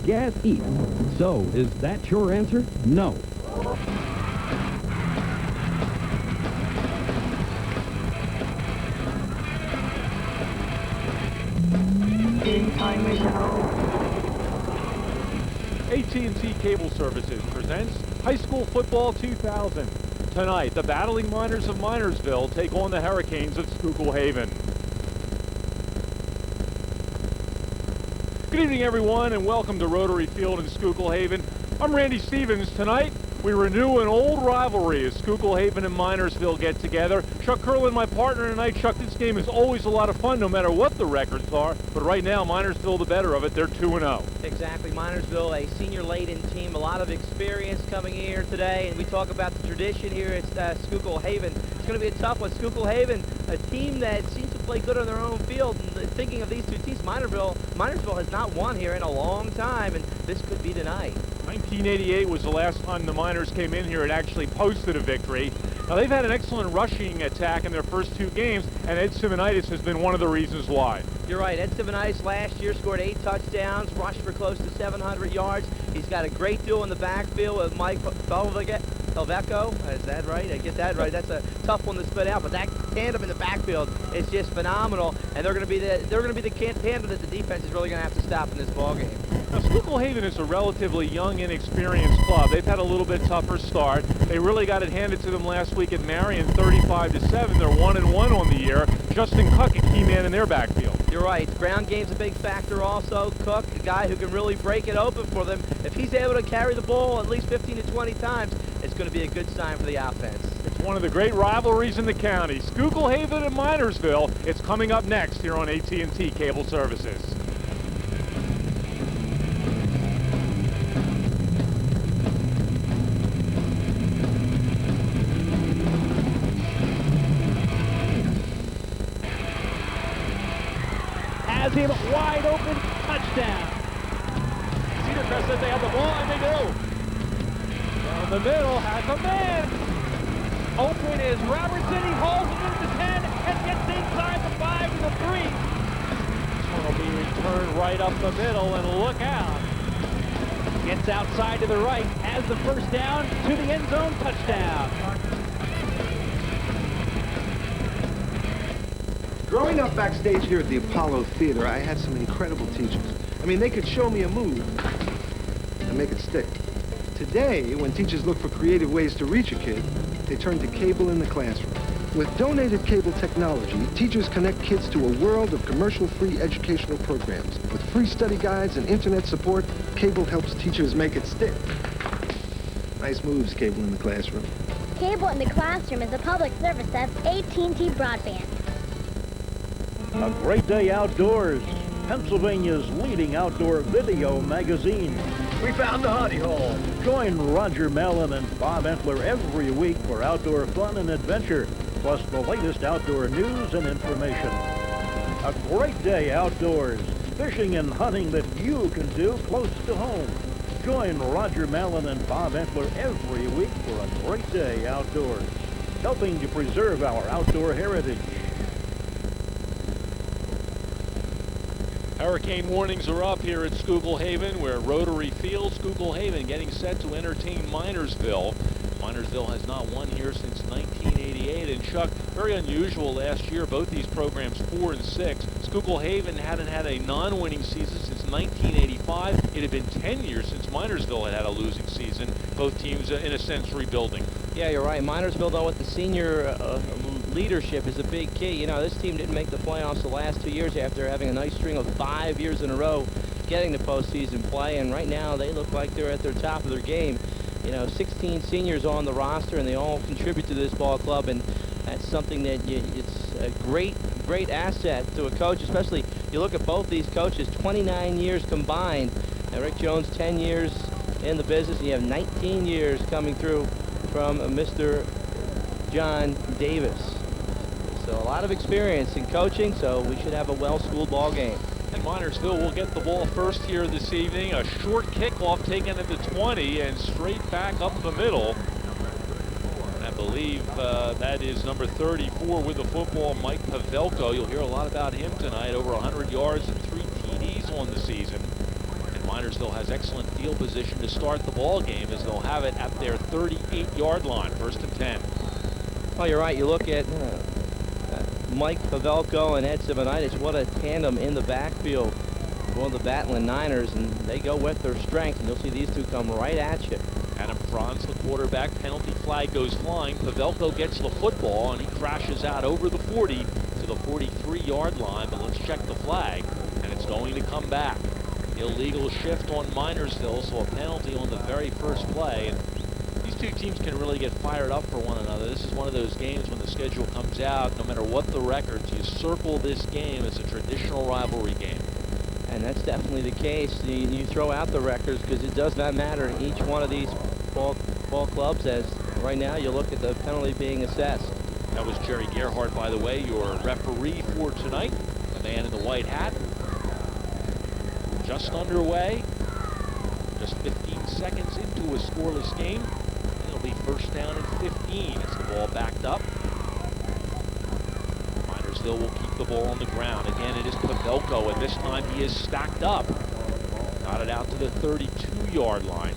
gas eat. So, is that your answer? No. AT&T Cable Services presents High School Football 2000. Tonight, the Battling Miners of Minersville take on the Hurricanes of Schuylkill Haven. Good evening, everyone, and welcome to Rotary Field in Schuylkill Haven. I'm Randy Stevens. Tonight, we renew an old rivalry as Schuylkill Haven and Minersville get together. Chuck Curlin, my partner tonight. Chuck, this game is always a lot of fun, no matter what the records are. But right now, Minersville the better of it. They're 2-0. Exactly. Minersville, a senior-laden team, a lot of experience coming here today. And we talk about the tradition here at Schuylkill Haven. It's going to be a tough one. Schuylkill Haven, a team that seems to play good on their own field. And thinking of these two teams, Minersville has not won here in a long time, and this could be tonight. 1988 was the last time the Miners came in here and actually posted a victory. Now, they've had an excellent rushing attack in their first two games, and Ed Simonitis has been one of the reasons why. You're right. Ed Simonitis last year scored 8 touchdowns, rushed for close to 700 yards. He's got a great duo in the backfield with Mike Pelveco. Is that right? I get that right. That's a tough one to spit out, but that tandem in the backfield is just phenomenal, and they're going to be the tandem that the defense is really going to have to stop in this ballgame. Now, Schuylkill Haven is a relatively young, inexperienced club. They've had a little bit tougher start. They really got it handed to them last week at Marion, 35-7. They're 1-1 on the year. Justin Cook, a key man in their backfield. You're right. Ground game's a big factor also. Cook, a guy who can really break it open for them. If he's able to carry the ball at least 15 to 20 times, it's going to be a good sign for the offense. It's one of the great rivalries in the county. Schuylkill Haven and Minersville. It's coming up next here on AT&T Cable Services. Has him wide open, touchdown. Cedar Crest says they have the ball, and they do. Down the middle, has a man. Open is Robertson. He hauls it into the 10 and gets inside the 5 to the 3. This one will be returned right up the middle, and look out. Gets outside to the right, has the first down to the end zone, touchdown. Growing up backstage here at the Apollo Theater, I had some incredible teachers. I mean, they could show me a move and make it stick. Today, when teachers look for creative ways to reach a kid, they turn to cable in the classroom. With donated cable technology, teachers connect kids to a world of commercial-free educational programs. With free study guides and internet support, cable helps teachers make it stick. Nice moves, Cable in the Classroom. Cable in the Classroom is a public service of AT&T Broadband. A great day outdoors. Pennsylvania's leading outdoor video magazine. We found the honey hole. Join Roger Mellon and Bob Entler every week for outdoor fun and adventure, plus the latest outdoor news and information. A great day outdoors. Fishing and hunting that you can do close to home. Join Roger Mellon and Bob Entler every week for a great day outdoors, helping to preserve our outdoor heritage. Hurricane warnings are up here at Schuylkill Haven. We're at Rotary Field. Schuylkill Haven getting set to entertain Minersville. Minersville has not won here since 1988. And Chuck, very unusual last year, both these programs 4-6. Schuylkill Haven hadn't had a non-winning season since 1985. It had been 10 years since Minersville had a losing season. Both teams, in a sense, rebuilding. Yeah, you're right. Minersville, though, with the senior leadership is a big key. You know, this team didn't make the playoffs the last 2 years after having a nice string of 5 years in a row getting to postseason play, and right now they look like they're at their top of their game. You know, 16 seniors on the roster, and they all contribute to this ball club, and that's something that it's a great asset to a coach, especially you look at both these coaches, 29 years combined. Now, Rick Jones, 10 years in the business, and you have 19 years coming through from Mr. John Davis. So a lot of experience in coaching, so we should have a well-schooled ball game. And Minersville will get the ball first here this evening. A short kickoff taken at the 20 and straight back up the middle. I believe that is number 34 with the football, Mike Pavelko. You'll hear a lot about him tonight. Over 100 yards and 3 TDs on the season. And Minersville has excellent field position to start the ball game as they'll have it at their 38-yard line, 1st and 10. Oh, you're right. You look at Mike Pavelko and Ed Simonitis. What a tandem in the backfield for the battling Niners, and they go with their strength, and you'll see these two come right at you. Adam Franz, the quarterback, penalty flag goes flying. Pavelko gets the football, and he crashes out over the 40 to the 43-yard line, but let's check the flag, and it's going to come back. Illegal shift on Minersville, so a penalty on the very first play. And these two teams can really get fired up for one another. This is one of those games when the schedule comes out, no matter what the records, you circle this game as a traditional rivalry game. And that's definitely the case. You throw out the records because it does not matter in each one of these ball clubs, as right now you look at the penalty being assessed. That was Jerry Gerhardt, by the way, your referee for tonight, the man in the white hat. Just underway, just 15 seconds into a scoreless game. It'll be 1st down and 15 as the ball backed up. Minersville will keep the ball on the ground. Again, it is Pavelko, and this time he is stacked up. Got it out to the 32-yard line.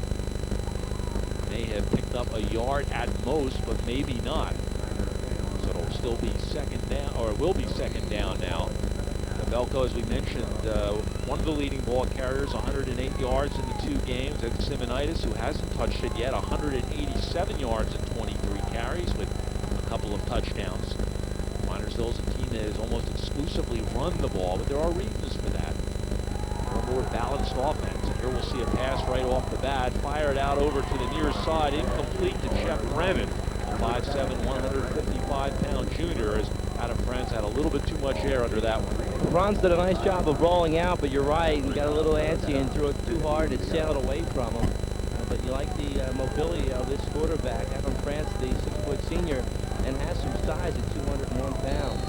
May have picked up a yard at most, but maybe not. So it'll still be 2nd down, or it will be 2nd down now. Pavelko, as we mentioned, one of the leading ball carriers, 108 yards in the 2 games. Ed Simonitis, who hasn't touched it yet, 187 yards in 23 carries with a couple of touchdowns. Minersville is a team that has almost exclusively run the ball, but there are reasons for that. A more balanced offense. And here we'll see a pass right off the bat, fired out over to the near side, incomplete to Jeff Brennan, a 5'7", 155-pound junior, as Adam Franz had a little bit too much air under that one. Franz did a nice job of rolling out, but you're right, he got a little antsy and threw it too hard. It sailed away from him. But you like the mobility of this quarterback. Adam Franz, the 6-foot senior, and has some size at 201 pounds.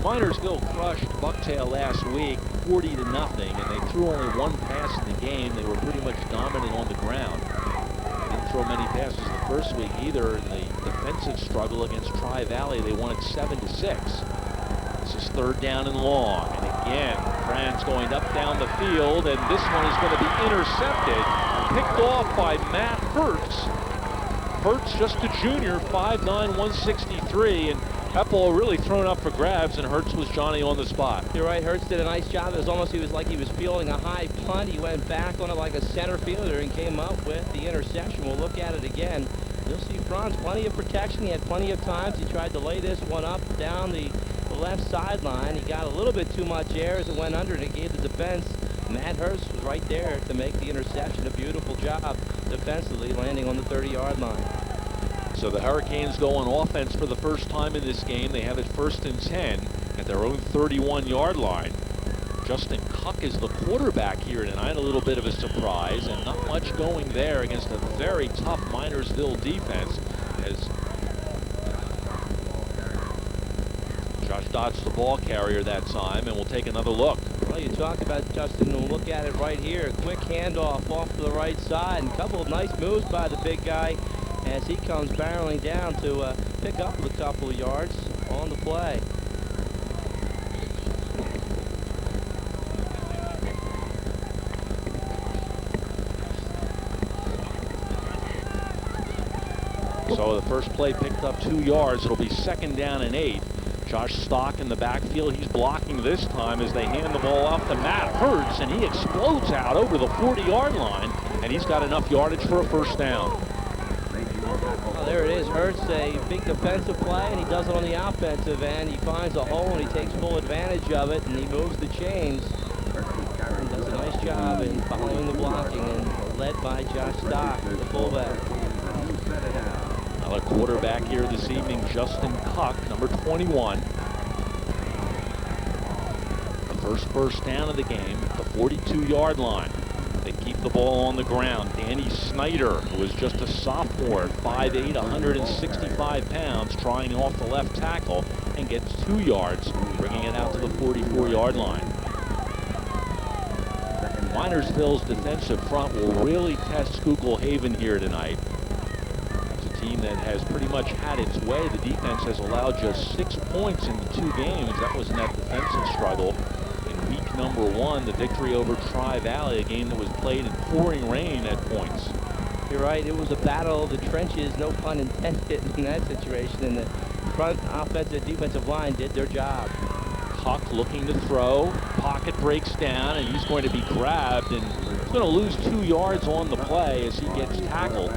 Minersville crushed Bucktail last week, 40-0, and they threw only 1 pass in the game. They were pretty much dominant on the ground. They didn't throw many passes the first week either. In the defensive struggle against Tri-Valley, they won it 7-6. This is 3rd down and long, and again, Franz going up down the field, and this one is going to be intercepted, picked off by Matt Hertz. Hertz, just a junior, 5'9", 163, and that ball really thrown up for grabs, and Hertz was Johnny on the spot. You're right, Hertz did a nice job. It was almost, he was like he was fielding a high punt. He went back on it like a center fielder and came up with the interception. We'll look at it again. You'll see Franz, plenty of protection. He had plenty of times. He tried to lay this one up down the left sideline. He got a little bit too much air as it went under, and it gave the defense. Matt Hurst was right there to make the interception. A beautiful job defensively, landing on the 30-yard line. So the Hurricanes go on offense for the first time in this game. They have it 1st and 10 at their own 31-yard line. Justin Cuck is the quarterback here tonight. A little bit of a surprise, and not much going there against a very tough Minersville defense, as Josh Dott's the ball carrier that time, and we'll take another look. Well, you talk about Justin, and we'll look at it right here. A quick handoff off to the right side, and a couple of nice moves by the big guy as he comes barreling down to pick up a couple of yards on the play. So the first play picked up 2 yards. It'll be 2nd down and 8. Josh Stock in the backfield. He's blocking this time as they hand the ball off to Matt Hertz, and he explodes out over the 40-yard line, and he's got enough yardage for a 1st down. Oh, there it is. Hertz, a big defensive play, and he does it on the offensive end. He finds a hole, and he takes full advantage of it, and he moves the chains. He does a nice job in following the blocking, and led by Josh Stock, the fullback. Another quarterback here this evening, Justin Cuck, number 21. The first 1st down of the game at the 42-yard line. They keep the ball on the ground. Danny Snyder, who is just a sophomore, 5'8", 165 pounds, trying off the left tackle, and gets 2 yards, bringing it out to the 44-yard line. Minersville's defensive front will really test Schuylkill Haven here tonight. Team that has pretty much had its way. The defense has allowed just 6 points in the 2 games. That was in that defensive struggle in week number 1, the victory over Tri-Valley, a game that was played in pouring rain at points. You're right, it was a battle of the trenches, no pun intended in that situation, and the front offensive defensive line did their job. Huck looking to throw, pocket breaks down, and he's going to be grabbed, and he's going to lose 2 yards on the play as he gets tackled.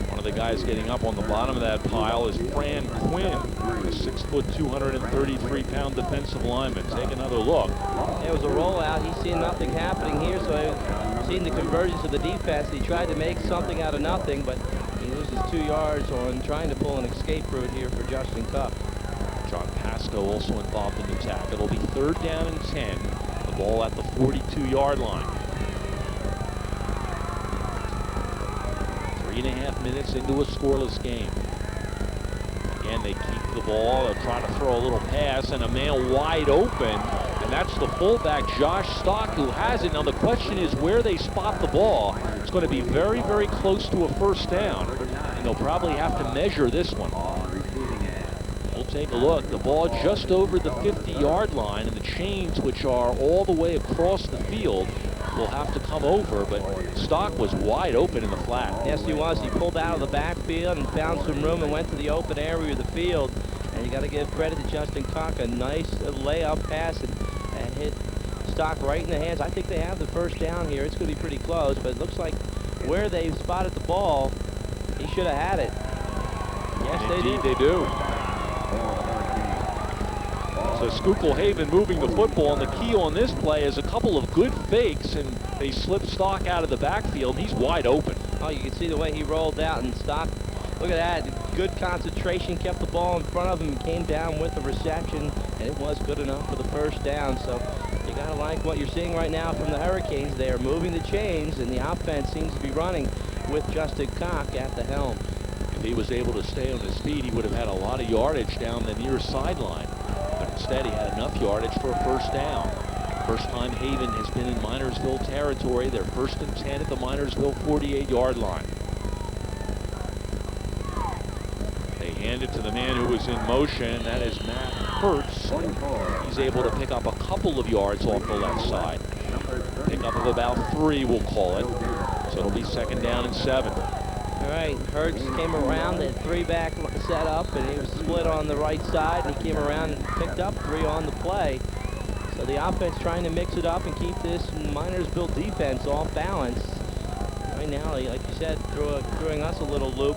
One of the guys getting up on the bottom of that pile is Fran Quinn, a 6 foot, 233-pound defensive lineman. Take another look. It was a rollout. He's seen nothing happening here, so I've seen the convergence of the defense. He tried to make something out of nothing, but he loses 2 yards on trying to pull an escape route here for Justin Cup. John Pasco also involved in the attack. It'll be 3rd down and 10. The ball at the 42-yard line. 3.5 minutes into a scoreless game. Again, they keep the ball. They'll try to throw a little pass, and a man wide open. And that's the fullback, Josh Stock, who has it. Now, the question is where they spot the ball. It's going to be very, very close to a 1st down. And they'll probably have to measure this one. We'll take a look. The ball just over the 50-yard line, and the chains, which are all the way across the field, will have to come over, but Stock was wide open in the flat. Yes, he was. He pulled out of the backfield and found some room and went to the open area of the field. And you got to give credit to Justin Cock. A nice layup pass and hit Stock right in the hands. I think they have the 1st down here. It's going to be pretty close, but it looks like where they spotted the ball, he should have had it. Yes, Indeed, they do. So Schuylkill Haven moving the football, and the key on this play is a couple of good fakes, and they slip Stock out of the backfield. He's wide open. Oh, you can see the way he rolled out, and Stock, look at that, good concentration, kept the ball in front of him, came down with the reception, and it was good enough for the 1st down. So you gotta like what you're seeing right now from the Hurricanes. They are moving the chains, and the offense seems to be running with Justin Cock at the helm. If he was able to stay on his feet, he would have had a lot of yardage down the near sideline. But instead, he had enough yardage for a 1st down. First time Haven has been in Minersville territory. They're 1st and 10 at the Minersville 48-yard line. They hand it to the man who was in motion. That is Matt Hertz. He's able to pick up a couple of yards off the left side. Pickup of about 3, we'll call it. So it'll be 2nd down and 7. All right, Hertz came around, that 3-back set up, and he was split on the right side, and he came around and picked up 3 on the play. So the offense trying to mix it up and keep this Minersville defense off balance. Right now, like you said, throwing us a little loop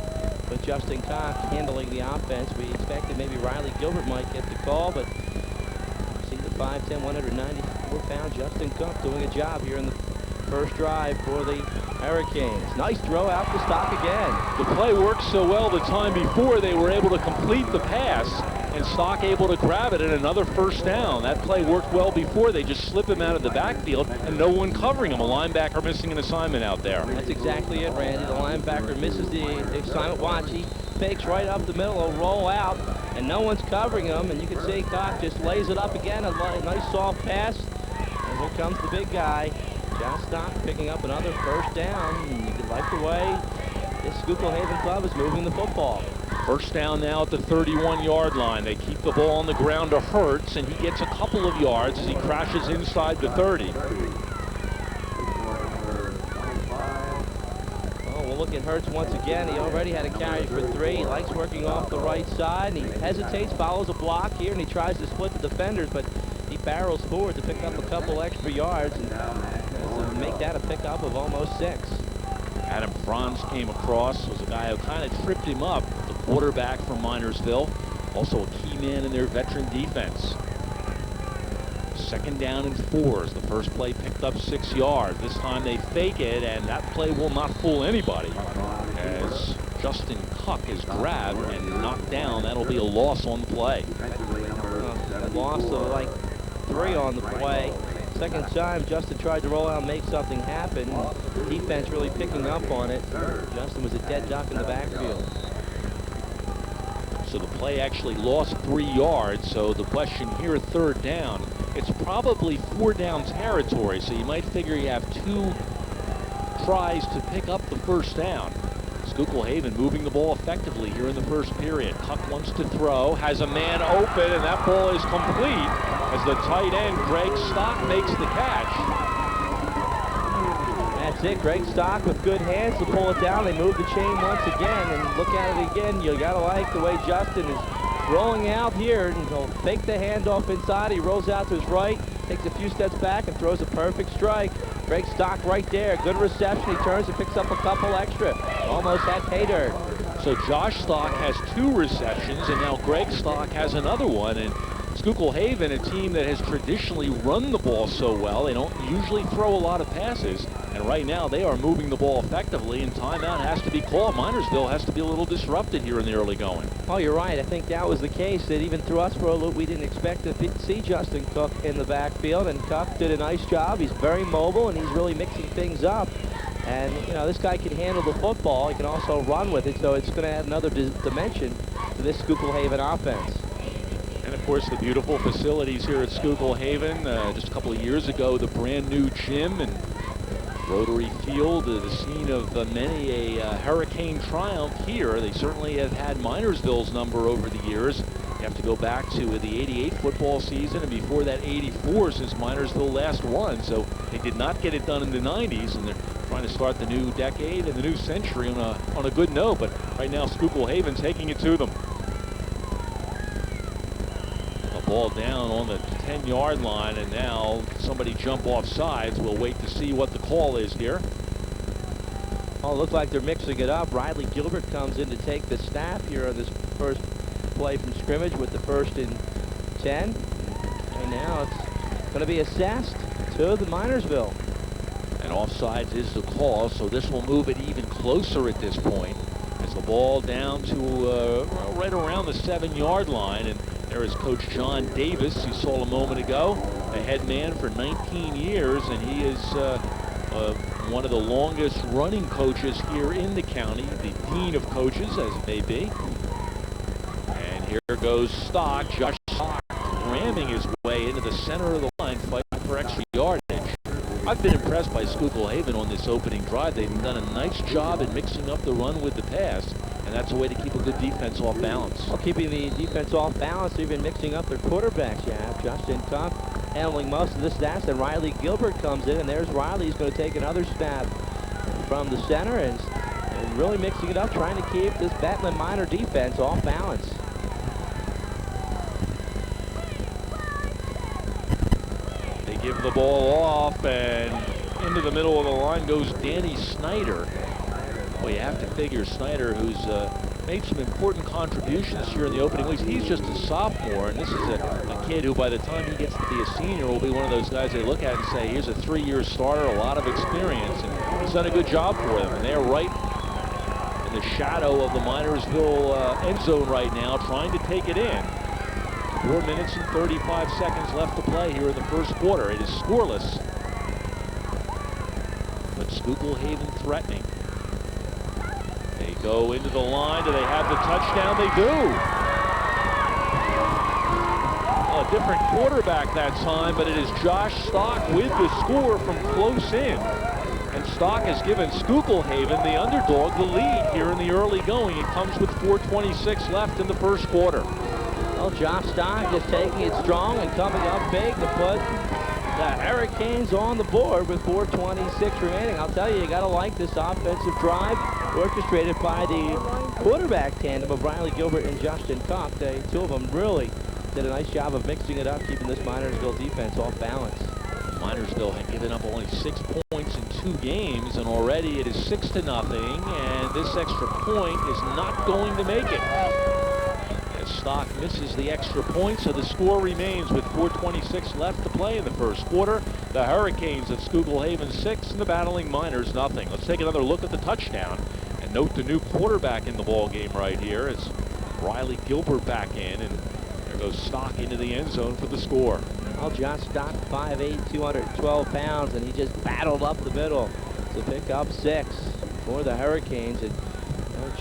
with Justin Cock handling the offense. We expected maybe Riley Gilbert might get the call, but see the 5'10", 194-pound Justin Cock doing a job here in the 1st drive for the Hurricanes. Nice throw out to Stock again. The play worked so well the time before, they were able to complete the pass, and Stock able to grab it, and another 1st down. That play worked well before. They just slip him out of the backfield and no one covering him. A linebacker missing an assignment out there. That's exactly it, Randy. The linebacker misses the assignment. Watch, he fakes right up the middle, a roll out, and no one's covering him, and you can see Cock just lays it up again. A nice soft pass, and here comes the big guy. Josh Stock picking up another 1st down, and you can like the way this Schuylkill Haven club is moving the football. 1st down now at the 31-yard line. They keep the ball on the ground to Hertz, and he gets a couple of yards as he crashes inside the 30. Oh, we'll look at Hertz once again. He already had a carry for 3. He likes working off the right side, and he hesitates, follows a block here, and he tries to split the defenders, but he barrels forward to pick up a couple extra yards and make that a pickup of almost 6. Adam Franz came across, was a guy who kind of tripped him up, the quarterback from Minersville, also a key man in their veteran defense. 2nd down and 4 as the first play picked up 6 yards. This time they fake it, and that play will not fool anybody as Justin Cuck is grabbed and knocked down. That'll be a loss on the play. A loss of like 3 on the play. Second time Justin tried to roll out and make something happen. Defense really picking up on it. Justin was a dead duck in the backfield. So the play actually lost 3 yards. So the question here, 3rd down, it's probably 4 down territory. So you might figure you have 2 tries to pick up the 1st down. Schuylkill Haven moving the ball effectively here in the first period. Cuck wants to throw, has a man open, and that ball is complete as the tight end, Greg Stock, makes the catch. That's it. Greg Stock with good hands to pull it down. They move the chain once again, and look at it again. You gotta like the way Justin is rolling out here, and he'll fake the handoff inside. He rolls out to his right, takes a few steps back, and throws a perfect strike. Greg Stock right there. Good reception. He turns and picks up a couple extra. Almost had pay dirt. So Josh Stock has 2 receptions, and now Greg Stock has another one. And Schuylkill Haven, a team that has traditionally run the ball so well, they don't usually throw a lot of passes. And right now they are moving the ball effectively, and timeout has to be called. Minersville has to be a little disrupted here in the early going. Oh, you're right. I think that was the case. That even threw us for a loop. We didn't expect to see Justin Cook in the backfield, and Cook did a nice job. He's very mobile, and he's really mixing things up. And, you know, this guy can handle the football. He can also run with it, so it's going to add another dimension to this Schuylkill Haven offense. And, of course, the beautiful facilities here at Schuylkill Haven. Just a couple of years ago, the brand-new gym and Rotary Field, the scene of many a Hurricane triumph here. They certainly have had Minersville's number over the years. You have to go back to the '88 football season, and before that '84 since Minersville last won. So they did not get it done in the '90s, and they're trying to start the new decade and the new century on a good note. But right now, Schuylkill Haven taking it to them. Ball down on the 10-yard line, and now somebody jump off sides. We'll wait to see what the call is here. Oh, it looks like they're mixing it up. Riley Gilbert comes in to take the snap here on this first play from scrimmage with the 1st and 10. And now it's going to be assessed to the Minersville. And offsides is the call, so this will move it even closer at this point. As the ball down to right around the 7-yard line, and there is Coach John Davis, you saw a moment ago, a head man for 19 years, and he is one of the longest running coaches here in the county, the dean of coaches, as it may be. And here goes Stock. Josh Stock ramming his way into the center of the line, fighting for extra yardage. I've been impressed by Schuylkill Haven on this opening drive. They've done a nice job in mixing up the run with the pass, and that's a way to keep a good defense off balance. Well, keeping the defense off balance, they've been mixing up their quarterbacks. You have Justin Cook handling most of the snaps, and Riley Gilbert comes in, and there's Riley. He's going to take another snap from the center and really mixing it up, trying to keep this Bethlehem Minor defense off balance. They give the ball off, and into the middle of the line goes Danny Snyder. Well, you have to figure Snyder, who's made some important contributions here in the opening weeks. He's just a sophomore, and this is a kid who, by the time he gets to be a senior, will be one of those guys they look at and say, here's a 3-year starter, a lot of experience, and he's done a good job for them. And they're right in the shadow of the Minersville end zone right now, trying to take it in. 4 minutes and 35 seconds left to play here in the first quarter. It is scoreless, but Schuylkill Haven threatening. They go into the line. Do they have the touchdown? They do. A different quarterback that time, but it is Josh Stock with the score from close in. And Stock has given Schuylkill Haven, the underdog, the lead here in the early going. It comes with 4:26 left in the first quarter. Well, Josh Stock just taking it strong and coming up big to put the Hurricanes on the board with 4:26 remaining. I'll tell you, you got to like this offensive drive orchestrated by the quarterback tandem of Riley Gilbert and Justin Cook. The two of them really did a nice job of mixing it up, keeping this Minersville defense off balance. Minersville had given up only 6 points in 2 games, and already it is 6-0, and this extra point is not going to make it. As Stock misses the extra point, so the score remains with 4:26 left to play in the first quarter. The Hurricanes of Schuylkill Haven 6 and the Battling Miners nothing. Let's take another look at the touchdown and note the new quarterback in the ball game right here. It's Riley Gilbert back in, and there goes Stock into the end zone for the score. Well, Josh Stock, 5'8", 212 pounds, and he just battled up the middle to pick up 6 for the Hurricanes. And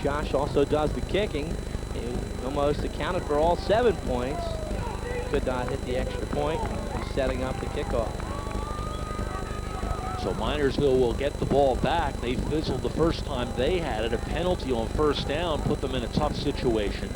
Josh also does the kicking. He almost accounted for all 7 points. Could not hit the extra point. He's setting up the kickoff. So Minersville will get the ball back. They fizzled the first time they had it. A penalty on first down put them in a tough situation.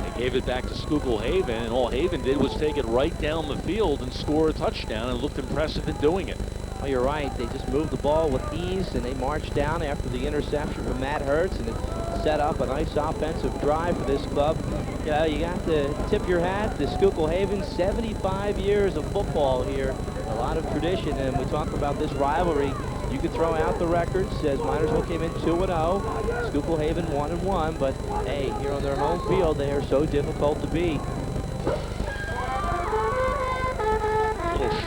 They gave it back to Schuylkill Haven, and all Haven did was take it right down the field and score a touchdown, and looked impressive in doing it. Well, you're right. They just moved the ball with ease, and they marched down after the interception from Matt Hertz, and it set up a nice offensive drive for this club. You got to tip your hat to Schuylkill Haven. 75 years of football here, a lot of tradition, and we talk about this rivalry. You could throw out the records as Minersville came in 2-0, Schuylkill Haven 1-1, but hey, here on their home field, they are so difficult to beat.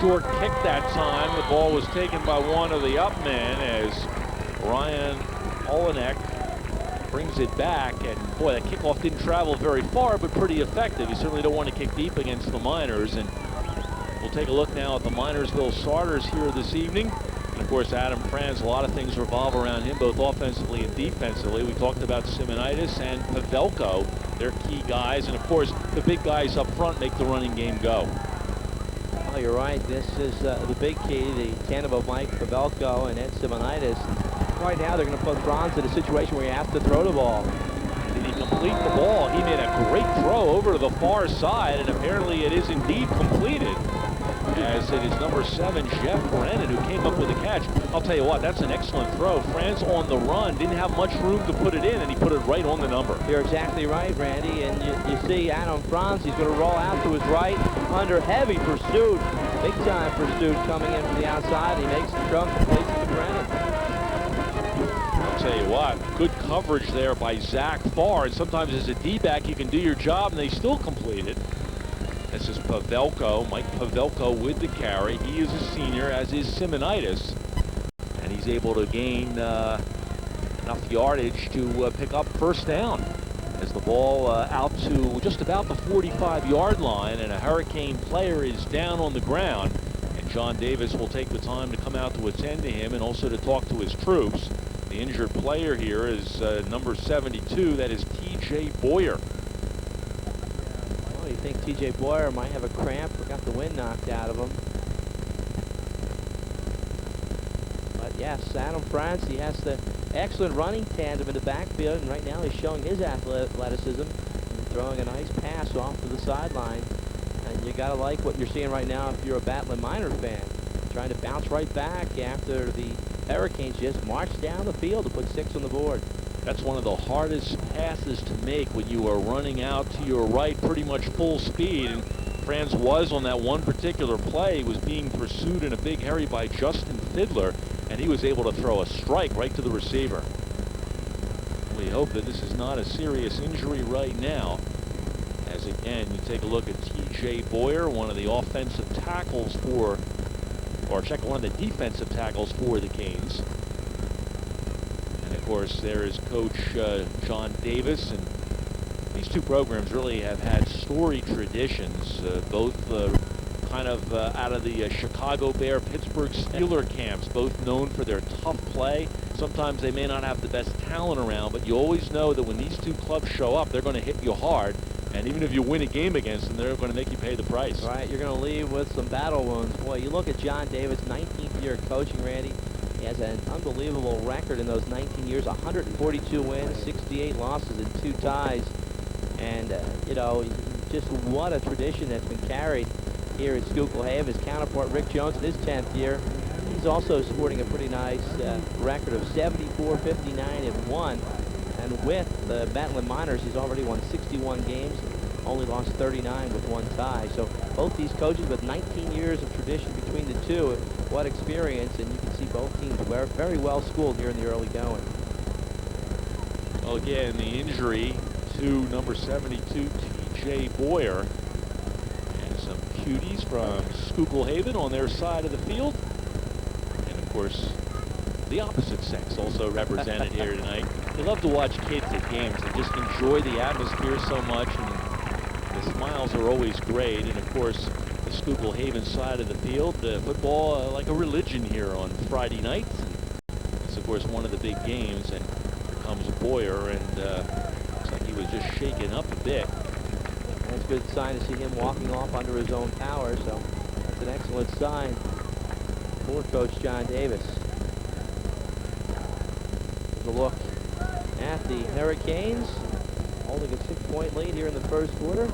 Short kick that time. The ball was taken by one of the up men as Ryan Olenek brings it back. And boy, that kickoff didn't travel very far, but pretty effective. You certainly don't want to kick deep against the Miners. And we'll take a look now at the Minersville starters here this evening. And of course, Adam Franz, a lot of things revolve around him, both offensively and defensively. We talked about Simonitis and Pavelko, they're key guys. And of course, the big guys up front make the running game go. Oh, you're right. This is the big key, the tandem of Mike Pavelko and Ed Simonitis. Right now, they're going to put Franz in a situation where he has to throw the ball. Did he complete the ball? He made a great throw over to the far side, and apparently it is indeed completed. As it is number 7, Jeff Brennan, who came up with a catch. I'll tell you what, that's an excellent throw. Franz on the run, didn't have much room to put it in, and he put it right on the number. You're exactly right, Randy. And you see Adam Franz, he's going to roll out to his right under heavy pursuit. Big time pursuit coming in from the outside. He makes the trunk and plays it to Brennan. I'll tell you what, good coverage there by Zach Farr. And sometimes as a D-back, you can do your job, and they still complete it. This is Pavelko, Mike Pavelko with the carry. He is a senior, as is Simonitis. And he's able to gain enough yardage to pick up first down. As the ball out to just about the 45-yard line, and a Hurricane player is down on the ground. And John Davis will take the time to come out to attend to him and also to talk to his troops. The injured player here is number 72, that is T.J. Boyer. I think T.J. Boyer might have a cramp or got the wind knocked out of him. But yes, Adam Franz, he has the excellent running tandem in the backfield, and right now he's showing his athleticism and throwing a nice pass off to the sideline. And you gotta like what you're seeing right now if you're a Battling Miner fan. Trying to bounce right back after the Hurricanes just marched down the field to put 6 on the board. That's one of the hardest passes to make when you are running out to your right pretty much full speed. And Franz was on that one particular play. He was being pursued in a big hurry by Justin Fiddler, and he was able to throw a strike right to the receiver. We hope that this is not a serious injury right now. As again, you take a look at T.J. Boyer, one of the offensive tackles for, or check one of the defensive tackles for the Canes. Of course, there is Coach John Davis, and these two programs really have had storied traditions, both kind of out of the Chicago Bear, Pittsburgh Steeler camps, both known for their tough play. Sometimes they may not have the best talent around, but you always know that when these two clubs show up, they're going to hit you hard, and even if you win a game against them, they're going to make you pay the price. Right, you're going to leave with some battle wounds. Boy, you look at John Davis, 19th year coaching, Randy. He has an unbelievable record in those 19 years, 142 wins, 68 losses, and 2 ties. And, you know, just what a tradition that's been carried here at Schuylkill Haven. His counterpart, Rick Jones, in his 10th year, he's also sporting a pretty nice record of 74, 59, and 1. And with the Battling Miners, he's already won 61 games, only lost 39 with 1 tie. So both these coaches with 19 years of tradition between the two, what experience, and you can see both teams were very well schooled here in the early going. Well, again, the injury to number 72, T.J. Boyer, and some cuties from Schuylkill Haven on their side of the field. And of course, the opposite sex also represented here tonight. They love to watch kids at games. They just enjoy the atmosphere so much, and the smiles are always great. And of course, the Schuylkill Haven side of the field, football like a religion here on Friday nights. And it's of course one of the big games, and here comes Boyer, and looks like he was just shaken up a bit. That's a good sign to see him walking off under his own power, so that's an excellent sign. for Coach John Davis. Take a look at the Hurricanes, holding a 6-point lead here in the first quarter.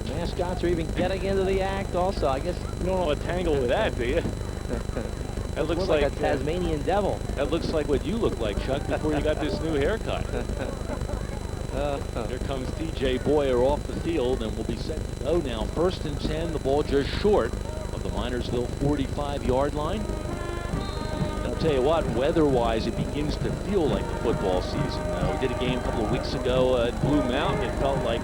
The mascots are even getting into the act also. I guess You don't want to tangle with that, do you? That looks like a Tasmanian devil. That looks like what you look like, Chuck, before you got this new haircut. Here comes T.J. Boyer off the field, and will be set to go now. 1st and 10, the ball just short of the Minersville 45-yard line. And I'll tell you what, weather-wise, it begins to feel like the football season. We did a game a couple of weeks ago at Blue Mountain. It felt like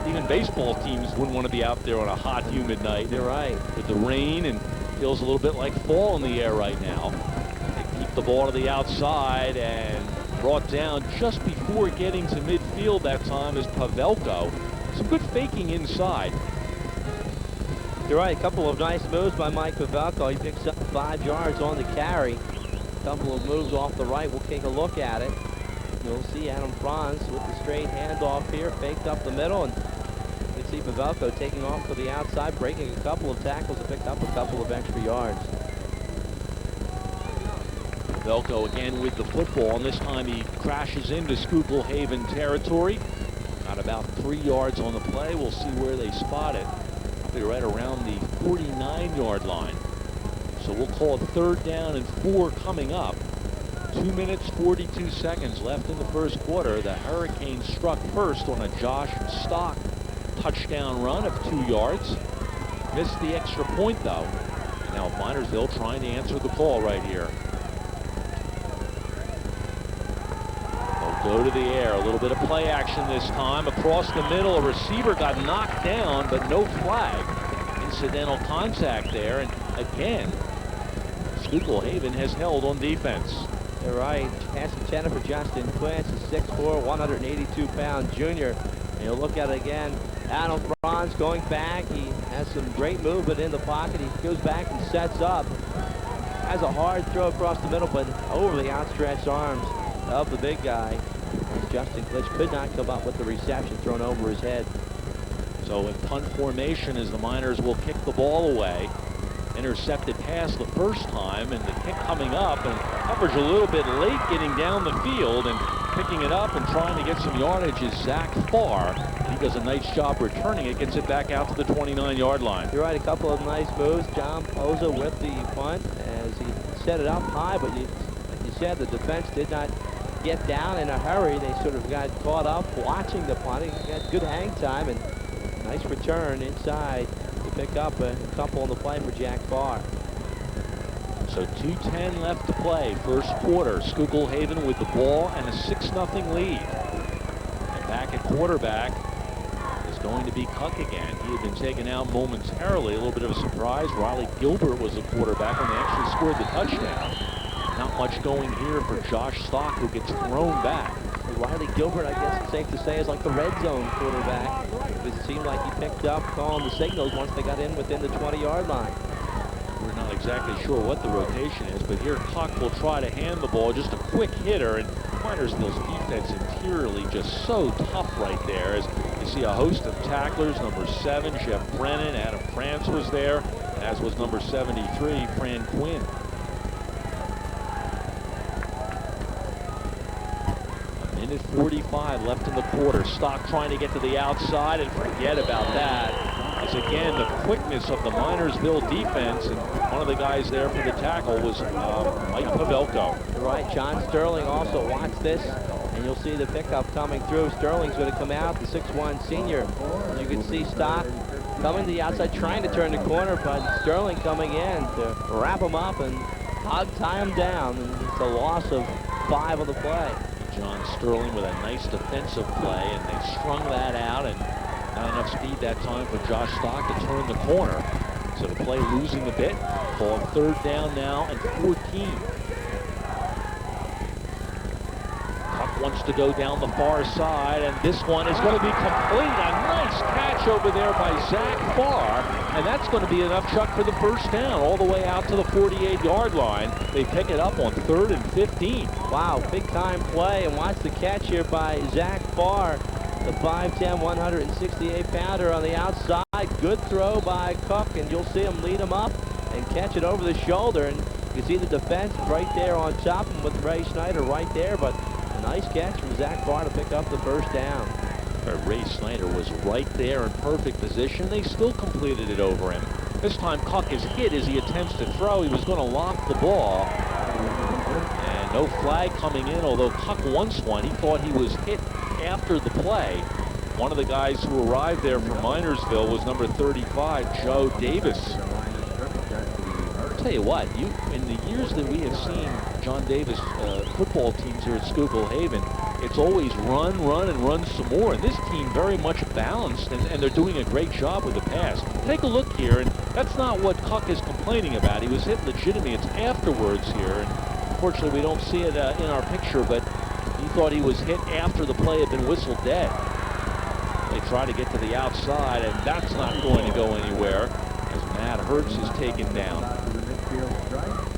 even baseball teams wouldn't want to be out there on a hot, humid night. You're right. With the rain, and feels a little bit like fall in the air right now. They keep the ball to the outside, and brought down just before getting to midfield that time is Pavelko. Some good faking inside. You're right, a couple of nice moves by Mike Pavelko. He picks up 5 yards on the carry. A couple of moves off the right. We'll take a look at it. You'll see Adam Franz with the straight handoff here, faked up the middle, and you can see Pavelko taking off to the outside, breaking a couple of tackles and picked up a couple of extra yards. Pavelko again with the football, and this time he crashes into Schuylkill Haven territory. Got about 3 yards on the play. We'll see where they spot it. Probably right around the 49-yard line. So we'll call it 3rd down and 4 coming up. 2 minutes, 42 seconds left in the first quarter. The Hurricanes struck first on a Josh Stock touchdown run of 2 yards. Missed the extra point, though. Now Minersville trying to answer the call right here. They'll go to the air. A little bit of play action this time. Across the middle, a receiver got knocked down, but no flag. Incidental contact there. And again, Schuylkill Haven has held on defense. You're right. Pass intended for Justin Quince, a 6'4", 182-pound junior. And you'll look at it again. Adam Franz going back. He has some great movement in the pocket. He goes back and sets up. Has a hard throw across the middle, but over the outstretched arms of the big guy. Justin Glitch could not come up with the reception thrown over his head. So in punt formation as the Miners will kick the ball away. Intercepted pass the first time, and the kick coming up, and coverage a little bit late getting down the field, and picking it up and trying to get some yardage is Zach Farr. He does a nice job returning it, gets it back out to the 29-yard line. You're right, a couple of nice moves. John Poza with the punt as he set it up high, but like you said, the defense did not get down in a hurry. They sort of got caught up watching the punt. He got good hang time, and nice return inside to pick up a couple on the play for Jack Farr. So 2:10 left to play, first quarter. Schuylkill Haven with the ball and a 6-0 lead. And back at quarterback is going to be Cuck again. He had been taken out momentarily. A little bit of a surprise. Riley Gilbert was the quarterback when they actually scored the touchdown. Not much going here for Josh Stock, who gets thrown back. Riley Gilbert, I guess it's safe to say, is like the red zone quarterback. It seemed like he picked up calling the signals once they got in within the 20-yard line. We're not exactly sure what the rotation is, but here Cuck will try to hand the ball, just a quick hitter, and Minersville's defense interiorly just so tough right there. As you see a host of tacklers, number 7, Jeff Brennan, Adam France was there, as was number 73, Fran Quinn. A minute 45 left in the quarter. Stock trying to get to the outside, and forget about that. As again, the quickness of the Minersville defense, and one of the guys there for the tackle was Mike Pavelko. Right, John Sterling also watch this, and you'll see the pickup coming through. Sterling's going to come out, the 6'1" senior. You can see Stock coming to the outside, trying to turn the corner, but Sterling coming in to wrap him up and tie him down, and it's a loss of 5 on the play. John Sterling with a nice defensive play, and they strung that out, and not enough speed that time for Josh Stock to turn the corner. So the play losing a bit. Ball 3rd down now and 14. Cuck wants to go down the far side, and this one is going to be complete. A nice catch over there by Zach Farr, and that's going to be enough, Chuck, for the first down all the way out to the 48-yard line. They pick it up on 3rd and 15. Wow, big time play, and watch the catch here by Zach Farr. The 5'10", 168-pounder on the outside, outside. Good throw by Cook, and you'll see him lead him up and catch it over the shoulder. And you see the defense right there on top of him with Ray Snyder right there, but a nice catch from Zach Barr to pick up the first down. Ray Snyder was right there in perfect position. They still completed it over him. This time Cook is hit as he attempts to throw. He was going to lock the ball. And no flag coming in, although Cook wants one. He thought he was hit after the play. One of the guys who arrived there from Minersville was number 35, Joe Davis. I'll tell you what, in the years that we have seen John Davis football teams here at Schuylkill Haven, it's always run, and run some more. And this team very much balanced, and they're doing a great job with the pass. Take a look here, and that's not what Cook is complaining about. He was hit legitimately. It's afterwards here, and unfortunately we don't see it in our picture, but he thought he was hit after the play had been whistled dead. They try to get to the outside, and that's not going to go anywhere as Matt Hertz is taken down.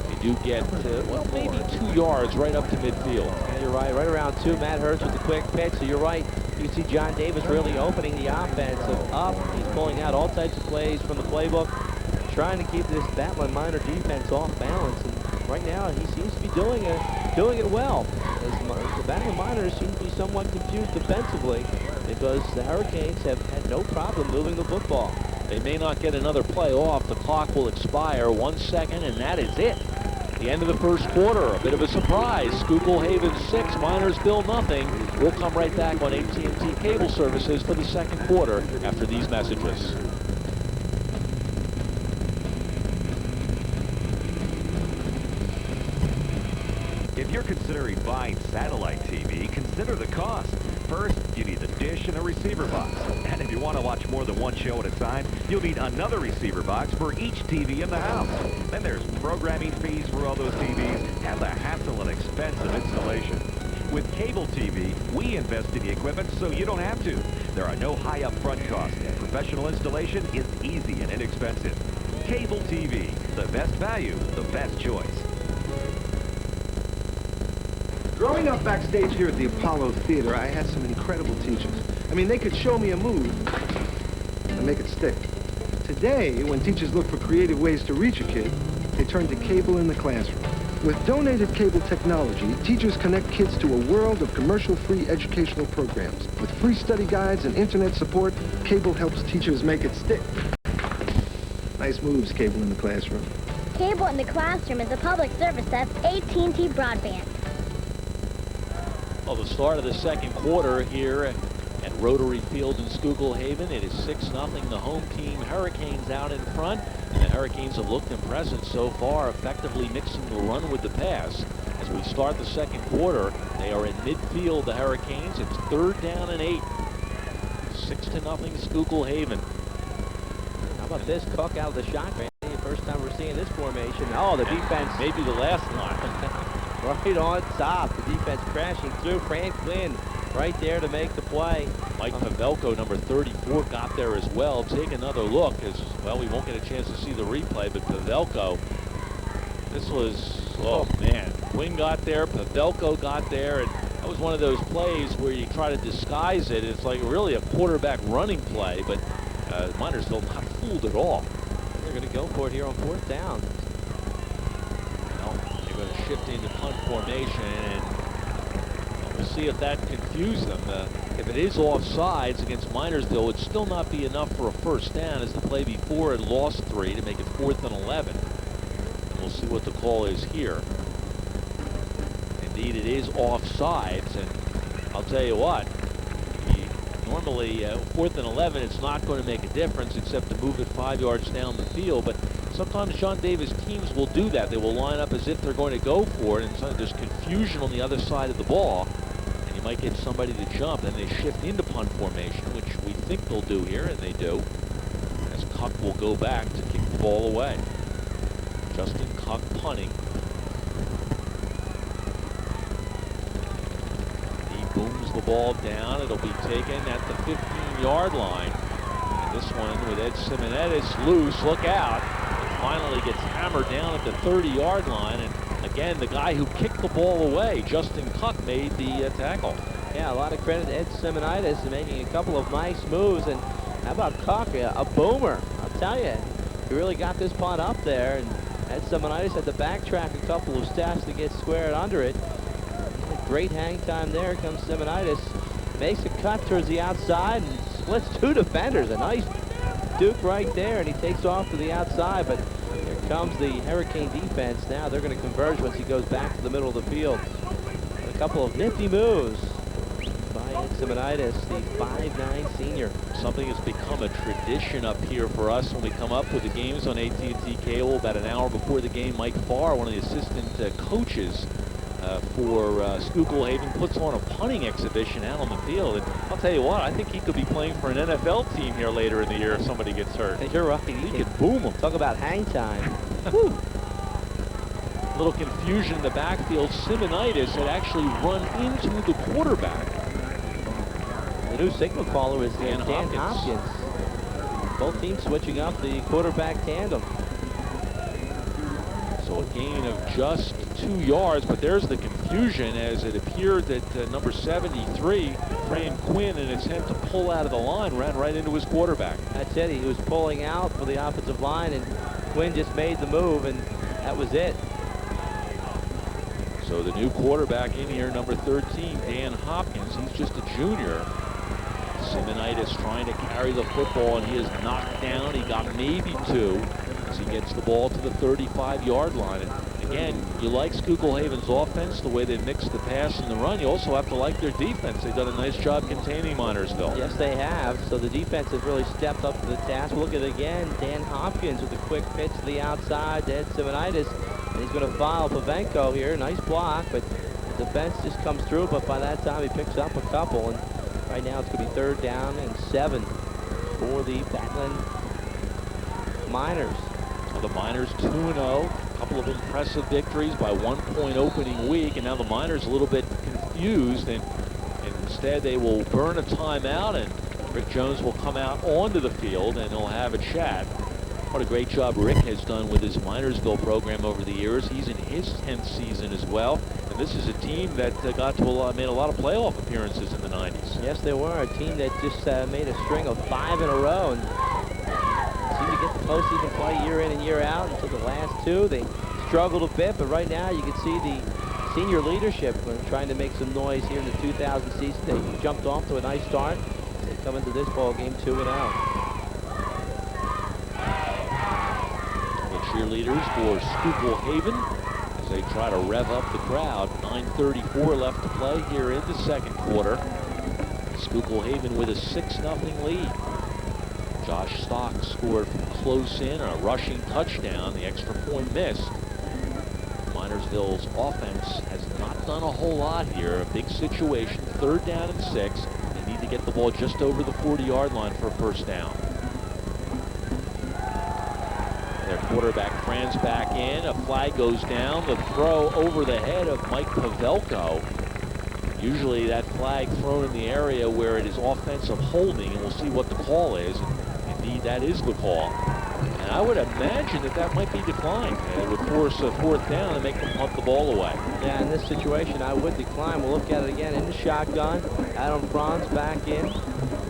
They do get, well, maybe 2 yards right up to midfield. Yeah, you're right around 2. Matt Hertz with the quick pitch, so you're right. You can see John Davis really opening the offense up. He's pulling out all types of plays from the playbook, trying to keep this Battling Miner defense off balance. And right now, he seems to be doing it well. As the Battling Miners seem to be somewhat confused defensively because the Hurricanes have had no problem moving the football. They may not get another play off. The clock will expire 1 second, and that is it. The end of the first quarter. A bit of a surprise. Schuylkill Haven 6, Minersville nothing. We'll come right back on AT&T Cable Services for the second quarter after these messages. If you're considering buying satellite TV, consider the cost. First, you need the dish and a receiver box. And if you want to watch more than one show at a time, you'll need another receiver box for each TV in the house. Then there's programming fees for all those TVs and the hassle and expense of installation. With cable TV, we invest in the equipment so you don't have to. There are no high upfront costs, and professional installation is easy and inexpensive. Cable TV, the best value, the best choice. Growing up backstage here at the Apollo Theater, I had some incredible teachers. I mean, they could show me a move and make it stick. Today, when teachers look for creative ways to reach a kid, they turn to cable in the classroom. With donated cable technology, teachers connect kids to a world of commercial-free educational programs. With free study guides and internet support, cable helps teachers make it stick. Nice moves, cable in the classroom. Cable in the Classroom is a public service that's AT&T broadband. Well, the start of the second quarter here at Rotary Field in Schuylkill Haven. It is 6-0. The home team Hurricanes out in front. And the Hurricanes have looked impressive so far, effectively mixing the run with the pass. As we start the second quarter, they are in midfield, the Hurricanes. It's 3rd down and 8. 6-0 Schuylkill Haven. How about this? Cook out of the shotgun. First time we're seeing this formation. Oh, the defense. Maybe the last time. Right on top. The defense crashing through. Franklin right there to make the play. Mike Pavelko, number 34, got there as well. Take another look as well. We won't get a chance to see the replay, but Pavelko, this was, oh man, Quinn got there, Pavelko got there, and that was one of those plays where you try to disguise it. It's like really a quarterback running play, but Minersville not fooled at all. They're going to go for it here on 4th down. Well, they're going to shift into punt formation, and we'll see if that confused them. If it is offsides against Minersville, it would still not be enough for a first down, as the play before had lost 3 to make it 4th and 11. And we'll see what the call is here. Indeed, it is offsides, and I'll tell you what, normally 4th and 11, it's not going to make a difference except to move it 5 yards down the field, but sometimes John Davis teams will do that. They will line up as if they're going to go for it, and so there's confusion on the other side of the ball. Might get somebody to jump, and they shift into punt formation, which we think they'll do here, and they do, as Cook will go back to kick the ball away. Justin Cook punting. He booms the ball down. It'll be taken at the 15-yard line. And this one with Ed Simonetis loose. Look out. It finally gets hammered down at the 30-yard line, and again, the guy who kicked the ball away, Justin Cook, made the tackle. Yeah, a lot of credit to Ed Simonitis making a couple of nice moves. And How about Cook? A boomer. I'll tell you. He really got this punt up there, and Ed Simonitis had to backtrack a couple of steps to get squared under it. Great hang time there. Comes Simonitis. Makes a cut towards the outside and splits two defenders. A nice Duke right there, and he takes off to the outside, but here comes the Hurricane defense. Now they're going to converge once he goes back to the middle of the field. And a couple of nifty moves by Ed Simonitis, the 5'9" senior. Something has become a tradition up here for us when we come up with the games on AT&T Cable. About an hour before the game, Mike Farr, one of the assistant coaches for Schuylkill Haven, puts on a punting exhibition out on the field. And I'll tell you what, I think he could be playing for an NFL team here later in the year if somebody gets hurt. You're right. He could boom them. Talk about hang time. A little confusion in the backfield. Simonitis had actually run into the quarterback. The new signal caller is Dan Hopkins. Both teams switching up the quarterback tandem. So a gain of just 2 yards, but there's the confusion as it appeared that number 73, Fran Quinn, in an attempt to pull out of the line, ran right into his quarterback. That's it. He was pulling out for the offensive line, and Quinn just made the move, and that was it. So the new quarterback in here, number 13, Dan Hopkins. He's just a junior. Simonitis trying to carry the football, and he is knocked down. He got maybe 2 as he gets the ball to the 35-yard line. And again, you like Schuylkill Haven's offense, the way they mix the pass and the run. You also have to like their defense. They've done a nice job containing Minersville. Yes, they have. So the defense has really stepped up to the task. Look at it again. Dan Hopkins with a quick pitch to the outside to Ed Simonitis. And he's going to foul Pavenko here. Nice block, but the defense just comes through. But by that time, he picks up a couple. And right now, it's going to be 3rd down and 7 for the Batlin Miners. So the Miners 2-0. A couple of impressive victories by 1 point opening week. And now the Miners a little bit confused. And instead, they will burn a timeout. And Rick Jones will come out onto the field, and they'll have a chat. What a great job Rick has done with his Minersville program over the years. He's in his 10th season as well. And this is a team that got to made a lot of playoff appearances in the 90s. Yes, they were. A team that just made a string of 5 in a row. And seemed to get the postseason play year in and year out until the last 2. They struggled a bit, but right now you can see the senior leadership trying to make some noise here in the 2000 season. They jumped off to a nice start. They come into this ball game 2-0. Cheerleaders for Schuylkill Haven as they try to rev up the crowd. 9:34 left to play here in the second quarter. Schuylkill Haven with a 6-0 lead. Josh Stock scored from close in on a rushing touchdown. The extra point missed. Minersville's offense has not done a whole lot here. A big situation. 3rd down and 6. They need to get the ball just over the 40-yard line for a first down. Quarterback Franz back in. A flag goes down. The throw over the head of Mike Pavelko. Usually that flag thrown in the area where it is offensive holding, and we'll see what the call is. Indeed, that is the call. And I would imagine that might be declined. It would force a 4th down and make them punt the ball away. Yeah, in this situation, I would decline. We'll look at it again in the shotgun. Adam Franz back in.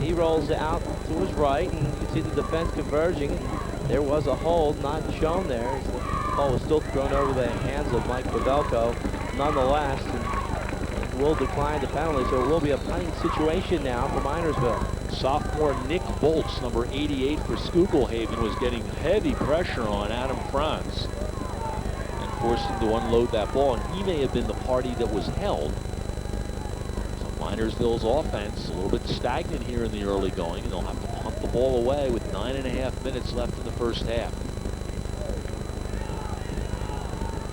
He rolls out to his right, and you can see the defense converging. There was a hold not shown there. As the ball was still thrown over the hands of Mike Pavelko. Nonetheless, and will decline the penalty, so it will be a punting situation now for Minersville. Sophomore Nick Bolts, number 88 for Schuylkill Haven, was getting heavy pressure on Adam Franz and forced him to unload that ball, and he may have been the party that was held. So Minersville's offense a little bit stagnant here in the early going, and they'll have to punt the ball away with 9.5 minutes left in the first half.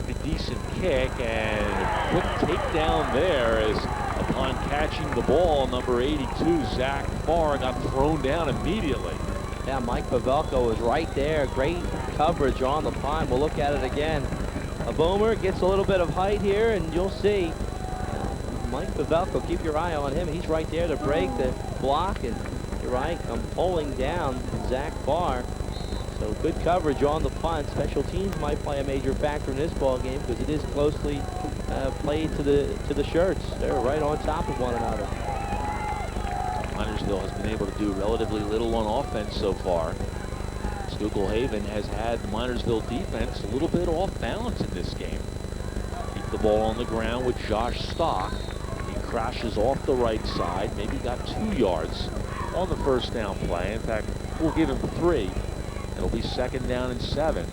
A decent kick and a quick takedown there as upon catching the ball, number 82, Zach Farr, got thrown down immediately. Yeah, Mike Pavelko was right there. Great coverage on the punt. We'll look at it again. A boomer gets a little bit of height here, and you'll see Mike Pavelko, keep your eye on him. He's right there to break the block, and you're right, I'm pulling down Zach Farr. So good coverage on the punt. Special teams might play a major factor in this ball game because it is closely played to the shirts. They're right on top of one another. Minersville has been able to do relatively little on offense so far. Schuylkill Haven has had the Minersville defense a little bit off balance in this game. Keep the ball on the ground with Josh Stock. He crashes off the right side, maybe got 2 yards on the first down play. In fact, we'll give him 3. It'll be 2nd down and 7.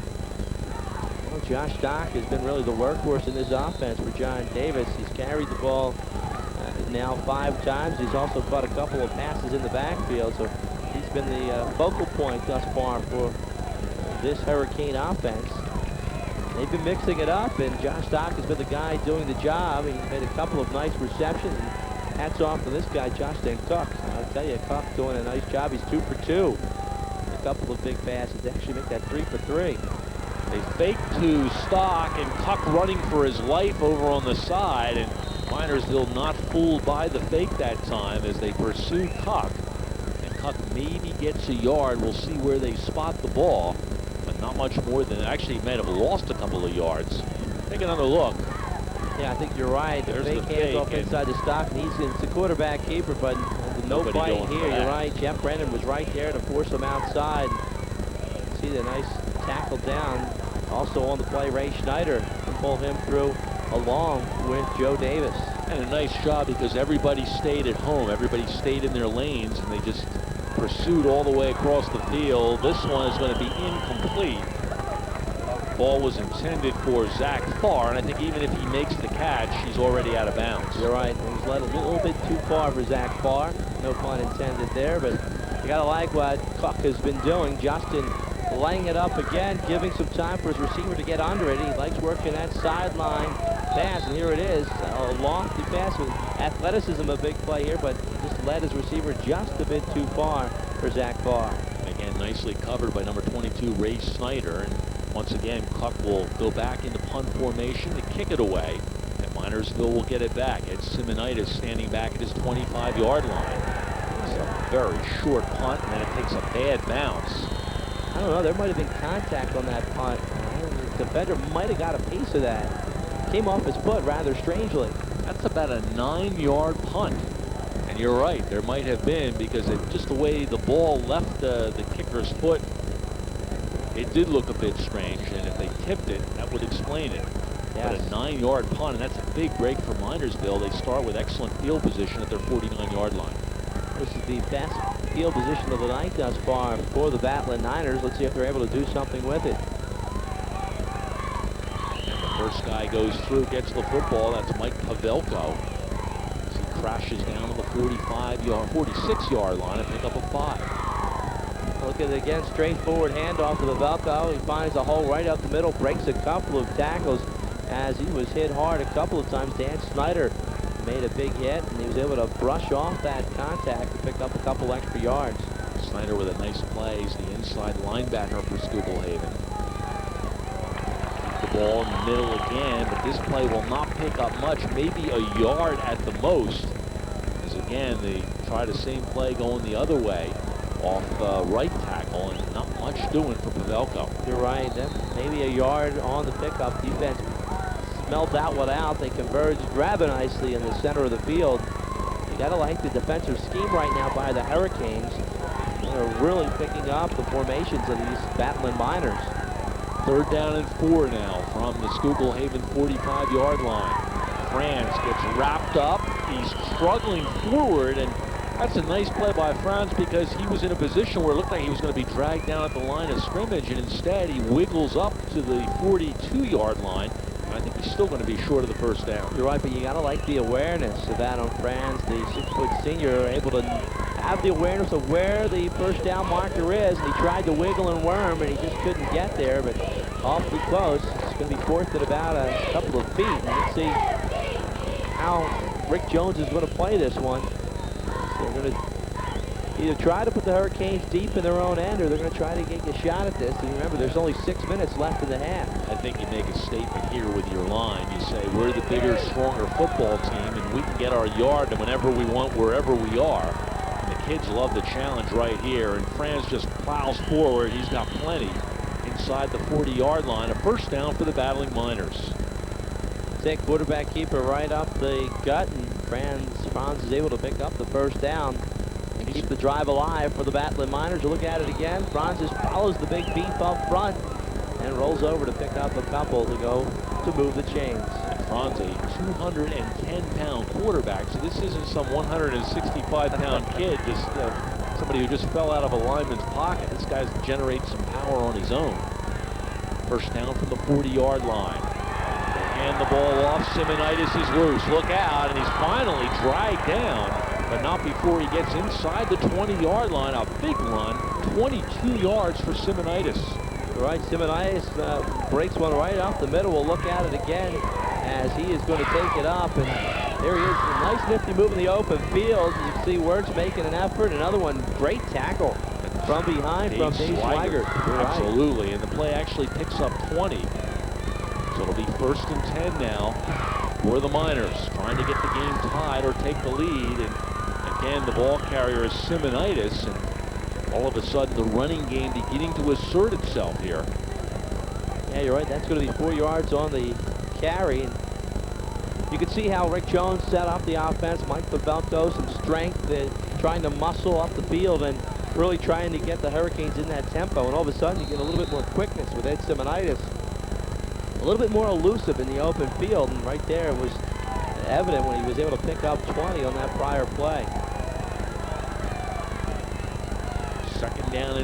Well, Josh Stock has been really the workhorse in this offense for John Davis. He's carried the ball now 5 times. He's also caught a couple of passes in the backfield, so he's been the focal point thus far for this Hurricane offense. They've been mixing it up, and Josh Stock has been the guy doing the job. He's made a couple of nice receptions. And hats off to this guy, Justin Cook. I'll tell you, Cook doing a nice job. He's 2 for 2. A couple of big passes to actually make that 3 for 3. They fake to Stock, and Cook running for his life over on the side, and Minersville not fooled by the fake that time as they pursue Cook. And Cook maybe gets a yard. We'll see where they spot the ball, but not much more than, actually might have lost a couple of yards. Take another look. Yeah, I think you're right. There's the fake hands off inside the Stock, and it's a quarterback keeper, but no bite here. You're right. Jeff Brennan was right there to force him outside. See the nice tackle down. Also on the play, Ray Schneider to pull him through along with Joe Davis. And a nice job because everybody stayed at home. Everybody stayed in their lanes, and they just pursued all the way across the field. This one is going to be incomplete. Ball was intended for Zach Farr, and I think even if he makes the catch, he's already out of bounds. You're right. It was led a little bit too far for Zach Farr. No pun intended there, but you got to like what Cook has been doing. Justin laying it up again, giving some time for his receiver to get under it. He likes working that sideline pass, and here it is. A lofty pass with athleticism, a big play here, but he just led his receiver just a bit too far for Zach Farr. Again, nicely covered by number 22, Ray Snyder. And once again, Cook will go back into punt formation to kick it away, and Minersville will get it back. Ed Simonitis standing back at his 25-yard line. It's a very short punt, and then it takes a bad bounce. I don't know, there might have been contact on that punt. The defender might have got a piece of that. Came off his foot rather strangely. That's about a 9-yard punt. And you're right, there might have been, because just the way the ball left the kicker's foot, it did look a bit strange, and if they tipped it, that would explain it. Yes. But a 9-yard punt, and that's a big break for Minersville. They start with excellent field position at their 49-yard line. This is the best field position of the night thus far for the Battling Niners. Let's see if they're able to do something with it. And the first guy goes through, gets the football. That's Mike Pavelko. As he crashes down on the 46-yard line and pick up a 5. Look at it again, straightforward handoff to Pavelko. He finds a hole right up the middle, breaks a couple of tackles as he was hit hard a couple of times. Dan Snyder made a big hit, and he was able to brush off that contact to pick up a couple extra yards. Snyder with a nice play. He's the inside linebacker for Schuylkill Haven. Keep the ball in the middle again, but this play will not pick up much, maybe a yard at the most. As again, they try the same play going the other way off right tackle, and not much doing for Pavelko. You're right. Maybe a yard on the pickup. Defense smelled that one out. They converged rather nicely in the center of the field. You got to like the defensive scheme right now by the Hurricanes. They're really picking up the formations of these Battling Miners. 3rd down and 4 now from the Schuylkill Haven 45-yard line. Franz gets wrapped up. He's struggling forward, and that's a nice play by Franz because he was in a position where it looked like he was going to be dragged down at the line of scrimmage, and instead he wiggles up to the 42-yard line. I think he's still going to be short of the first down. You're right, but you got to like the awareness of Adam Franz, the 6-foot senior, able to have the awareness of where the first down marker is. And he tried to wiggle and worm, and he just couldn't get there, but awfully close. It's going to be 4th at about a couple of feet. And let's see how Rick Jones is going to play this one. They're going to either try to put the Hurricanes deep in their own end, or they're going to try to get a shot at this. And remember, there's only 6 minutes left in the half. I think you make a statement here with your line. You say, we're the bigger, stronger football team, and we can get our yard whenever we want, wherever we are. And the kids love the challenge right here, and Franz just plows forward. He's got plenty inside the 40-yard line. A first down for the Battling Miners. Take quarterback keeper right up the gut, and Franz is able to pick up the first down. and keep the drive alive for the Battling Miners. You look at it again. Franz just follows the big beef up front and rolls over to pick up a couple to go to move the chains. Franz, a 210-pound quarterback, so this isn't some 165-pound kid, just somebody who just fell out of a lineman's pocket. This guy's generating some power on his own. First down from the 40-yard line. And the ball off. Simonitis is loose. Look out, and he's finally dragged down, but not before he gets inside the 20-yard line. A big run, 22 yards for Simonitis. Right, Simonitis breaks one right off the middle. We'll look at it again as he is going to take it up, and there he is. A nice nifty move in the open field. You can see Wirtz making an effort. Another one, great tackle from behind from Dave Swigert. Absolutely, and the play actually picks up 20. So it'll be 1st and 10 now for the Miners, trying to get the game tied or take the lead. And again, the ball carrier is Simonitis, and all of a sudden the running game beginning to assert itself here. Yeah, you're right. That's going to be 4 yards on the carry. And you can see how Rick Jones set up the offense. Mike Pavelko, some strength, trying to muscle up the field and really trying to get the Hurricanes in that tempo. And all of a sudden, you get a little bit more quickness with Ed Simonitis. A little bit more elusive in the open field, and right there it was evident when he was able to pick up 20 on that prior play. Second down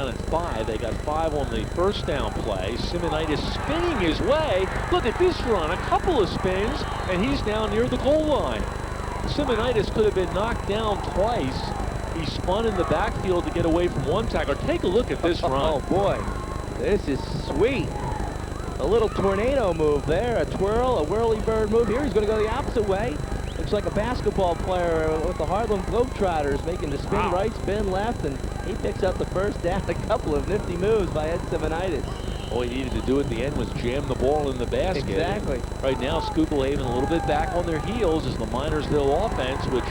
and 5. They got 5 on the first down play. Simonitis spinning his way. Look at this run, a couple of spins, and he's down near the goal line. Simonitis could have been knocked down twice. He spun in the backfield to get away from one tackler. Take a look at this run. Oh boy, this is sweet. A little tornado move there, a twirl, a whirly bird move. Here he's going to go the opposite way. Looks like a basketball player with the Harlem Globetrotters making the spin right, spin left, and he picks up the first down. A couple of nifty moves by Ed Simonitis. All he needed to do at the end was jam the ball in the basket. Exactly. Right now, Schuylkill Haven a little bit back on their heels as the Minersville offense, which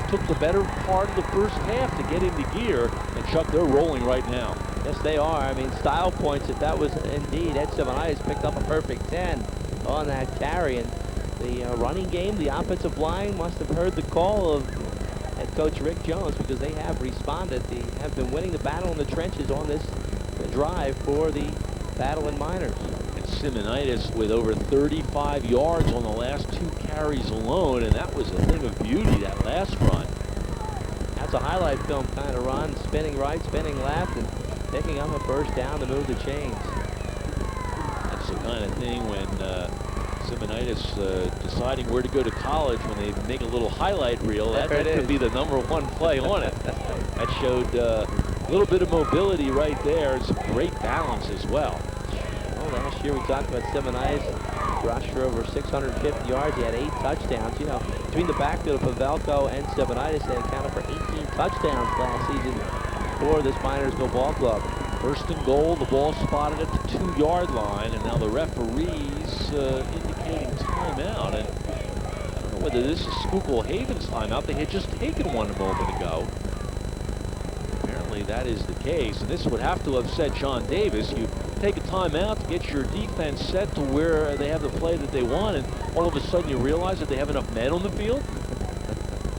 took the better part of the first half to get into gear. And Chuck, they're rolling right now. Yes, they are. I mean, style points, if that was indeed Ed Simonitis picked up a perfect 10 on that carry. And the running game, the offensive line must have heard the call of head coach Rick Jones, because they have responded. They have been winning the battle in the trenches on this drive for the Battling Miners. And Simonitis with over 35 yards on the last 2 carries alone, and that was a thing of beauty, that last run. That's a highlight film kind of run, spinning right, spinning left, and picking up a first down to move the chains. That's the kind of thing when Simonitis deciding where to go to college, when they make a little highlight reel, that could be the #1 play on it. That showed a little bit of mobility right there, and some great balance as well. Well, last year we talked about Simonitis, rushed for over 650 yards. He had 8 touchdowns. You know, between the backfield of Pavelko and Simonitis, they accounted for 18 touchdowns last season for this Minersville ball club. 1st and goal, the ball spotted at the 2-yard line, and now the referees indicating timeout. And I don't know whether this is Schuylkill Haven's timeout. They had just taken one a moment ago. Apparently that is the case, and this would have to upset John Davis. You take a timeout to get your defense set to where they have the play that they want, and all of a sudden you realize that they have enough men on the field.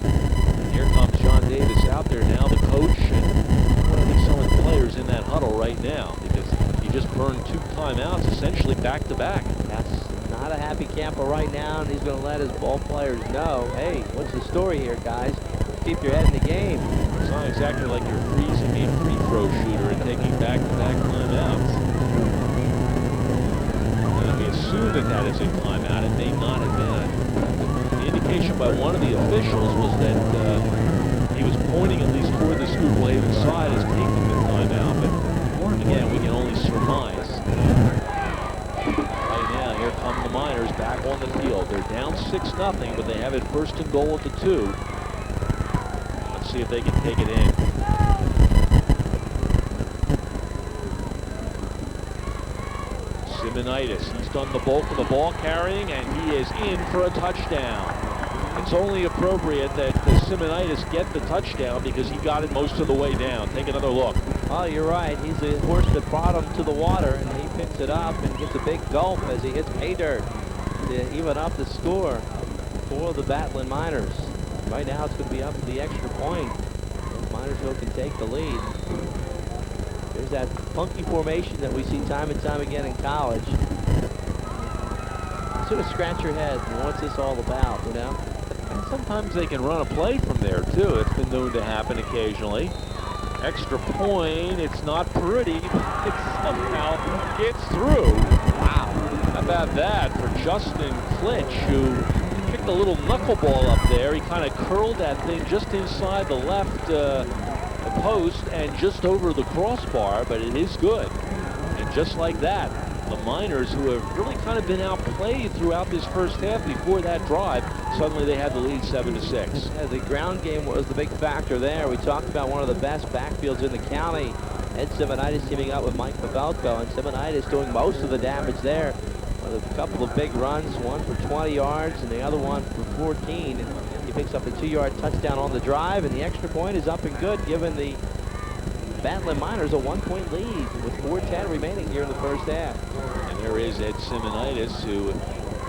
And here comes John Davis out there now, the coach, and one of the some of the players in that huddle right now, because he just burned 2 timeouts essentially back to back. That's not a happy camper right now, and he's going to let his ball players know, hey, what's the story here, guys? Keep your head in the game. It's not exactly like you're freezing a free throw shooter and taking back-to-back timeouts. And we assume that that is a timeout. It may not have been. The indication by one of the officials was that he was pointing at least toward the Schuylkill Haven side as taking the timeout. But again, we can only surmise. Right now, here come the Miners back on the field. They're down 6-0, but they have it 1st and goal at the 2. Let's see if they can take it in. Simonitis, he's done the bulk of the ball carrying, and he is in for a touchdown. It's only appropriate that Simonitis get the touchdown because he got it most of the way down. Take another look. Oh, you're right. He's the horse that brought him to the water, and he picks it up and gets a big gulp as he hits pay dirt to even up the score for the Battling Miners. Right now it's going to be up to the extra point. Minersville can take the lead. There's that funky formation that we see time and time again in college. Sort of scratch your head, what's this all about, you know? And sometimes they can run a play from there, too. It's been known to happen occasionally. Extra point, it's not pretty, but it somehow gets through. Wow. How about that for Justin Klitsch, who kicked a little knuckleball up there. He kind of curled that thing just inside the left post and just over the crossbar, but it is good. And just like that, the Miners, who have really kind of been outplayed throughout this first half before that drive, suddenly they had the lead 7-6. Yeah, the ground game was the big factor there. We talked about one of the best backfields in the county. Ed Simonitis teaming up with Mike Pavelko, and Simonitis doing most of the damage there. With a couple of big runs, one for 20 yards and the other one for 14. And he picks up a 2-yard touchdown on the drive, and the extra point is up and good, giving the Battling Miners a 1-point lead with 4:10 remaining here in the first half. And there is Ed Simonitis, who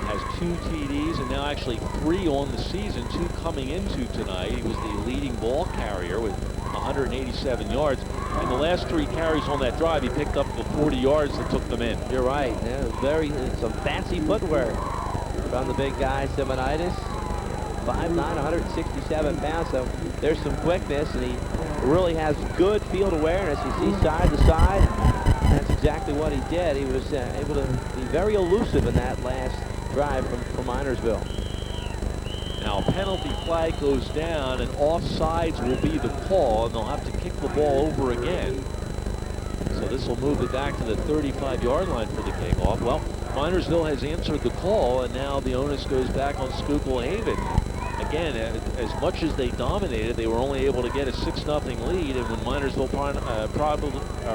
has 2 TDs and now actually 3 on the season, 2 coming into tonight. He was the leading ball carrier with 187 yards. And the last 3 carries on that drive, he picked up the 40 yards that took them in. You're right. Yeah, some fancy footwork from the big guy, Simonitis. 5'9", 167 pounds, so there's some quickness, and he really has good field awareness. You see side to side. That's exactly what he did. He was able to be very elusive in that last drive from Minersville. Now a penalty flag goes down, and offsides will be the call, and they'll have to kick the ball over again. So this will move it back to the 35-yard line for the kickoff. Well, Minersville has answered the call, and now the onus goes back on Schuylkill Haven. Again, as much as they dominated, they were only able to get a 6-0 lead, and when Minersville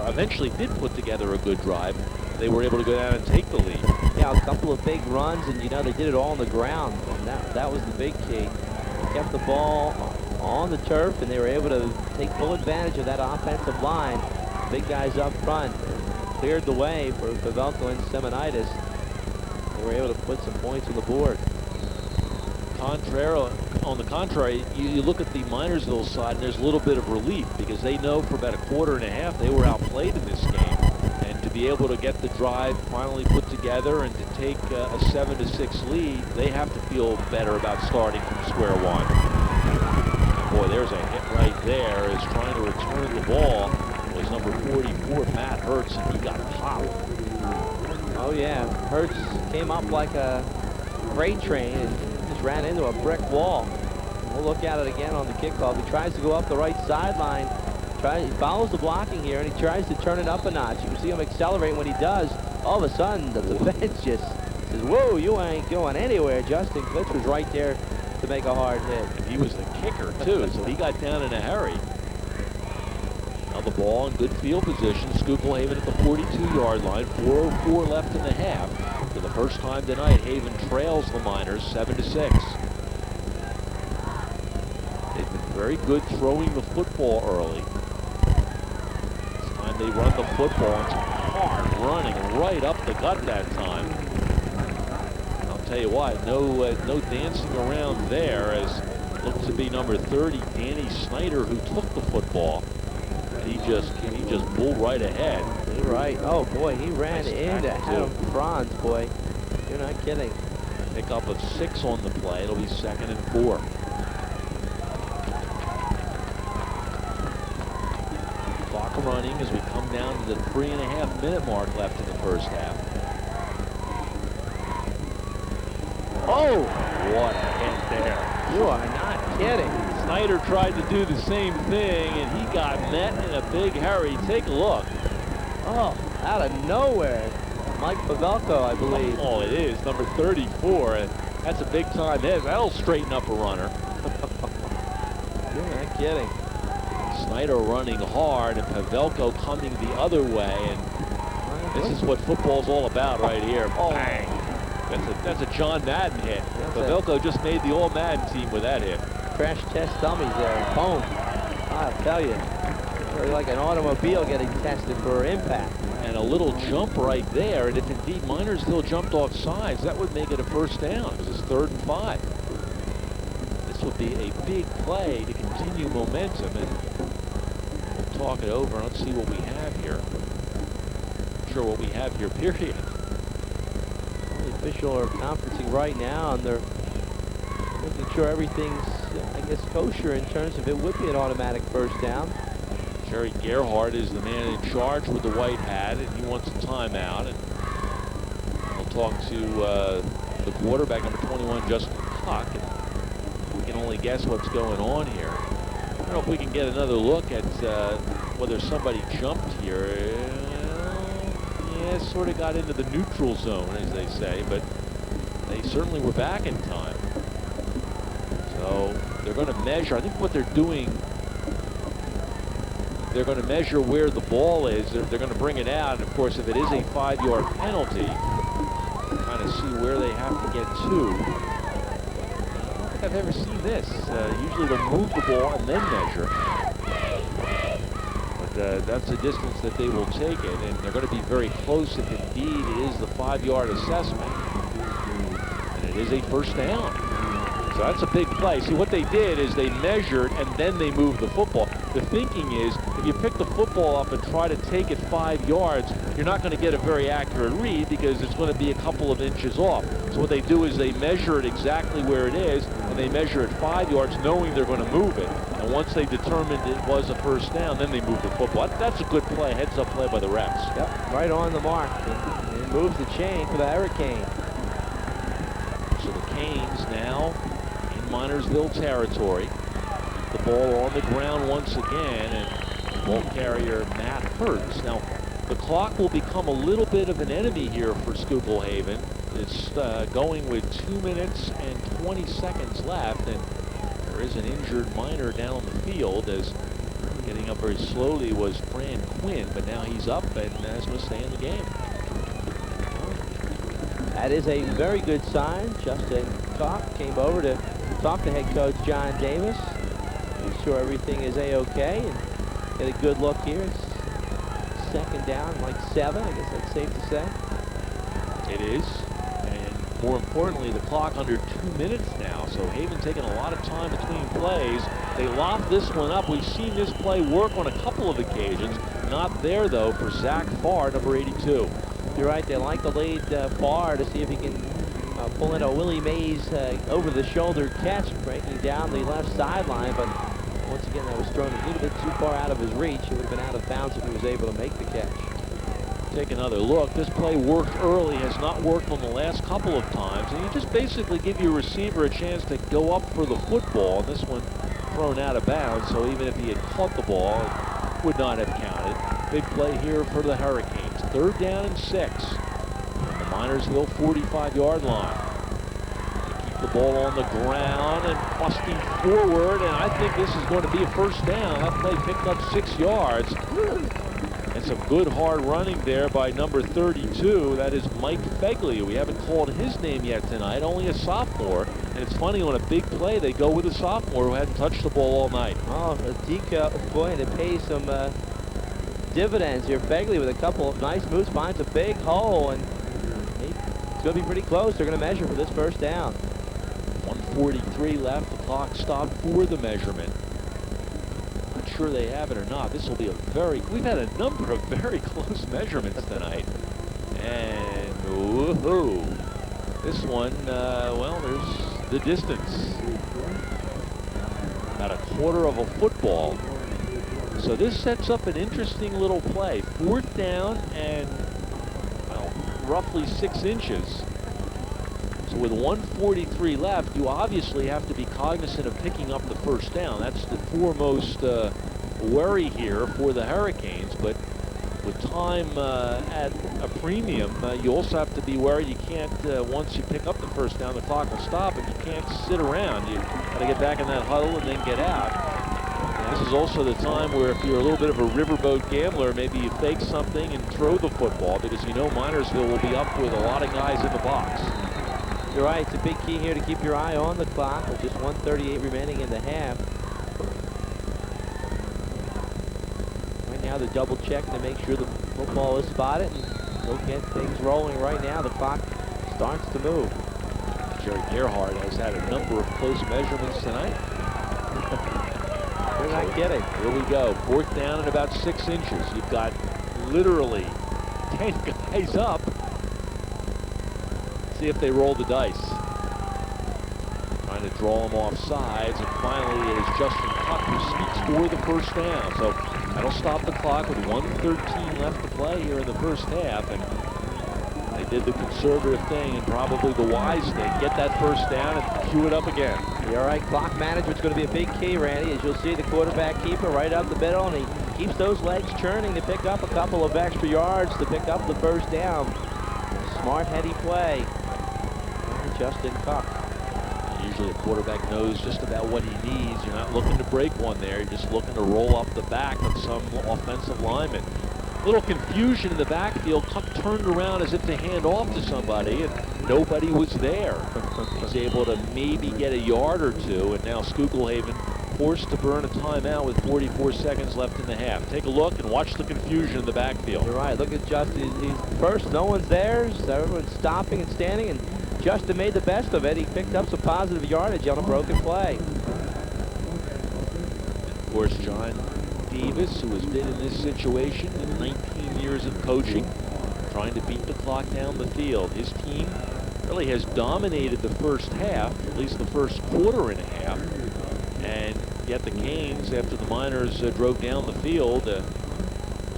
eventually did put together a good drive, they were able to go down and take the lead. Yeah, a couple of big runs, and you know, they did it all on the ground, and that was the big key. They kept the ball on the turf, and they were able to take full advantage of that offensive line. Big guys up front cleared the way for Pavelko and Simonitis. They were able to put some points on the board. On the contrary, you look at the Minersville side, and there's a little bit of relief because they know for about a quarter and a half they were outplayed in this game. And to be able to get the drive finally put together and to take a 7-6 lead, they have to feel better about starting from square one. Boy, there's a hit right there as trying to return the ball was number 44, Matt Hertz, and he got popped. Oh yeah, Hertz came up like a freight train and just ran into a brick wall. We'll look at it again on the kickoff. He tries to go up the right sideline. He follows the blocking here, and he tries to turn it up a notch. You can see him accelerate when he does. All of a sudden, the defense just says, whoa, you ain't going anywhere. Justin Klitsch was right there to make a hard hit. And he was the kicker, too, so he got down in a hurry. Now the ball in good field position. Schuylkill Haven at the 42-yard line. 4:04 left in the half. For the first time tonight, Haven trails the Miners 7-6. They've been very good throwing the football early. This time they run the football. It's hard running right up the gut that time. I'll tell you what, no dancing around there, as looked to be number 30, Danny Snyder, who took the football. And he just bulled right ahead. You're right. Oh boy, he ran into Adam Franz, boy. You're not kidding. Pickup of 6 on the play. It'll be 2nd and 4. Clock running as we come down to the 3.5-minute mark left in the first half. Oh! What a hit there. You are not kidding. Snyder tried to do the same thing, and he got met in a big hurry. Take a look. Oh, out of nowhere. Mike Pavelko, I believe. Oh, it is. Number 34. And that's a big-time hit. That'll straighten up a runner. You're not kidding. Snyder running hard, and Pavelko coming the other way. And this is what football's all about right here. Oh. Bang. That's a John Madden hit. Pavelko just made the All-Madden team with that hit. Crash test dummies there. Boom. I'll tell you. Really like an automobile getting tested for impact. And a little jump right there, and if indeed Minersville jumped off sides, that would make it a first down, because it's 3rd and 5. This would be a big play to continue momentum, and talk it over. Let's see what we have here. Not sure what we have here, period. The official are conferencing right now, and they're making sure everything's, I guess, kosher in terms of it would be an automatic first down. Jerry Gerhardt is the man in charge with the white hat, and he wants a timeout. And we'll talk to the quarterback, number 21, Justin Cock. And we can only guess what's going on here. I don't know if we can get another look at whether somebody jumped here. Yeah, sort of got into the neutral zone, as they say, but they certainly were back in time. So they're going to measure. I think what they're doing, they're going to measure where the ball is. They're going to bring it out. And of course, if it is a 5-yard penalty, kind of see where they have to get to. I don't think I've ever seen this. Usually they'll move the ball and then measure. But that's the distance that they will take it. And they're going to be very close if indeed it is the 5-yard assessment. And it is a first down. So that's a big play. See, what they did is they measured and then they moved the football. The thinking is if you pick the football up and try to take it 5 yards, you're not going to get a very accurate read because it's going to be a couple of inches off. So what they do is they measure it exactly where it is, and they measure it 5 yards knowing they're going to move it. And once they determined it was a first down, then they move the football. That's a good play, heads-up play by the refs. Yep, right on the mark. And it moves the chain for the Hurricane. So the Canes now Minersville territory. The ball on the ground once again, and ball carrier Matt Hurts. Now, the clock will become a little bit of an enemy here for Schuylkill Haven. It's going with 2 minutes and 20 seconds left, and there is an injured Miner down on the field as getting up very slowly was Fran Quinn, but now he's up and is going to stay in the game. That is a very good sign. Justin Cock came over to talk to head coach John Davis, make sure everything is a-okay, and get a good look here. It's second down, like 7. I guess that's safe to say. It is, and more importantly, the clock under 2 minutes now. So Haven taking a lot of time between plays. They loft this one up. We've seen this play work on a couple of occasions. Not there though for Zach Farr, number 82. You're right. They like to lead Farr to see if he can pull in a Willie Mays over-the-shoulder catch, breaking down the left sideline. But once again, that was thrown a little bit too far out of his reach. It would have been out of bounds if he was able to make the catch. Take another look. This play worked early, has not worked on the last couple of times. And you just basically give your receiver a chance to go up for the football. And this one thrown out of bounds, so even if he had caught the ball, it would not have counted. Big play here for the Hurricanes. 3rd down and 6. On the Minersville 45-yard line. They keep the ball on the ground and busting forward, and I think this is going to be a first down. That play picked up 6 yards. And some good hard running there by number 32. That is Mike Fegley. We haven't called his name yet tonight, only a sophomore. And it's funny, on a big play, they go with a sophomore who hadn't touched the ball all night. Oh, Deco, boy, to pay some dividends here. Fegley with a couple of nice moves, finds a big hole, and it's going to be pretty close. They're going to measure for this first down. 1:43 left. The clock stopped for the measurement. Not sure they have it or not. This will be we've had a number of very close measurements tonight. And woohoo. This one, well, there's the distance. About a quarter of a football. So this sets up an interesting little play. 4th down and, well, roughly 6 inches. So with 1:43 left, you obviously have to be cognizant of picking up the first down. That's the foremost worry here for the Hurricanes. But with time at a premium, you also have to be worried you can't, once you pick up the first down, the clock will stop and you can't sit around. You got to get back in that huddle and then get out. And this is also the time where if you're a little bit of a riverboat gambler, maybe you fake something and throw the football, because you know Minersville will be up with a lot of guys in the box. You're right. It's a big key here to keep your eye on the clock with just 1:38 remaining in the half. Right now they're double checking to make sure the football is spotted, and they'll get things rolling right now. The clock starts to move. Jerry Gerhardt has had a number of close measurements tonight. You're not kidding. Here we go. 4th down and about 6 inches. You've got literally 10 guys up. See if they roll the dice. Trying to draw them off sides, and finally it is Justin Cuck who speaks for the first down. So that'll stop the clock with 1:13 left to play here in the first half. And they did the conservative thing and probably the wise thing. Get that first down and cue it up again. Yeah, all right, clock management's going to be a big key, Randy, as you'll see the quarterback keeper right up the middle, and he keeps those legs churning to pick up a couple of extra yards to pick up the first down. Smart, heady play. Justin Cuck. Usually a quarterback knows just about what he needs. You're not looking to break one there. You're just looking to roll up the back of some offensive lineman. Little confusion in the backfield. Cuck turned around as if to hand off to somebody, and nobody was there. He's able to maybe get a yard or two, and now Schuylkill Haven forced to burn a timeout with 44 seconds left in the half. Take a look and watch the confusion in the backfield. You're right. Look at Justin. He's first. No one's there. So everyone's stopping and standing, and Justin made the best of it. He picked up some positive yardage on a broken play. Of course, John Davis, who has been in this situation in 19 years of coaching, trying to beat the clock down the field. His team really has dominated the first half, at least the first quarter and a half, and yet the Canes, after the Miners drove down the field to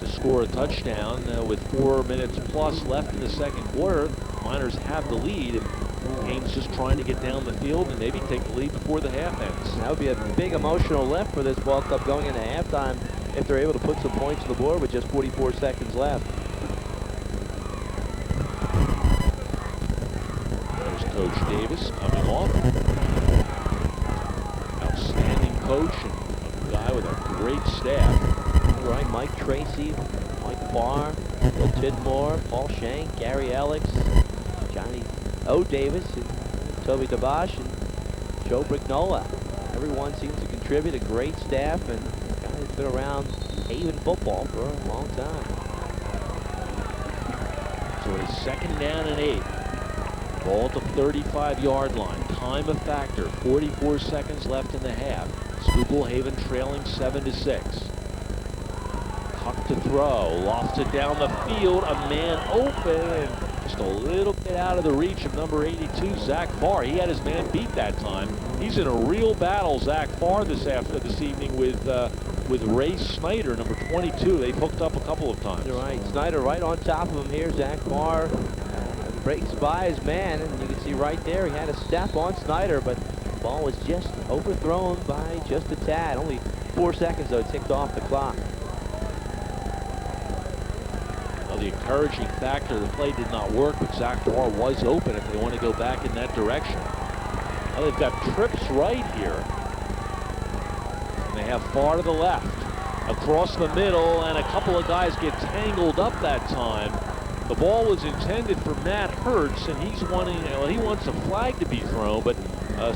score a touchdown with 4 minutes plus left in the second quarter, Miners have the lead, and Canes just trying to get down the field and maybe take the lead before the half ends. That would be a big emotional lift for this ball club going into halftime if they're able to put some points on the board with just 44 seconds left. There's Coach Davis coming off. Outstanding coach and a guy with a great staff. All right, Mike Tracy, Mike Barr, Bill Tidmore, Paul Shank, Gary Alex, Johnny O. Davis, and Toby DeBosch, and Joe Brignola. Everyone seems to contribute. A great staff, and a guy who's been around Haven football for a long time. So it's 2nd down and 8. Ball at the 35-yard line. Time a factor. 44 seconds left in the half. Schuylkill Haven trailing 7-6. Cuck to throw. Lofts it down the field. A man open. And just a little bit out of the reach of number 82, Zach Farr. He had his man beat that time. He's in a real battle, Zach Farr, this evening with Ray Snyder, number 22. They've hooked up a couple of times. You're right. Snyder right on top of him here. Zach Farr breaks by his man, and you can see right there he had a step on Snyder, but the ball was just overthrown by just a tad. Only 4 seconds, though, ticked off the clock. The encouraging factor, the play did not work, but Zach Farr was open if they want to go back in that direction. Now they've got trips right here. And they have Farr to the left, across the middle, and a couple of guys get tangled up that time. The ball was intended for Matt Hertz, and he's wanting, well, he wants a flag to be thrown, but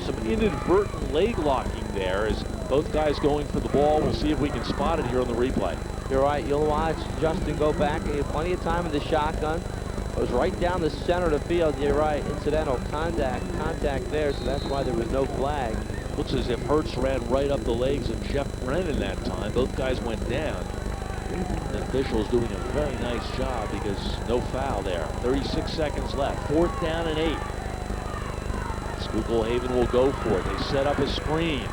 some inadvertent leg locking there as both guys going for the ball. We'll see if we can spot it here on the replay. You're right. You'll watch Justin go back. He had plenty of time in the shotgun. It was right down the center of the field. You're right. Incidental contact there, so that's why there was no flag. Looks as if Hertz ran right up the legs of Jeff Brennan that time. Both guys went down. The official's doing a very nice job because no foul there. 36 seconds left. 4th down and 8. Schuylkill Haven will go for it. They set up a screen.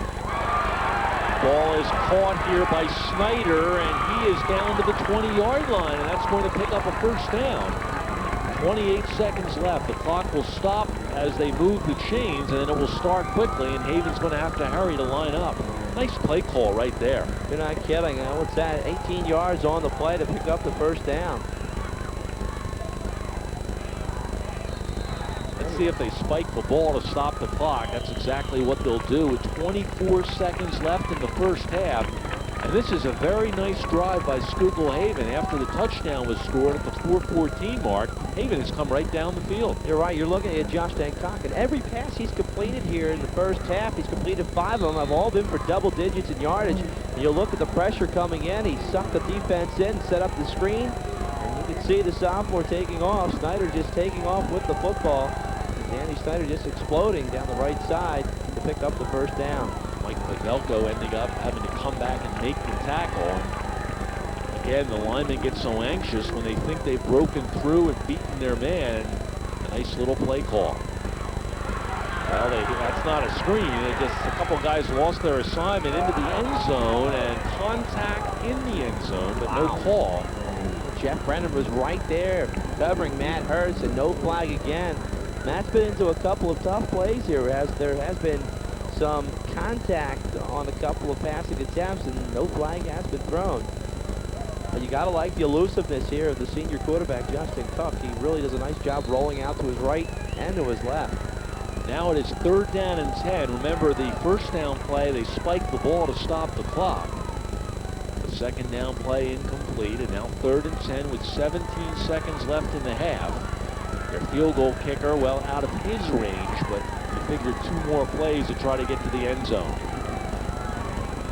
Ball is caught here by Snyder, and he is down to the 20-yard line, and that's going to pick up a first down. 28 seconds left. The clock will stop as they move the chains, and then it will start quickly, and Haven's going to have to hurry to line up. Nice play call right there. You're not kidding. What's that? 18 yards on the play to pick up the first down. Let's see if they spike the ball to stop the clock. That's exactly what they'll do with 24 seconds left in the first half. And this is a very nice drive by Schuylkill Haven. After the touchdown was scored at the 4:14 mark, Haven has come right down the field. You're right. You're looking at Josh Dancock, and every pass he's completed here in the first half, he's completed 5 of them, have all been for double digits in yardage. And you'll look at the pressure coming in. He sucked the defense in, set up the screen, and you can see the sophomore taking off. Snyder just taking off with the football. Danny Snyder just exploding down the right side to pick up the first down. Mike Pavelko ending up having to come back and make the tackle. Again, the linemen get so anxious when they think they've broken through and beaten their man. A nice little play call. Well, that's not a screen. A couple guys lost their assignment into the end zone and contact in the end zone, but no call. Jeff Brennan was right there covering Matt Hurts, and no flag again. Matt's been into a couple of tough plays here. There has been some contact on a couple of passing attempts, and no flag has been thrown. But you got to like the elusiveness here of the senior quarterback, Justin Cook. He really does a nice job rolling out to his right and to his left. Now it is 3rd down and 10. Remember, the first down play, they spiked the ball to stop the clock. The second down play incomplete, and now 3rd and 10 with 17 seconds left in the half. Their field goal kicker, well, out of his range, but they figured 2 more plays to try to get to the end zone.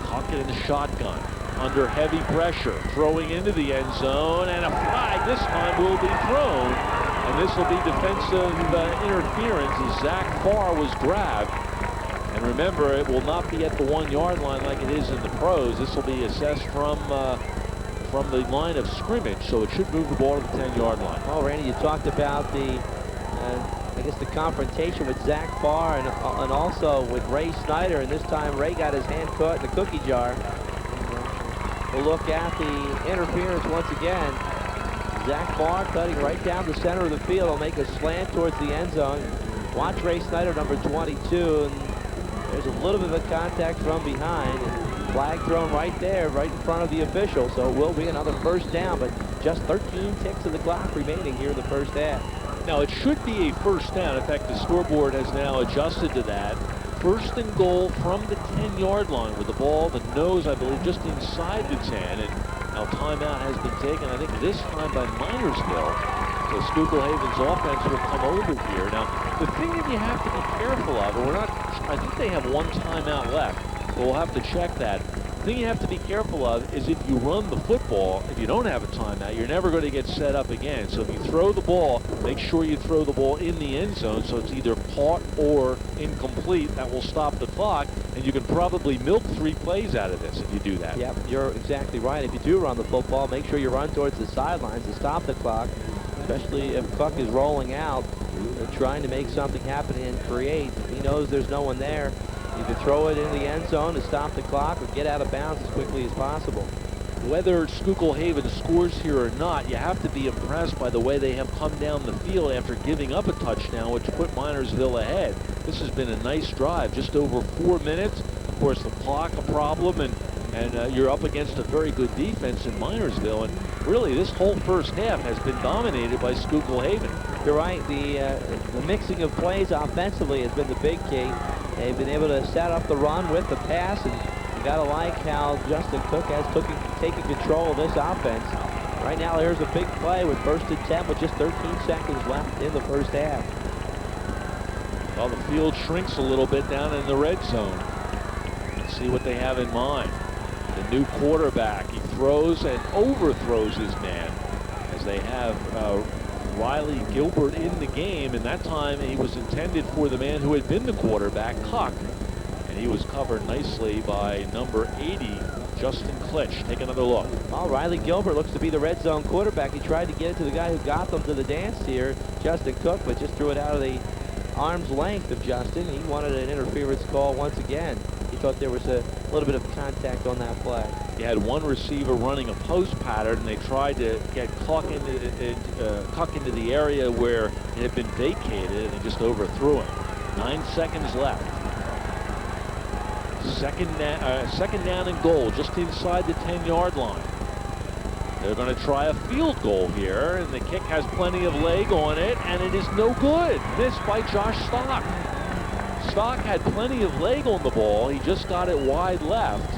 Hockett in the shotgun, under heavy pressure, throwing into the end zone, and a flag this time will be thrown. And this will be defensive interference as Zach Farr was grabbed. And remember, it will not be at the 1-yard line like it is in the pros. This will be assessed from the line of scrimmage, so it should move the ball to the 10-yard line. Oh, Randy, you talked about the, I guess, the confrontation with Zach Farr and also with Ray Snyder. And this time, Ray got his hand caught in the cookie jar. We'll look at the interference once again. Zach Farr cutting right down the center of the field. Will make a slant towards the end zone. Watch Ray Snyder, number 22, and there's a little bit of a contact from behind. And flag thrown right there, right in front of the official. So it will be another first down, but just 13 ticks of the clock remaining here in the first half. Now it should be a first down. In fact, the scoreboard has now adjusted to that. 1st and goal from the 10-yard line with the ball, the nose, I believe, just inside the 10. And now timeout has been taken, I think this time by Minersville. So Schuylkill Haven's offense will come over here. Now, the thing that you have to be careful of, and I think they have 1 timeout left, but we'll have to check that. The thing you have to be careful of is if you run the football, if you don't have a timeout, you're never going to get set up again. So if you throw the ball, make sure you throw the ball in the end zone so it's either caught or incomplete. That will stop the clock, and you can probably milk 3 plays out of this if you do that. Yep, you're exactly right. If you do run the football, make sure you run towards the sidelines to stop the clock, especially if Cook is rolling out and trying to make something happen and create. He knows there's no one there. Either throw it in the end zone to stop the clock or get out of bounds as quickly as possible. Whether Schuylkill Haven scores here or not, you have to be impressed by the way they have come down the field after giving up a touchdown, which put Minersville ahead. This has been a nice drive, just over 4 minutes. Of course, the clock a problem, and you're up against a very good defense in Minersville. And really, this whole first half has been dominated by Schuylkill Haven. You're right. The mixing of plays offensively has been the big key. They've been able to set up the run with the pass, and you got to like how Justin Cook has taken control of this offense. Right now, here's a big play with 1st and 10 with just 13 seconds left in the first half. Well, the field shrinks a little bit down in the red zone. Let's see what they have in mind. The new quarterback, he throws and overthrows his man as they have Riley Gilbert in the game, and that time he was intended for the man who had been the quarterback, Cook, and he was covered nicely by number 80, Justin Klitsch. Take another look. Well, Riley Gilbert looks to be the red zone quarterback. He tried to get it to the guy who got them to the dance here, Justin Cook, but just threw it out of the arm's length of Justin. He wanted an interference call once again. He thought there was a little bit of contact on that play. You had one receiver running a post pattern, and they tried to get Cook into the area where it had been vacated, and they just overthrew him. 9 seconds left. Second down and goal, just inside the 10-yard line. They're going to try a field goal here, and the kick has plenty of leg on it, and it is no good. Missed by Josh Stock. Stock had plenty of leg on the ball. He just got it wide left.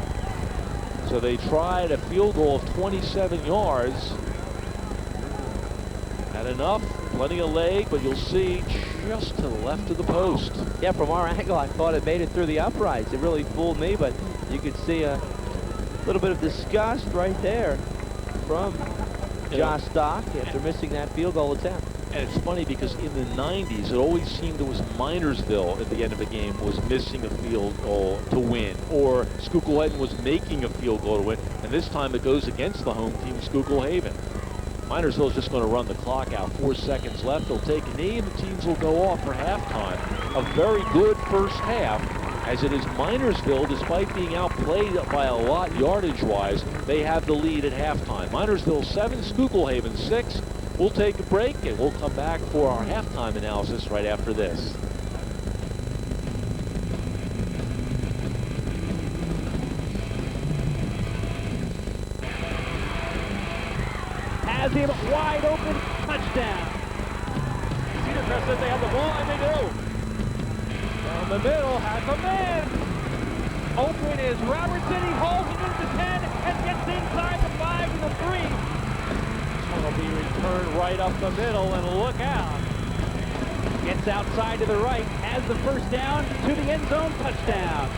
So they tried a field goal of 27 yards. Had enough, plenty of leg, but you'll see just to the left of the post. Yeah, from our angle, I thought it made it through the uprights. It really fooled me, but you could see a little bit of disgust right there from Josh Stock after missing that field goal attempt. And it's funny because in the 90s, it always seemed it was Minersville at the end of a game was missing a field goal to win, or Schuylkill Haven was making a field goal to win, and this time it goes against the home team, Schuylkill Haven. Minersville is just going to run the clock out. 4 seconds left. They'll take a knee, and the teams will go off for halftime. A very good first half, as it is Minersville, despite being outplayed by a lot yardage-wise, they have the lead at halftime. Minersville 7, Schuylkill Haven 6. We'll take a break, and we'll come back for our halftime analysis right after this. Has him wide open, touchdown. Cedar Crest says they have the ball, and they do. Down the middle, has a man. Open is Robertson. He holds it into the 10 and gets inside the 5 to the 3. This one will be returned right up the middle, and look out. Gets outside to the right, has the first down to the end zone, touchdown.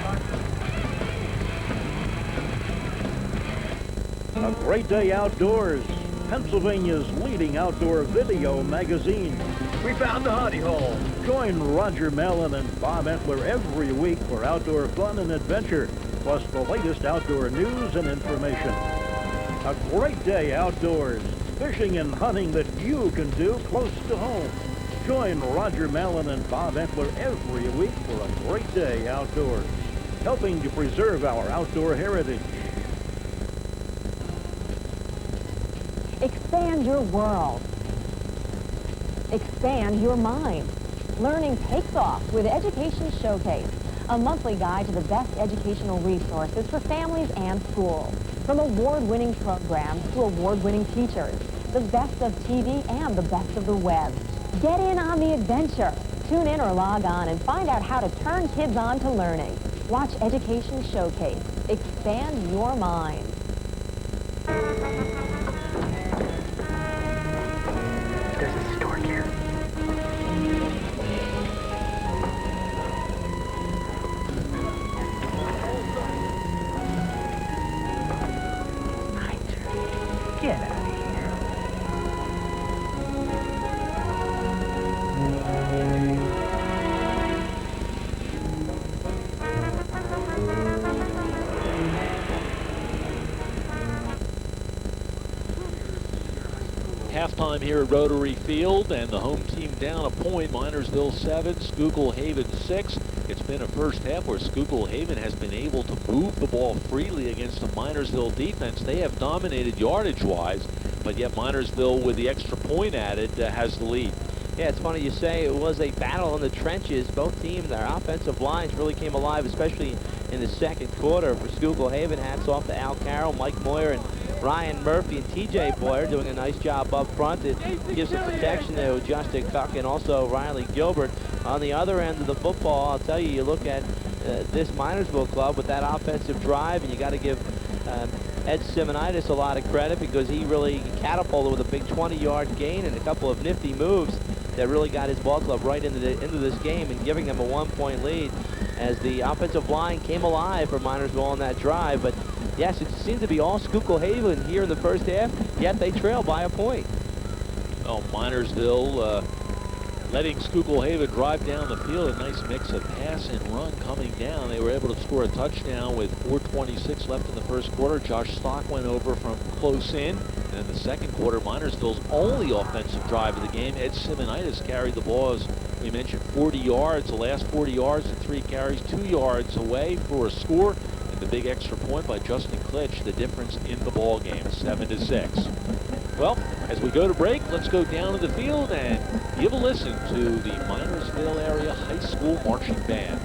A great day outdoors. Pennsylvania's leading outdoor video magazine. We found the honey hole. Join Roger Mellon and Bob Entler every week for outdoor fun and adventure, plus the latest outdoor news and information. A great day outdoors. Fishing and hunting that you can do close to home. Join Roger Mellon and Bob Entler every week for a great day outdoors, helping to preserve our outdoor heritage. Expand your world. Expand your mind. Learning takes off with Education Showcase, a monthly guide to the best educational resources for families and schools. From award-winning programs to award-winning teachers, the best of TV and the best of the web. Get in on the adventure. Tune in or log on and find out how to turn kids on to learning. Watch Education Showcase. Expand your mind. There's a stork here. Get out of here. Halftime here at Rotary Field, and the home team down a point. Minersville 7, Schuylkill Haven 6. It's been a first half where Schuylkill Haven has been able to move the ball freely against the Minersville defense. They have dominated yardage-wise, but yet Minersville, with the extra point added, has the lead. Yeah, it's funny you say it was a battle in the trenches. Both teams, their offensive lines really came alive, especially in the second quarter. For Schuylkill Haven, hats off to Al Carroll, Mike Moyer, and Ryan Murphy, and TJ Boyer doing a nice job up front. It gives some protection to Justin Cuck and also Riley Gilbert. On the other end of the football, I'll tell you, you look at this Minersville club with that offensive drive, and you got to give Ed Simonitis a lot of credit because he really catapulted with a big 20-yard gain and a couple of nifty moves that really got his ball club right into this game and giving them a 1-point lead as the offensive line came alive for Minersville on that drive. But yes, it seemed to be all Schuylkill Haven here in the first half, yet they trail by a point. Well, Minersville letting Schuylkill Haven drive down the field. A nice mix of pass and run coming down. They were able to score a touchdown with 4:26 left in the first quarter. Josh Stock went over from close in. And in the second quarter, Minersville's only offensive drive of the game, Ed Simonitis carried the ball, as we mentioned, 40 yards. The last 40 yards and 3 carries, 2 yards away for a score. And the big extra point by Justin Klitsch, the difference in the ball game, 7-6. Well, as we go to break, let's go down to the field and give a listen to the Minersville Area High School Marching Band.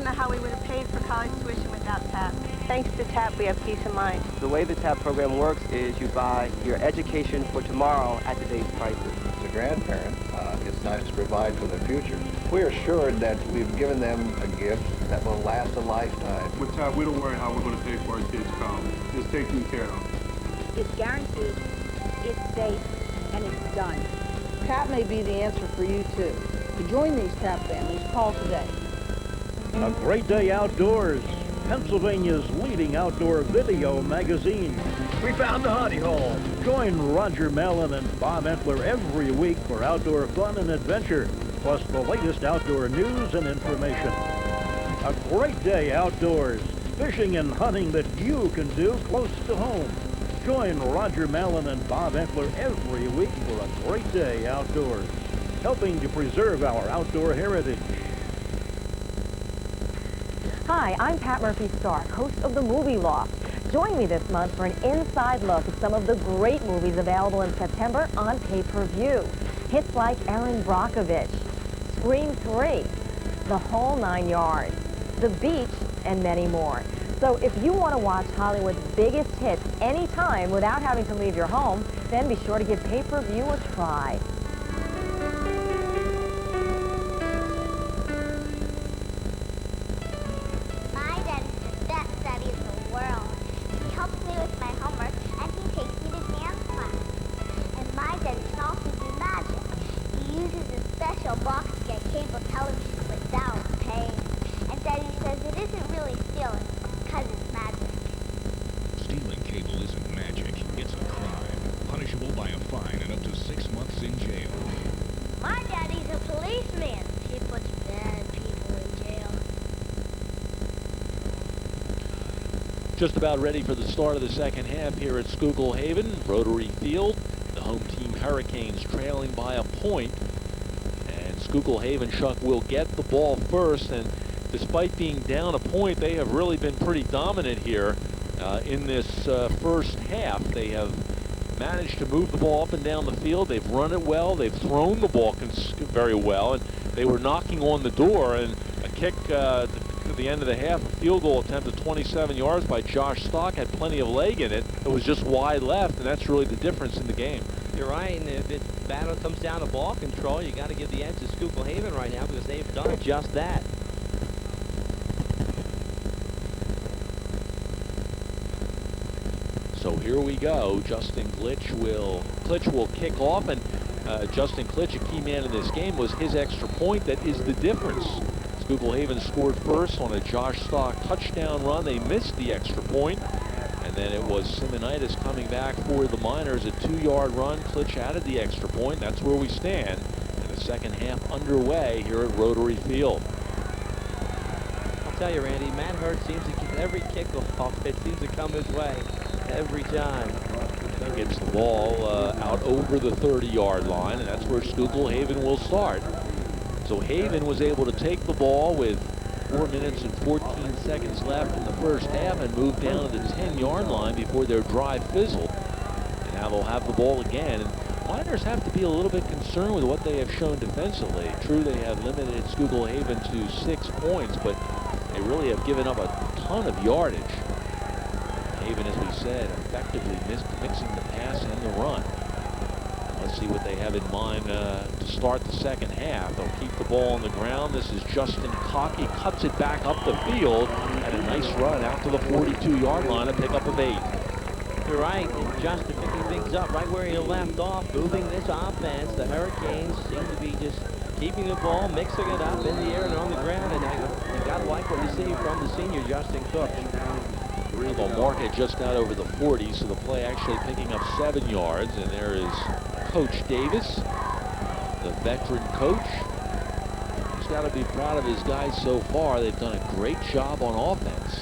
don't know how we would have paid for college tuition without TAP. Thanks to TAP, we have peace of mind. The way the TAP program works is you buy your education for tomorrow at today's prices. As a grandparent, it's nice to provide for their future. We're assured that we've given them a gift that will last a lifetime. With TAP, we don't worry how we're going to pay for our kids' college. It's taken care of. It's guaranteed, it's safe, and it's done. TAP may be the answer for you, too. To join these TAP families, call today. A great day outdoors. Pennsylvania's leading outdoor video magazine. We found the hottie hole. Join Roger Mellon and Bob Entler every week for outdoor fun and adventure, plus the latest outdoor news and information. A great day outdoors. Fishing and hunting that you can do close to home. Join Roger Mellon and Bob Entler every week for a great day outdoors, helping to preserve our outdoor heritage. Hi, I'm Pat Murphy-Stark, host of The Movie Loft. Join me this month for an inside look at some of the great movies available in September on pay-per-view. Hits like Erin Brockovich, Scream 3, The Whole 9 Yards, The Beach, and many more. So if you want to watch Hollywood's biggest hits anytime without having to leave your home, then be sure to give pay-per-view a try. Box to get cable television without paying. And Daddy says it isn't really stealing, because it's magic. Stealing cable isn't magic, it's a crime. Punishable by a fine and up to 6 months in jail. My daddy's a policeman. He puts bad people in jail. Just about ready for the start of the second half here at Schuylkill Haven, Rotary Field. The home team Hurricanes trailing by a point. Schuylkill Haven, Chuck, will get the ball first, and despite being down a point, they have really been pretty dominant here in this first half. They have managed to move the ball up and down the field. They've run it well. They've thrown the ball very well, and they were knocking on the door. And a kick at the end of the half, a field goal attempt at 27 yards by Josh Stock had plenty of leg in it. It was just wide left, and that's really the difference in the game. You're right, and if it battle comes down to ball control, you got to give the edge to Schuylkill Haven right now because they've done just that. So here we go. Justin Klitsch will kick off, and Justin Klitsch, a key man in this game, was his extra point that is the difference. Schuylkill Haven scored first on a Josh Stock touchdown run. They missed the extra point. And then it was Simonitis coming back for the Miners, a 2-yard run. Klitsch added the extra point. That's where we stand. And the second half underway here at Rotary Field. I'll tell you, Randy, Matt Hurd seems to get every kickoff. It seems to come his way every time. He gets the ball out over the 30-yard line, and that's where Schuylkill Haven will start. So Haven was able to take the ball with 4 minutes and 14 seconds left in the first half and moved down to the 10-yard line before their drive fizzled. And now they'll have the ball again. And Miners have to be a little bit concerned with what they have shown defensively. True, they have limited Schuylkill Haven to 6 points, but they really have given up a ton of yardage. Haven, as we said, effectively mixing the pass and the run. Let's see what they have in mind to start the second half. They'll keep the ball on the ground. This is Justin Koch. He cuts it back up the field, and a nice run out to the 42-yard line, a pickup of 8. You're right, and Justin picking things up right where he left off, moving this offense. The Hurricanes seem to be just keeping the ball, mixing it up in the air and on the ground, and you got to like what you see from the senior Justin Cook. The mark had just got over the 40, so the play actually picking up 7 yards, and there is Coach Davis, the veteran coach. He's got to be proud of his guys so far. They've done a great job on offense.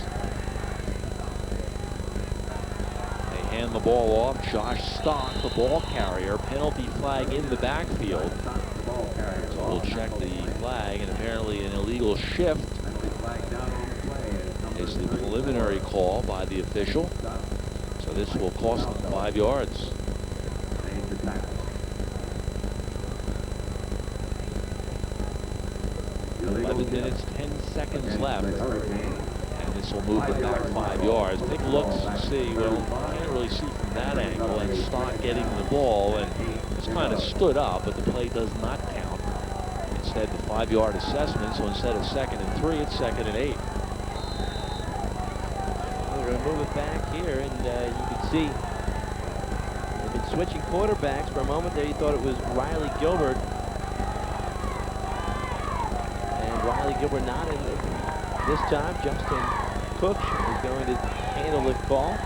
They hand the ball off. Josh Stock, the ball carrier. Penalty flag in the backfield. So we'll check the flag, and apparently an illegal shift is the preliminary call by the official. So this will cost them 5 yards. 11 minutes, 10 seconds left. And this will move it back 5 yards. Take a look and see. Well, you can't really see from that angle. And Stock getting the ball and just kind of stood up, but the play does not count. Instead, the 5-yard assessment. So instead of 2nd and 3, it's 2nd and 8. We're going to move it back here, and you can see they've been switching quarterbacks. For a moment there, you thought it was Riley Gilbert. And Riley Gilbert not in this time. Justin Cook is going to handle the call.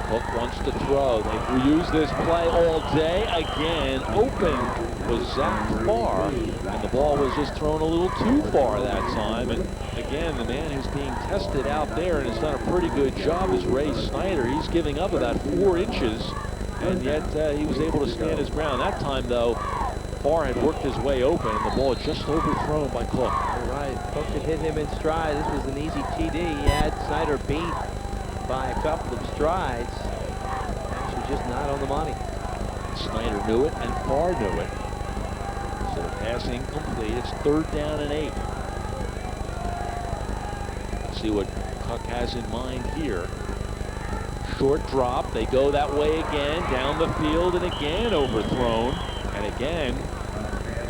Cook wants to throw. They've reused this play all day. Again, open was Zach Farr, and the ball was just thrown a little too far that time. And again, the man who's being tested out there and has done a pretty good job is Ray Snyder. He's giving up about 4 inches, and yet he was able to stand his ground. That time, though, Farr had worked his way open, and the ball just overthrown by Cook. All right, Cook had hit him in stride. This was an easy TD. He had Snyder beat by a couple of strides. Actually, just not on the money. Snyder knew it, and Farr knew it. So the pass incomplete. It's 3rd down and 8. Let's see what Cook has in mind here. Short drop. They go that way again, down the field, and again overthrown. And again,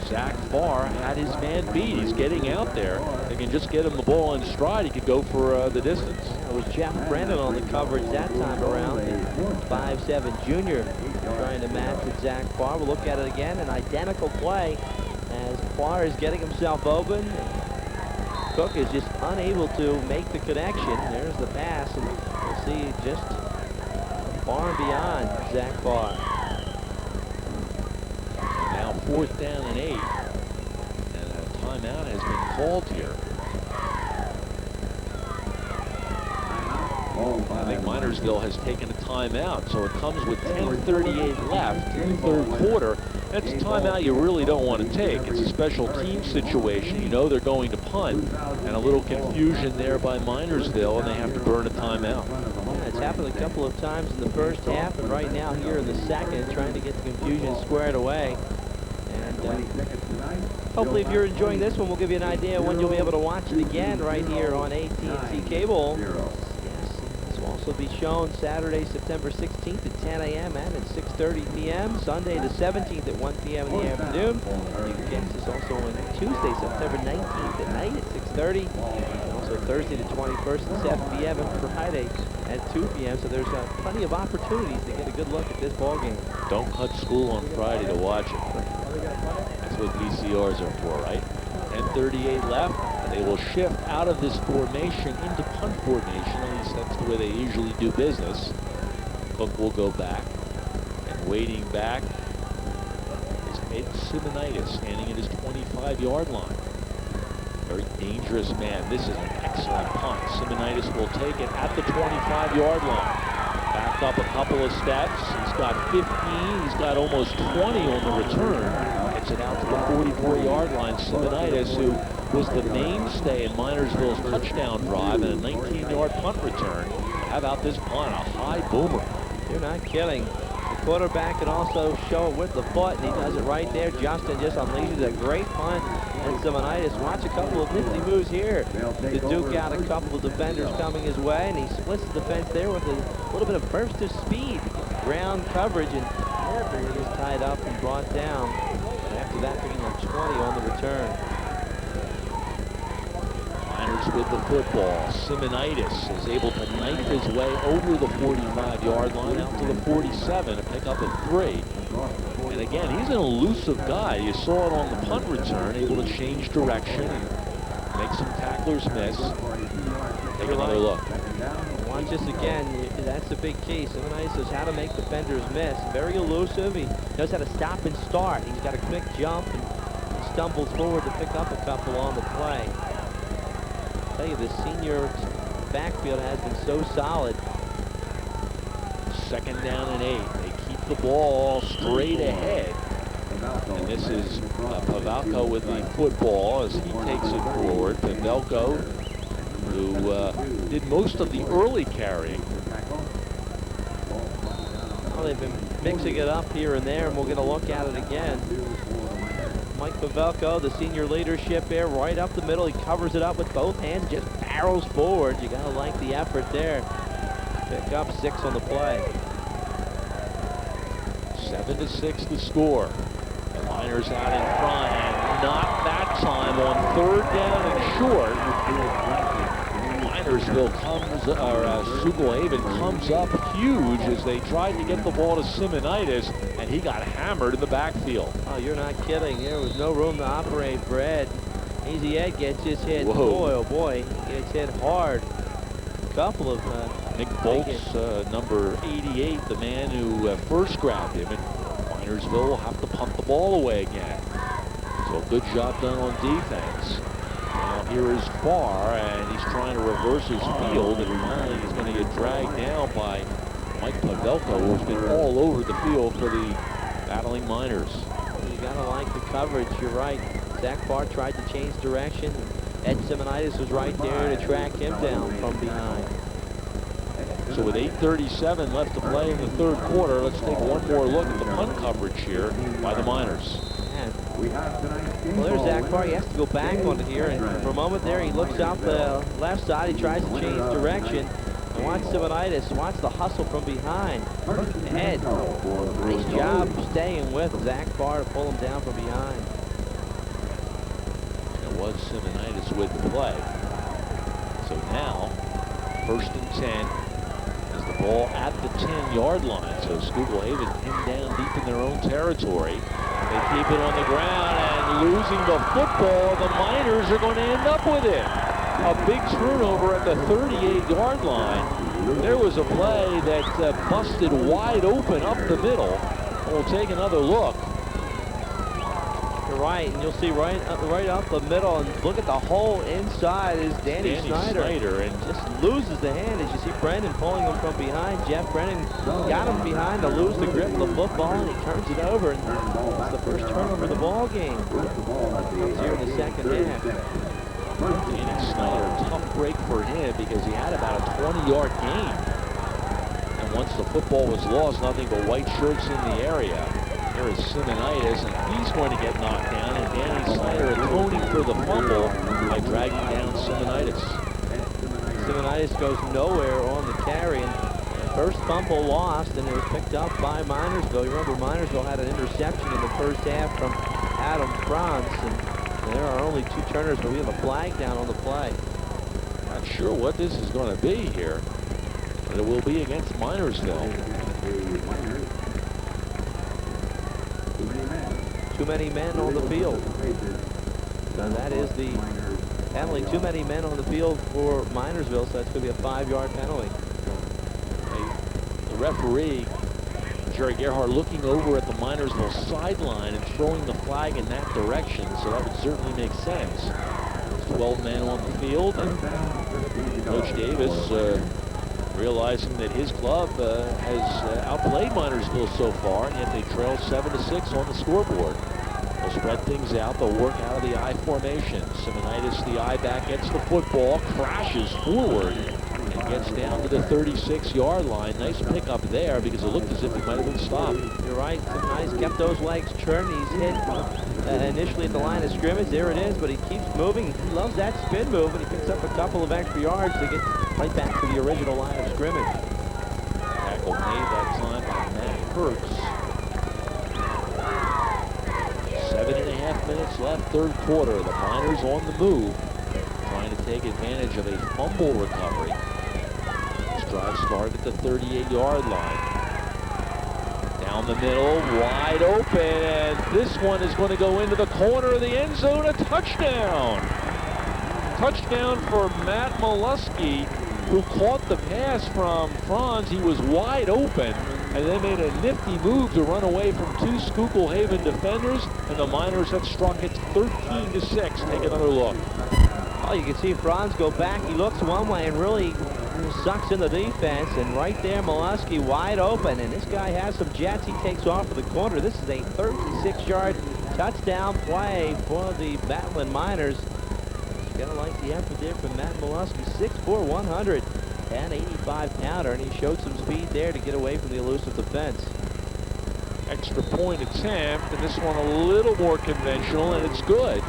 Zach Farr had his man beat. He's getting out there. They can just get him the ball in stride. He could go for the distance. It was Jeff Brennan on the coverage that time around. The 5'7" junior trying to match with Zach Farr. We'll look at it again. An identical play as Farr is getting himself open. Cook is just unable to make the connection. There's the pass, and we'll see just far and beyond Zach Farr. 4th down and 8, and a timeout has been called here. I think Minersville has taken a timeout, so it comes with 10:38 left in the 3rd quarter. That's a timeout you really don't want to take. It's a special team situation. You know they're going to punt, and a little confusion there by Minersville, and they have to burn a timeout. Yeah, it's happened a couple of times in the first half, and right now here in the second, trying to get the confusion squared away. Hopefully, if you're enjoying this one, we'll give you an idea when you'll be able to watch it again right here on AT&T Cable. Yes, this will also be shown Saturday, September 16th at 10 a.m. and at 6:30 p.m. Sunday the 17th at 1 p.m. in the afternoon. You can catch this also on Tuesday, September 19th at night at 6:30. And also Thursday the 21st at 7 p.m. and Friday at 2 p.m. So there's plenty of opportunities to get a good look at this ball game. Don't cut school on Friday to watch it. That's what VCRs are for, right? 10:38 left. They will shift out of this formation into punt formation. At least that's the way they usually do business. Cook will go back. And waiting back is Ed Simonitis, standing at his 25-yard line. Very dangerous man. This is an excellent punt. Simonitis will take it at the 25-yard line. Backed up a couple of steps. He's got 15. He's got almost 20 on the return. Gets it out to the 44-yard line. Simonitis, who was the mainstay in Minersville's touchdown drive and a 19-yard punt return. How about this punt? A high boomer. You're not kidding. The quarterback can also show it with the foot, and he does it right there. Justin just unleashes a great punt. And Simonitis, watch a couple of nifty moves here to duke out a couple of defenders coming his way, and he splits the defense there with a little bit of burst of speed. Ground coverage, and he was tied up and brought down. And after that, picking up 20 on the return. Miners with the football. Simonitis is able to knife his way over the 45-yard line out to the 47 to pick up a 3. And again, he's an elusive guy. You saw it on the punt return, able to change direction and make some tacklers miss. Take another look. Watch this again. That's the big key. Simonitis knows how to make defenders miss. Very elusive. He knows how to stop and start. He's got a quick jump and stumbles forward to pick up a couple on the play. I'll tell you, the senior backfield has been so solid. 2nd down and 8. They keep the ball straight ahead. And this is Pavelko with the football as he takes it forward. Pavelko, who did most of the early carrying. Well, they've been mixing it up here and there, and we'll get a look at it again. Mike Pavelko, the senior leadership there, right up the middle. He covers it up with both hands, just barrels forward. You gotta like the effort there. Pick up 6 on the play. 7-6 the score. The Miners out in front, and not that time on 3rd down and short. Minersville comes, or Schuylkill Haven comes up huge as they tried to get the ball to Simonitis, and he got hammered in the backfield. Oh, you're not kidding. There was no room to operate for Ed. Easy Ed gets his hit. Whoa. Boy, oh boy, he gets hit hard. A couple of Nick Bolt's number 88, the man who first grabbed him, and Minersville will have to punt the ball away again. So good job done on defense. Now here is Farr, and he's trying to reverse his field, and finally he's going to get dragged down by Mike Pavelko, who's been all over the field for the battling Miners. You gotta like the coverage. You're right. Zach Farr tried to change direction. Ed Simonitis was right there to track him down from behind. So with 8:37 left to play in the 3rd quarter, let's take one more look at the punt coverage here by the Miners. Well, there's Zach Farr. He has to go back onto here, and for a moment there, he looks out the left side. He tries to change direction. And watch Simonitis. Watch the hustle from behind. Ed, nice job staying with Zach Farr to pull him down from behind. It was Simonitis with the play. So now, 1st and 10. The ball at the 10-yard line, so Schuylkill Haven pinned down deep in their own territory. They keep it on the ground, and losing the football, the Miners are going to end up with it. A big turnover at the 38-yard line. There was a play that busted wide open up the middle. We'll take another look. You're right, and you'll see right up the middle, and look at the hole inside is Danny Snyder, and just loses the hand as you see Brennan pulling him from behind. Jeff Brennan got him behind to lose the grip of the football, and he turns it over, and it's the first turnover of the ball game. It's here in the 2nd half. Danny Snyder, tough break for him because he had about a 20-yard gain. And once the football was lost, nothing but white shirts in the area. Here is Simonitis, and he's going to get knocked down, and Danny Snyder atoning for the fumble by dragging down Simonitis. Simonitis goes nowhere on the carry, and first fumble lost, and it was picked up by Minersville. You remember Minersville had an interception in the 1st half from Adam Franz, and there are only 2 turners, but we have a flag down on the play. Not sure what this is going to be here, but it will be against Minersville. Too many men on the field. So that is the penalty. Too many men on the field for Minersville, so that's going to be a 5-yard penalty. The referee, Jerry Gerhardt, looking over at the Minersville sideline and throwing the flag in that direction, so that would certainly make sense. 12 men on the field, and Coach Davis realizing that his club has outplayed Minersville so far, and yet they trail 7-6 on the scoreboard. They'll spread things out. They'll work out of the I formation. Simonitis, the I back, gets the football, crashes forward, and gets down to the 36-yard line. Nice pickup there because it looked as if he might have been stopped. You're right. Simonitis kept those legs churned. He's hit initially at the line of scrimmage. There it is, but he keeps moving. He loves that spin move, and he picks up a couple of extra yards to get right back to the original line of scrimmage. Tackle made that time by Matt Hertz. 7.5 minutes left, 3rd quarter. The Miners on the move, trying to take advantage of a fumble recovery. This drive started at the 38-yard line. Down the middle, wide open, and this one is going to go into the corner of the end zone. A touchdown! Touchdown for Matt Molesky, who caught the pass from Franz. He was wide open, and they made a nifty move to run away from 2 Schuylkill Haven defenders, and the Miners have struck it 13-6. Take another look. Oh, you can see Franz go back. He looks one way and really sucks in the defense, and right there Molesky wide open, and this guy has some jets. He takes off for the corner. This is a 36-yard touchdown play for the battling Miners. You gotta like the effort there from Matt Molesky, 6'4", 185-pounder, and he showed some speed there to get away from the elusive defense. extra point attempt, and this one a little more conventional, and it's good.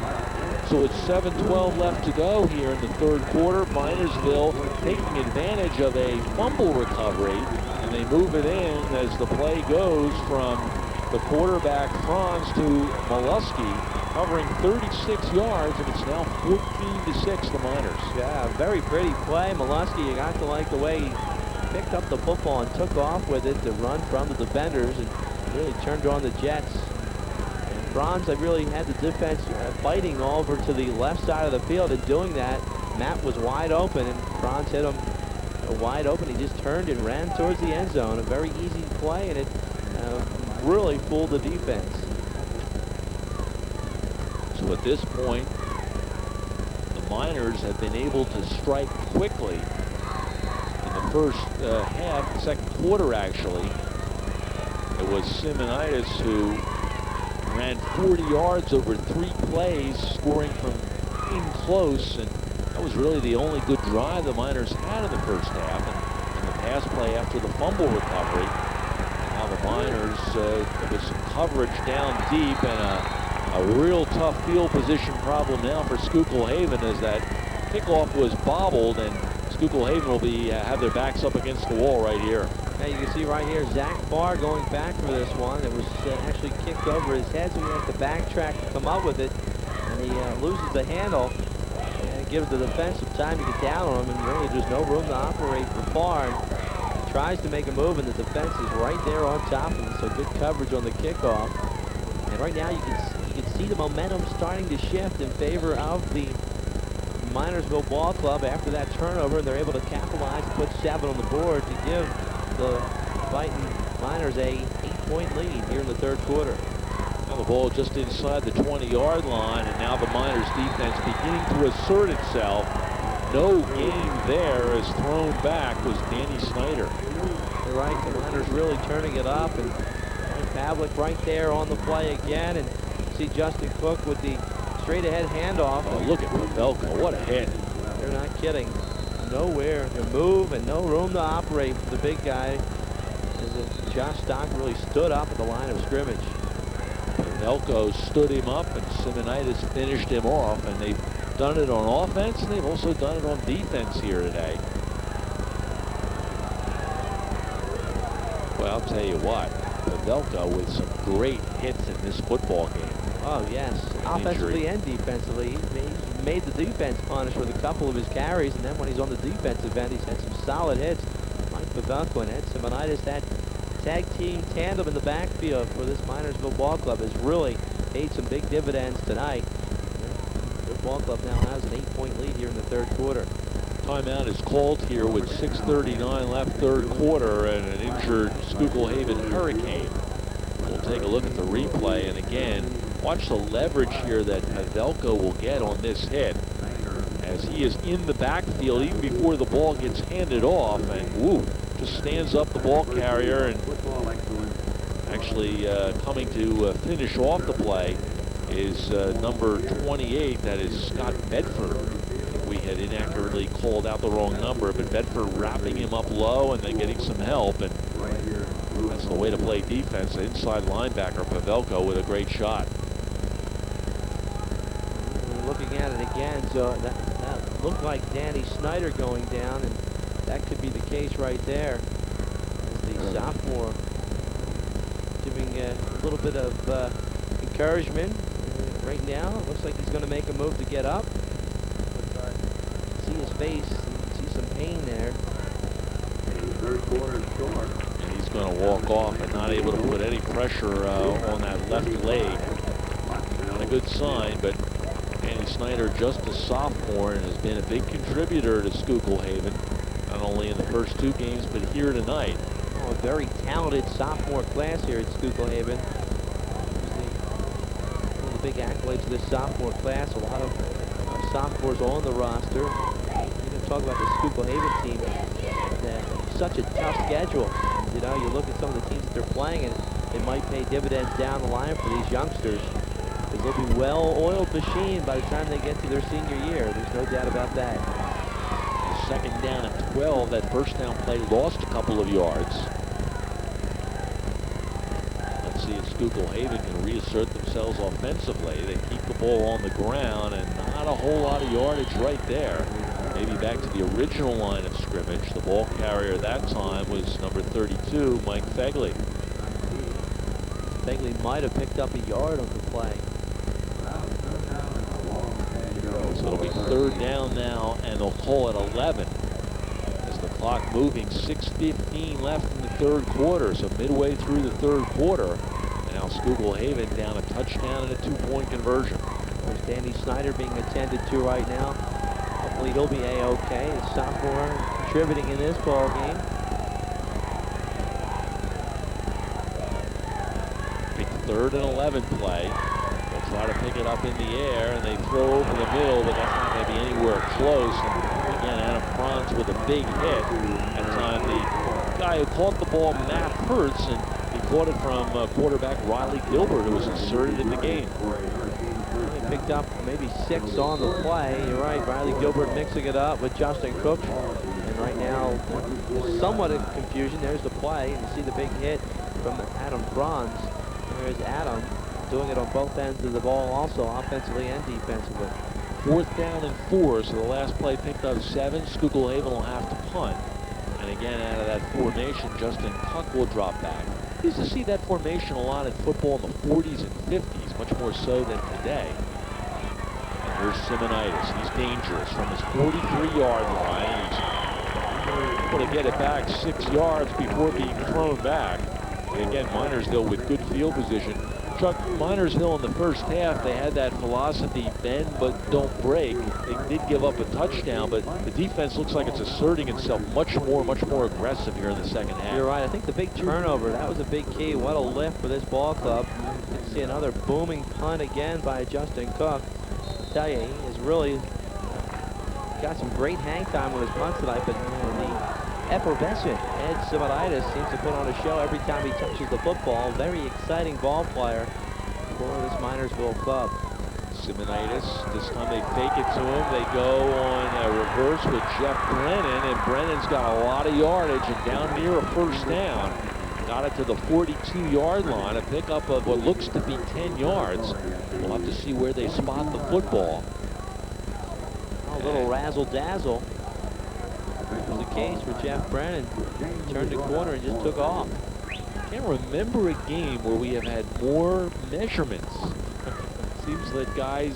So it's 7:12 left to go here in the third quarter. Minersville taking advantage of a fumble recovery, and they move it in as the play goes from the quarterback Franz to Molesky, covering 36 yards, and it's now 14-6 the Miners. Yeah, very pretty play. Molesky, you got to like the way he picked up the football and took off with it to run from the defenders and really turned on the Jets. And Franz, they really had the defense fighting over to the left side of the field, and doing that, Matt was wide open, and Franz hit him wide open. He just turned and ran towards the end zone. A very easy play, and it really fooled the defense. So at this point, the Miners have been able to strike quickly in the first half, second quarter actually. It was Simonitis who ran 40 yards over 3 plays, scoring from in close, and that was really the only good drive the Miners had in the first half. And the pass play after the fumble recovery. Now the Miners with some coverage down deep, and a real tough field position problem now for Schuylkill Haven, as that kickoff was bobbled, and Schuylkill Haven will be have their backs up against the wall right here. Now you can see right here Zach Barr going back for this one. It was actually kicked over his head, so he has to backtrack to come up with it, and he loses the handle, and it gives the defense some time to get down on him, and really there's no room to operate for Barr. And he tries to make a move, and the defense is right there on top of him, so good coverage on the kickoff. And right now you can see the momentum starting to shift in favor of the Minersville Ball Club after that turnover, and they're able to capitalize and put 7 on the board to give the fighting Miners a 8-point lead here in the third quarter. Now the ball just inside the 20-yard line, and now the Miners defense beginning to assert itself. No gain there, as thrown back was Danny Snyder. You're right, the Miners really turning it up, and Pavlik right there on the play again, and see Justin Cook with the straight ahead handoff. Oh, look at Pavelka, what a hit. They're not kidding. Nowhere to move and no room to operate for the big guy. As Josh Stock really stood up at the line of scrimmage. Pavelka stood him up, and Simonitis finished him off, and they've done it on offense, and they've also done it on defense here today. Well, I'll tell you what, Pavelka with some great hits in this football game. Oh, yes. Offensively and defensively. He made the defense punish with a couple of his carries, and then when he's on the defensive end, he's had some solid hits. Mike Pavelka and Ed Simonitis, that tag team tandem in the backfield for this Minersville Ball Club has really paid some big dividends tonight. The ball club now has an 8-point lead here in the third quarter. Timeout is called here with 6:39 left third quarter, and an injured Schuylkill Haven Hurricane. We'll take a look at the replay, and again, watch the leverage here that Pavelka will get on this hit, as he is in the backfield even before the ball gets handed off, and woo, just stands up the ball carrier, and actually coming to finish off the play is number 28, that is Scott Bedford. We had inaccurately called out the wrong number, but Bedford wrapping him up low and then getting some help, and that's the way to play defense. The inside linebacker Pavelka with a great shot. Looking at it again, so that looked like Danny Snyder going down, and that could be the case right there. As the sophomore giving a little bit of encouragement right now. It looks like he's going to make a move to get up. See his face, see some pain there. Third quarter score. And he's going to walk off and not able to put any pressure on that left leg. Not a good sign, but Danny Snyder, just a sophomore, and has been a big contributor to Schuylkill Haven, not only in the first 2 games, but here tonight. Oh, a very talented sophomore class here at Schuylkill Haven. One of the big accolades of this sophomore class. A lot of sophomores on the roster. You can talk about the Schuylkill Haven team. Such a tough schedule. You know, you look at some of the teams that they're playing, and it might pay dividends down the line for these youngsters, because they'll be well-oiled machine by the time they get to their senior year. There's no doubt about that. Second down at 12. That first down play lost a couple of yards. Let's see, Schuylkill Haven can reassert themselves offensively. They keep the ball on the ground, and not a whole lot of yardage right there. Maybe back to the original line of scrimmage. The ball carrier that time was number 32, Mike Fegley. Fegley might have picked up a yard on the play. So it'll be 3rd down now, and they'll call it 11. As the clock moving, 6:15 left in the 3rd quarter, so midway through the 3rd quarter. And now Schuylkill Haven down a touchdown and a 2-point conversion. There's Danny Snyder being attended to right now. Hopefully he'll be A-OK. A sophomore contributing in this ball game. Big 3rd and 11 play. They'll try to pick it up in the air, and they throw over the middle, but that's not going to be anywhere close. And again, Adam Franz with a big hit. That time the guy who caught the ball, Matt Hertz, and he caught it from quarterback Riley Gilbert, who was inserted in the game. He picked up maybe 6 on the play. You're right, Riley Gilbert mixing it up with Justin Cook. And right now, there's somewhat of confusion. There's the play. You see the big hit from Adam Franz. There's Adam doing it on both ends of the ball also, offensively and defensively. 4th down and 4, so the last play picked up 7. Schuylkill Haven will have to punt. And again, out of that formation, Justin Cook will drop back. We used to see that formation a lot in football in the 40s and 50s, much more so than today. And here's Simonitis. He's dangerous from his 43-yard line. He's going to get it back 6 yards before being thrown back. And again, Minersville with good field position. Chuck, Minersville in the first half, they had that philosophy, bend but don't break. They did give up a touchdown, but the defense looks like it's asserting itself much more aggressive here in the second half. You're right. I think the big turnover, that was a big key. What a lift for this ball club. You can see another booming punt again by Justin Cook. I tell you, he has really got some great hang time with his punts tonight, but the effervescent Ed Simonitis seems to put on a show every time he touches the football. Very exciting ball player for this Minersville club. Simonitis, this time they fake it to him. They go on a reverse with Jeff Brennan, and Brennan's got a lot of yardage and down near a 1st down. Got it to the 42-yard line, a pickup of what looks to be 10 yards. We'll have to see where they spot the football. A little razzle-dazzle was the case for Jeff Brennan. Turned the corner and just took off. Can't remember a game where we have had more measurements. Seems that guys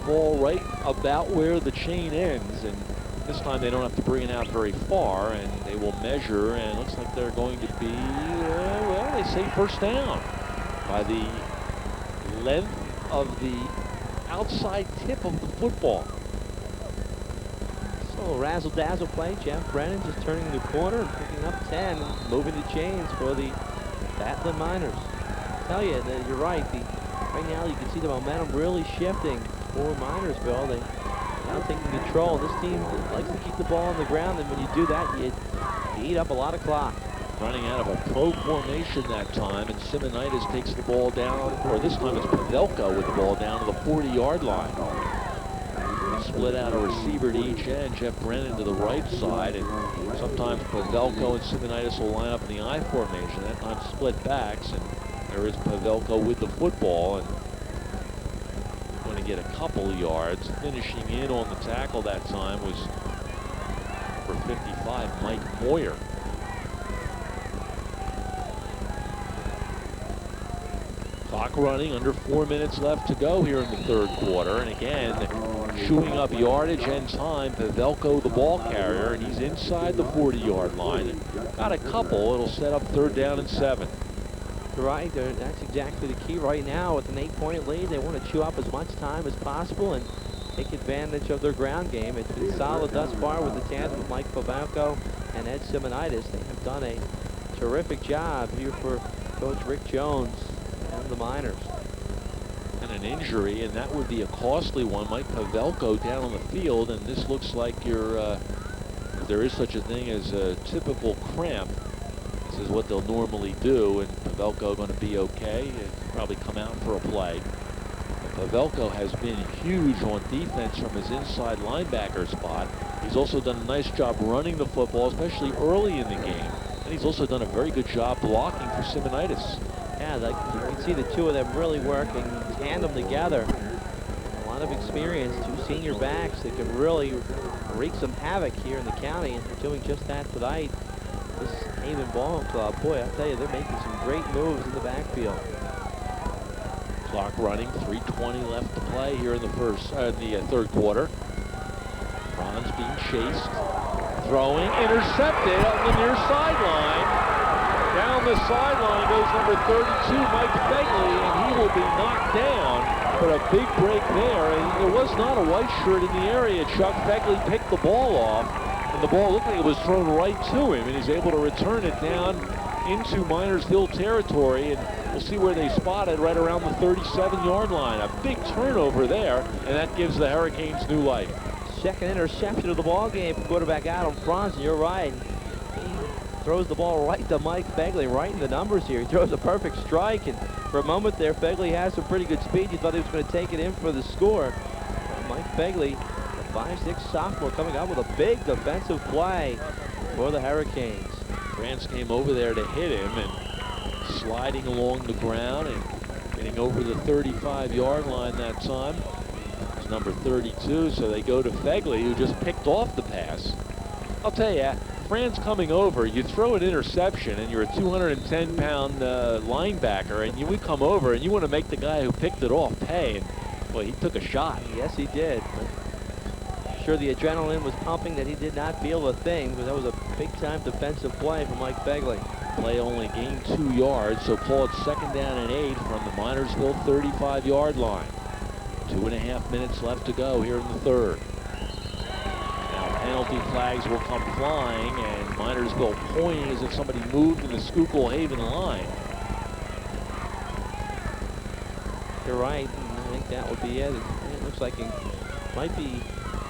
fall right about where the chain ends, and this time they don't have to bring it out very far, and they will measure, and it looks like they're going to be, well, they say 1st down by the length of the outside tip of the football. So razzle-dazzle play. Jeff Brennan just turning the corner and picking up 10 and moving the chains for the Batlin Miners. I tell you, you're right. Right now you can see the momentum really shifting for Minersville. They're now taking control. This team likes to keep the ball on the ground, and when you do that, you eat up a lot of clock. Running out of a pro formation that time, and Simonitis takes the ball down, or this time it's Pavelko with the ball down to the 40-yard line. They split out a receiver to each end, Jeff Brennan to the right side, and sometimes Pavelko and Simonitis will line up in the I formation. That time split backs, and there is Pavelko with the football, and going to get a couple of yards. Finishing in on the tackle that time was number 55, Mike Moyer. Clock running, under 4 minutes left to go here in the 3rd quarter. And again, chewing up yardage and time, Pavelko the ball carrier, and he's inside the 40-yard line. Got a couple, it'll set up 3rd down and 7. Right, that's exactly the key right now. With an 8-point lead, they want to chew up as much time as possible and take advantage of their ground game. It's been solid thus far with the tandem of Mike Pavelko and Ed Simonitis. They have done a terrific job here for Coach Rick Jones and the Miners. And an injury, and that would be a costly one. Mike Pavelko down on the field, and this looks like if there is such a thing as a typical cramp. This is what they'll normally do, and Pavelko going to be okay. He'll probably come out for a play. But Pavelko has been huge on defense from his inside linebacker spot. He's also done a nice job running the football, especially early in the game. And he's also done a very good job blocking for Simonitis. Yeah, like you can see the two of them really working tandem together. A lot of experience, two senior backs that can really wreak some havoc here in the county, and they're doing just that tonight. This Haven Ball Club, boy, I tell you, they're making some great moves in the backfield. Clock running, 3:20 left to play here in the third quarter. Franz being chased, throwing, intercepted on the near sideline. Down the sideline goes number 32, Mike Begley, and he will be knocked down. But a big break there, and there was not a white shirt in the area. Chuck Begley picked the ball off, and the ball looked like it was thrown right to him, and he's able to return it down into Minersville territory, and we'll see where they spot it right around the 37-yard line. A big turnover there, and that gives the Hurricanes new life. Second interception of the ball game for quarterback Adam Franz, and you're right. He throws the ball right to Mike Begley, right in the numbers here. He throws a perfect strike, and for a moment there, Begley has some pretty good speed. You thought he was going to take it in for the score. Mike Begley, a 5'6" sophomore, coming up with a big defensive play for the Hurricanes. Franz came over there to hit him, and sliding along the ground and getting over the 35-yard line that time. It's number 32, so they go to Begley, who just picked off the pass. I'll tell you, Franz coming over, you throw an interception, and you're a 210-pound linebacker, and you would come over, and you want to make the guy who picked it off pay, and well, he took a shot. Yes, he did. But I'm sure the adrenaline was pumping that he did not feel a thing, but that was a big-time defensive play from Mike Begley. Play only gained 2 yards, so call it 2nd down and 8 from the Minersville 35-yard line. 2.5 minutes left to go here in the third. Now penalty flags will come flying, and Minersville pointing as if somebody moved in the Schuylkill Haven line. You're right, and I think that would be it. It looks like it might be.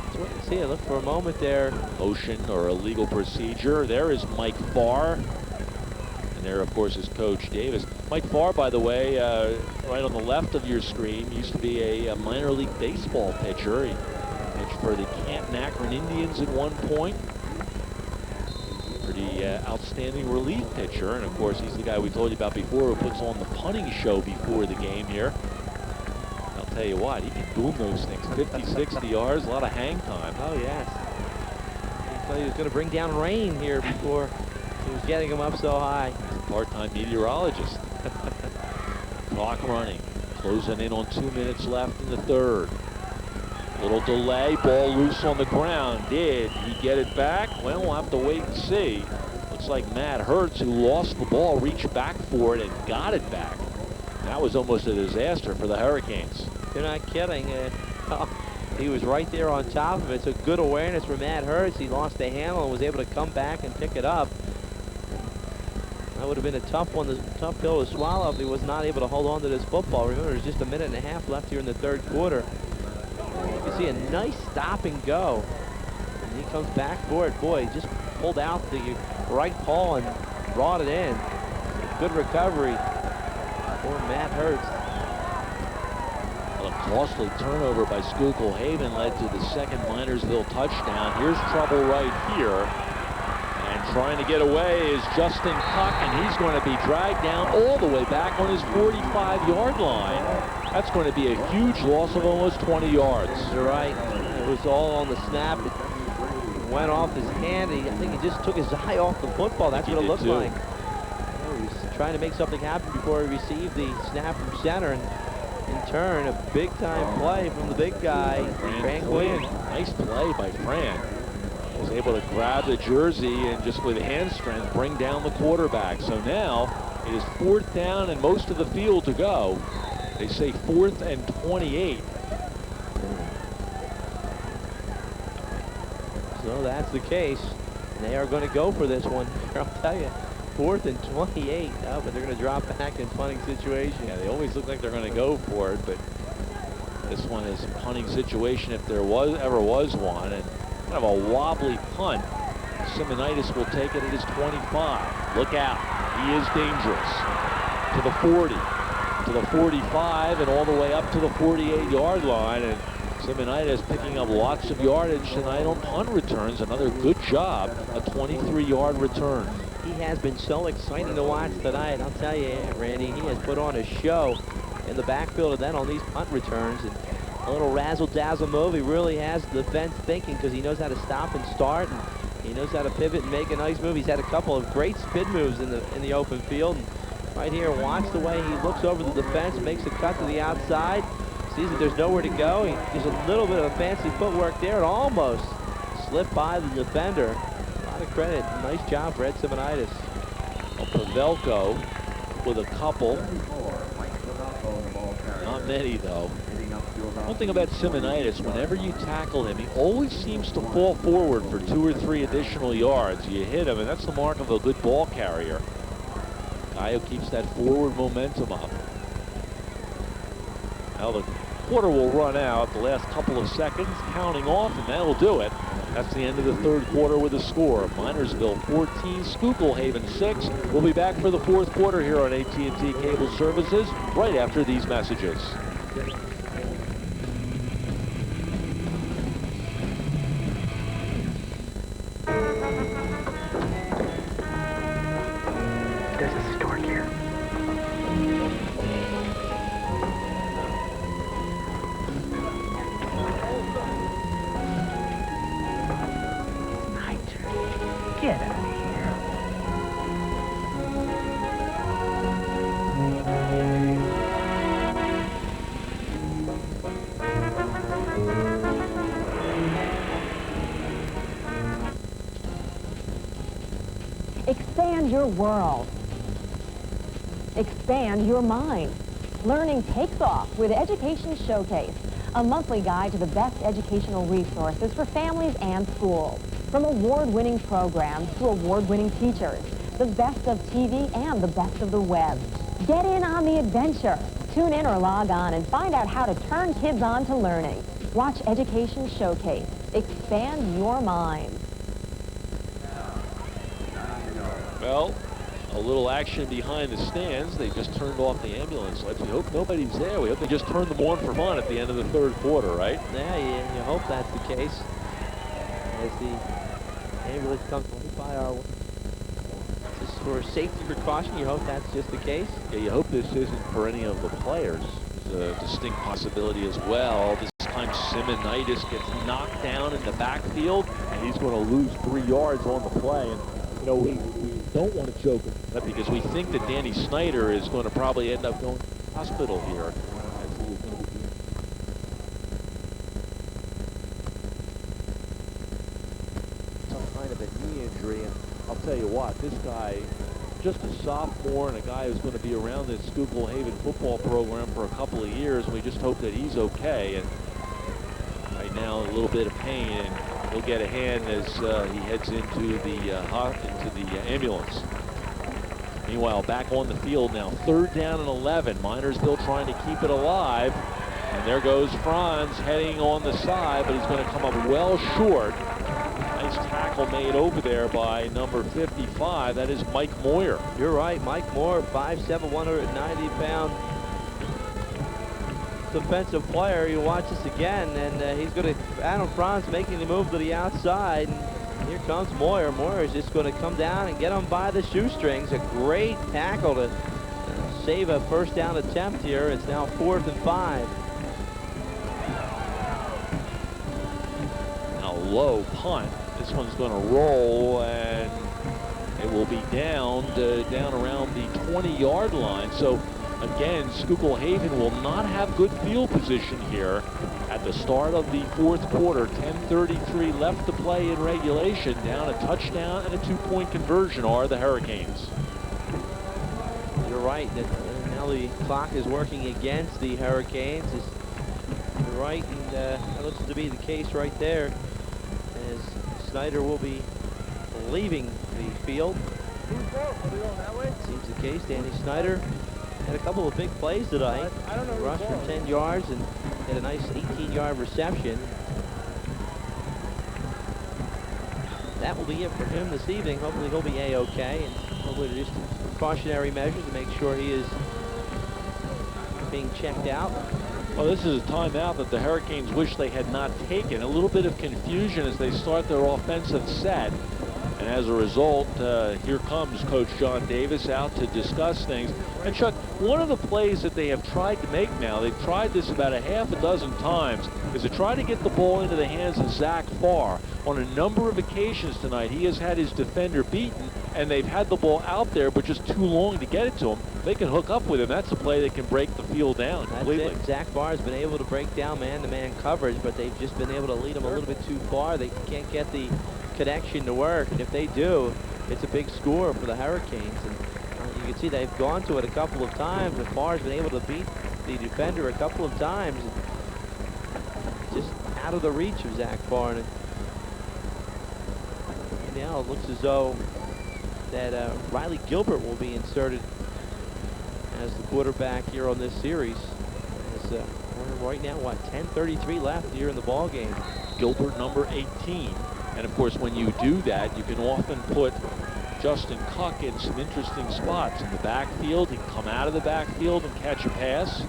Let's wait and see. I looked for a moment there. Motion or illegal procedure. There is Mike Farr. And there, of course, is Coach Davis. Mike Farr, by the way, right on the left of your screen, used to be a minor league baseball pitcher. He pitched for the Canton Akron Indians at one point. Pretty outstanding relief pitcher. And, of course, he's the guy we told you about before who puts on the punting show before the game here. I'll tell you what, he can boom those things. 50, 60 yards, a lot of hang time. Oh, yes. He thought he was going to bring down rain here before he was getting him up so high. Part-time meteorologist. Clock running. Closing in on 2 minutes left in the third. Little delay, ball loose on the ground. Did he get it back? Well, we'll have to wait and see. Looks like Matt Hertz, who lost the ball, reached back for it and got it back. That was almost a disaster for the Hurricanes. You're not kidding. He was right there on top of it. So good awareness for Matt Hertz. He lost the handle and was able to come back and pick it up. That would have been a tough pill to swallow if he was not able to hold on to this football. Remember, there's just 1.5 minutes left here in the third quarter. You can see a nice stop and go. And he comes back for it. Boy, he just pulled out the right paw and brought it in. Good recovery for Matt Hertz. A costly turnover by Schuylkill Haven led to the second Minersville touchdown. Here's trouble right here. And trying to get away is Justin Puck, and he's going to be dragged down all the way back on his 45-yard line. That's going to be a huge loss of almost 20 yards. You're right. It was all on the snap. It went off his hand. I think he just took his eye off the football. That's what it looked like. He was trying to make something happen before he received the snap from center. And in turn, a big-time play from the big guy, Fran Quinn. Nice play by Fran. Was able to grab the jersey and just with hand strength bring down the quarterback. So now it is 4th down and most of the field to go. They say 4th and 28. So that's the case. They are going to go for this one. I'll tell you, 4th and 28. Oh, but they're going to drop back in punting situation. Yeah, they always look like they're going to go for it, but this one is a punting situation if there ever was one. And kind of a wobbly punt. Simonitis will take it at his 25. Look out. He is dangerous. To the 40. To the 45 and all the way up to the 48-yard line. And Simonitis picking up lots of yardage tonight on punt returns. Another good job. A 23-yard return. He has been so exciting to watch tonight. I'll tell you, Randy, he has put on a show in the backfield and then on these punt returns. And a little razzle-dazzle move. He really has the defense thinking because he knows how to stop and start, and he knows how to pivot and make a nice move. He's had a couple of great spin moves in the open field. And right here, watch the way he looks over the defense, makes a cut to the outside, sees that there's nowhere to go. He gives a little bit of a fancy footwork there and almost slipped by the defender. A lot of credit. Nice job for Ed Simonitis. Pavelko with a couple. Not many, though. One thing about Simonitis, whenever you tackle him, he always seems to fall forward for 2 or 3 additional yards. You hit him, and that's the mark of a good ball carrier. Guy who keeps that forward momentum up. Now the quarter will run out the last couple of seconds, counting off, and that'll do it. That's the end of the third quarter with a score. Minersville 14, Schuylkill Haven 6. We'll be back for the fourth quarter here on AT&T Cable Services right after these messages. There's a stork here. Get out of here. Expand your world. Expand your mind. Learning takes off with Education Showcase, a monthly guide to the best educational resources for families and schools. From award-winning programs to award-winning teachers, the best of TV and the best of the web. Get in on the adventure. Tune in or log on and find out how to turn kids on to learning. Watch Education Showcase. Expand your mind. Well, a little action behind the stands. They just turned off the ambulance lights. We hope nobody's there. We hope they just turned them on for fun at the end of the third quarter, right? Yeah, you hope that's the case. As the ambulance comes by our way. Just for safety precaution, you hope that's just the case. Yeah, you hope this isn't for any of the players. There's a distinct possibility as well. This time Simonitis gets knocked down in the backfield, and he's going to lose 3 yards on the play. And you know, we don't want to choke him because we think that Danny Snyder is going to probably end up going to the hospital here. Some kind of a knee injury, and I'll tell you what, this guy, just a sophomore and a guy who's going to be around this Schuylkill Haven football program for a couple of years. We just hope that he's okay. And right now, a little bit of pain, and he'll get a hand as he heads into the ambulance. Meanwhile, back on the field now, 3rd down and 11. Minersville trying to keep it alive. And there goes Franz heading on the side, but he's going to come up well short. Nice tackle made over there by number 55. That is Mike Moyer. You're right, Mike Moyer, 5'7", 190-pound defensive player. You watch this again, and he's going to, Adam Franz making the move to the outside. And here comes Moyer. Moyer is just going to come down and get him by the shoestrings. A great tackle to save a first down attempt here. It's now 4th and 5. Now low punt. This one's going to roll, and it will be down around the 20-yard line. So again, Schuylkill Haven will not have good field position here at the start of the fourth quarter. 10:33 left to play in regulation. Down a touchdown and a 2-point conversion are the Hurricanes. You're right. Now the clock is working against the Hurricanes. You're right, and that looks to be the case right there, as Snyder will be leaving the field. Seems the case. Danny Snyder had a couple of big plays tonight. Rushed for 10 yards and had a nice 18-yard reception. That will be it for him this evening. Hopefully he'll be A-okay, and hopefully just precautionary measures to make sure he is being checked out. Well, this is a timeout that the Hurricanes wish they had not taken. A little bit of confusion as they start their offensive set. And as a result, here comes Coach John Davis out to discuss things. And Chuck, one of the plays that they have tried to make now, they've tried this about a half a dozen times, is to try to get the ball into the hands of Zach Farr. On a number of occasions tonight, he has had his defender beaten, and they've had the ball out there, but just too long to get it to him. They can hook up with him. That's a play that can break the field down completely. That's it. Zach Farr has been able to break down man-to-man coverage, but they've just been able to lead him a little bit too far. They can't get the connection to work, and if they do, it's a big score for the Hurricanes. And you can see they've gone to it a couple of times, and Farr's been able to beat the defender a couple of times, just out of the reach of Zach Farr. And now it looks as though that Riley Gilbert will be inserted as the quarterback here on this series. We're right now, what, 10:33 left here in the ball game. Gilbert, number 18. And of course, when you do that, you can often put Justin Cuck in some interesting spots. In the backfield, he can come out of the backfield and catch a pass.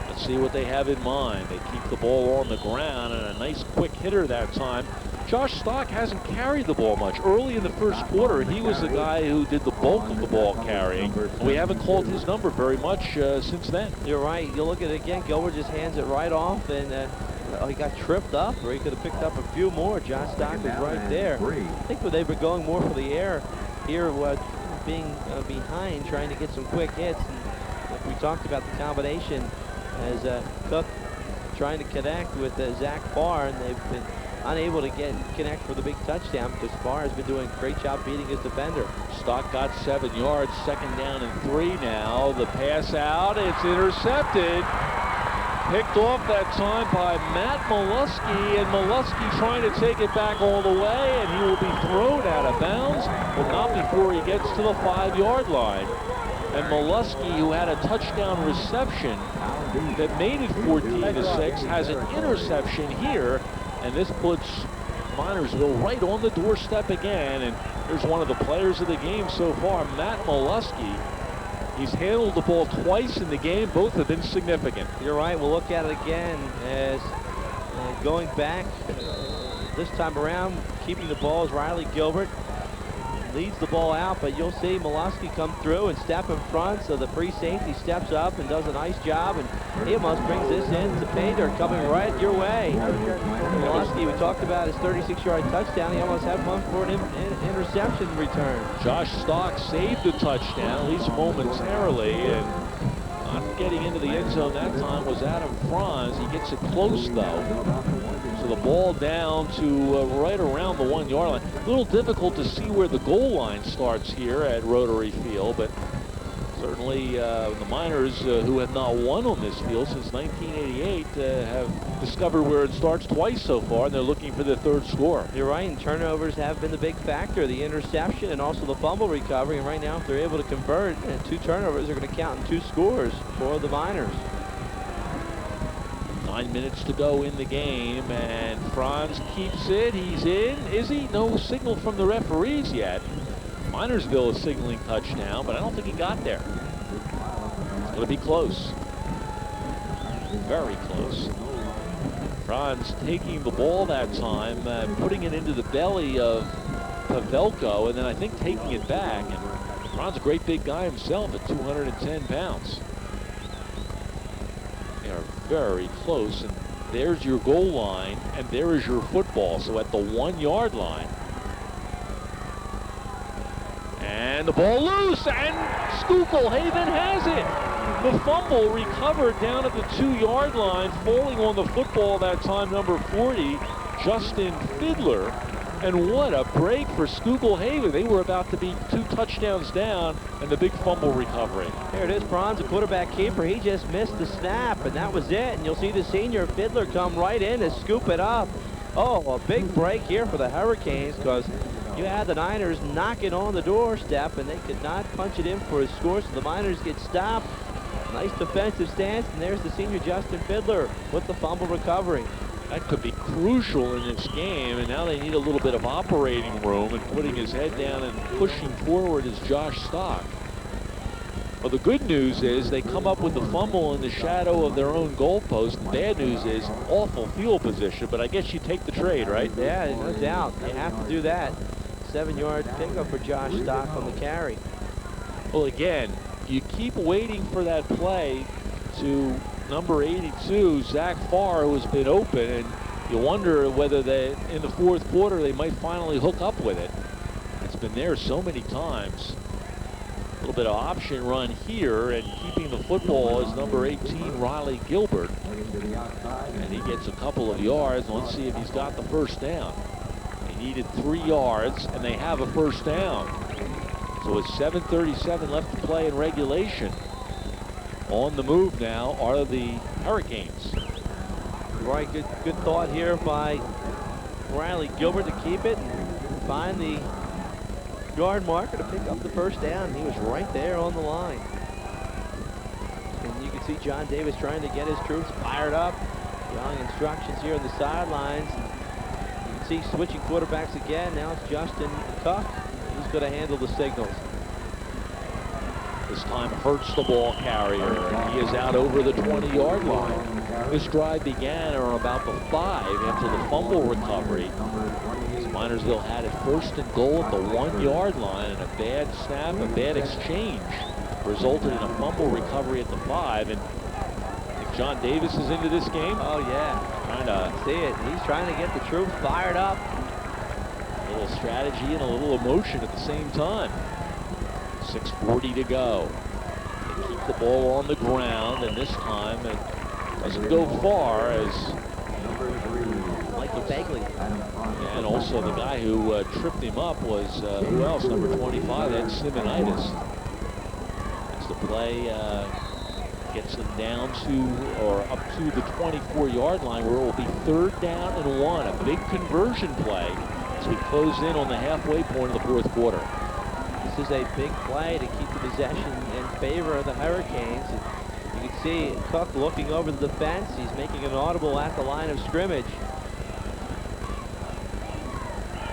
Let's see what they have in mind. They keep the ball on the ground, and a nice quick hitter that time. Josh Stock hasn't carried the ball much. Early in the first quarter, he was the guy who did the bulk of the ball carrying. We haven't called his number very much since then. You're right. You look at it again, Gilbert just hands it right off, and he got tripped up, or he could have picked up a few more. Josh Stock was right there. I think they were going more for the air here, being behind, trying to get some quick hits. And like we talked about, the combination as Cook trying to connect with Zach Farr, and they've been unable to connect for the big touchdown because Farr has been doing a great job beating his defender. Stock got 7 yards, 2nd down and 3 now. The pass out, it's intercepted. Picked off that time by Matt Molesky, and Molesky trying to take it back all the way, and he will be thrown out of bounds, but not before he gets to the 5-yard line. And Molesky, who had a touchdown reception that made it 14-6, has an interception here, and this puts Minersville right on the doorstep again. And here's one of the players of the game so far, Matt Molesky. He's handled the ball twice in the game. Both have been significant. You're right. We'll look at it again as going back this time around, keeping the ball is Riley Gilbert. Leads the ball out, but you'll see Molesky come through and step in front, so the free safety steps up and does a nice job, and he almost brings this in to Painter, coming right your way. Molesky, we talked about his 36-yard touchdown. He almost had one for an interception return. Josh Stock saved the touchdown, at least momentarily, and not getting into the end zone that time was Adam Franz. He gets it close, though. So the ball down to right around the 1-yard line. A little difficult to see where the goal line starts here at Rotary Field, but certainly the Miners, who have not won on this field since 1988, have discovered where it starts twice so far, and they're looking for their 3rd score. You're right, and turnovers have been the big factor, the interception and also the fumble recovery. And right now, if they're able to convert, 2 turnovers are going to count in 2 scores for the Miners. 9 minutes to go in the game, and Franz keeps it. He's in. Is he? No signal from the referees yet. Minersville is signaling touchdown, but I don't think he got there. It's going to be close. Very close. Franz taking the ball that time, putting it into the belly of Pavelko, and then I think taking it back. And Franz a great big guy himself at 210 pounds. Very close, and there's your goal line, and there is your football. So at the 1-yard line, and the ball loose, and Schuylkill Haven has it. The fumble recovered down at the 2-yard line, falling on the football that time, number 40, Justin Fiedler. And what a break for Schuylkill Haven. They were about to be 2 touchdowns down, and the big fumble recovery. There it is, Franz, the quarterback keeper. He just missed the snap, and that was it. And you'll see the senior Fiedler come right in and scoop it up. Oh, a big break here for the Hurricanes, because you had the Niners knocking on the doorstep, and they could not punch it in for a score, so the Miners get stopped. Nice defensive stance, and there's the senior Justin Fiedler with the fumble recovery. That could be crucial in this game, and now they need a little bit of operating room, and putting his head down and pushing forward is Josh Stock. Well, the good news is they come up with the fumble in the shadow of their own goalpost. The bad news is awful field position, but I guess you take the trade, right? Yeah, no doubt. You have to do that. 7-yard pickup for Josh Stock on the carry. Well, again, you keep waiting for that play to number 82, Zach Farr, who has been open, and you wonder whether they, in the fourth quarter, they might finally hook up with it. It's been there so many times. A little bit of option run here, and keeping the football is number 18, Riley Gilbert. And he gets a couple of yards. Let's see if he's got the first down. He needed 3 yards, and they have a first down. So with 7:37 left to play in regulation, on the move now are the Hurricanes. Right, good thought here by Riley Gilbert to keep it and find the yard marker to pick up the first down. He was right there on the line. And you can see John Davis trying to get his troops fired up. Young instructions here on the sidelines. You can see switching quarterbacks again. Now it's Justin Cook. He's going to handle the signals. This time Hurts the ball carrier, and he is out over the 20-yard line. This drive began around about the 5 after the fumble recovery. As Minersville had it first and goal at the 1-yard line, and a bad snap, a bad exchange resulted in a fumble recovery at the 5. And I think John Davis is into this game. Oh yeah, trying to see it. He's trying to get the troops fired up. A little strategy and a little emotion at the same time. 6:40 to go. They keep the ball on the ground, and this time it doesn't go far as Michael Bagley. And also the guy who tripped him up was, who else? Number 25, Ed Simonitis. As the play gets them down to, or up to the 24-yard line, where it will be 3rd down and 1. A big conversion play as we close in on the halfway point of the fourth quarter. This is a big play to keep the possession in favor of the Hurricanes. And you can see Cook looking over the defense. He's making an audible at the line of scrimmage.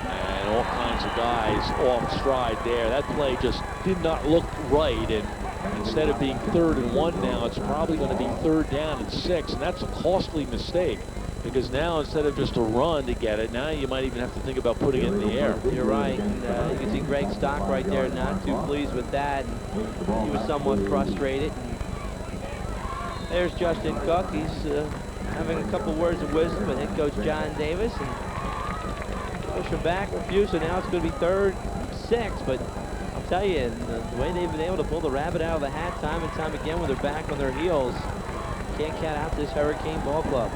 And all kinds of guys off stride there. That play just did not look right. And instead of being 3rd and 1 now, it's probably going to be 3rd down and 6. And that's a costly mistake. Because now, instead of just a run to get it, now you might even have to think about putting it in the air. You're right. And you can see Greg Stock right there, not too pleased with that. And he was somewhat frustrated. And there's Justin Cook. He's having a couple words of wisdom with head coach John Davis. And push him back a few, so now it's going to be 3rd and 6. But I'll tell you, the way they've been able to pull the rabbit out of the hat time and time again when they're back on their heels, can't count out this Hurricane ball club.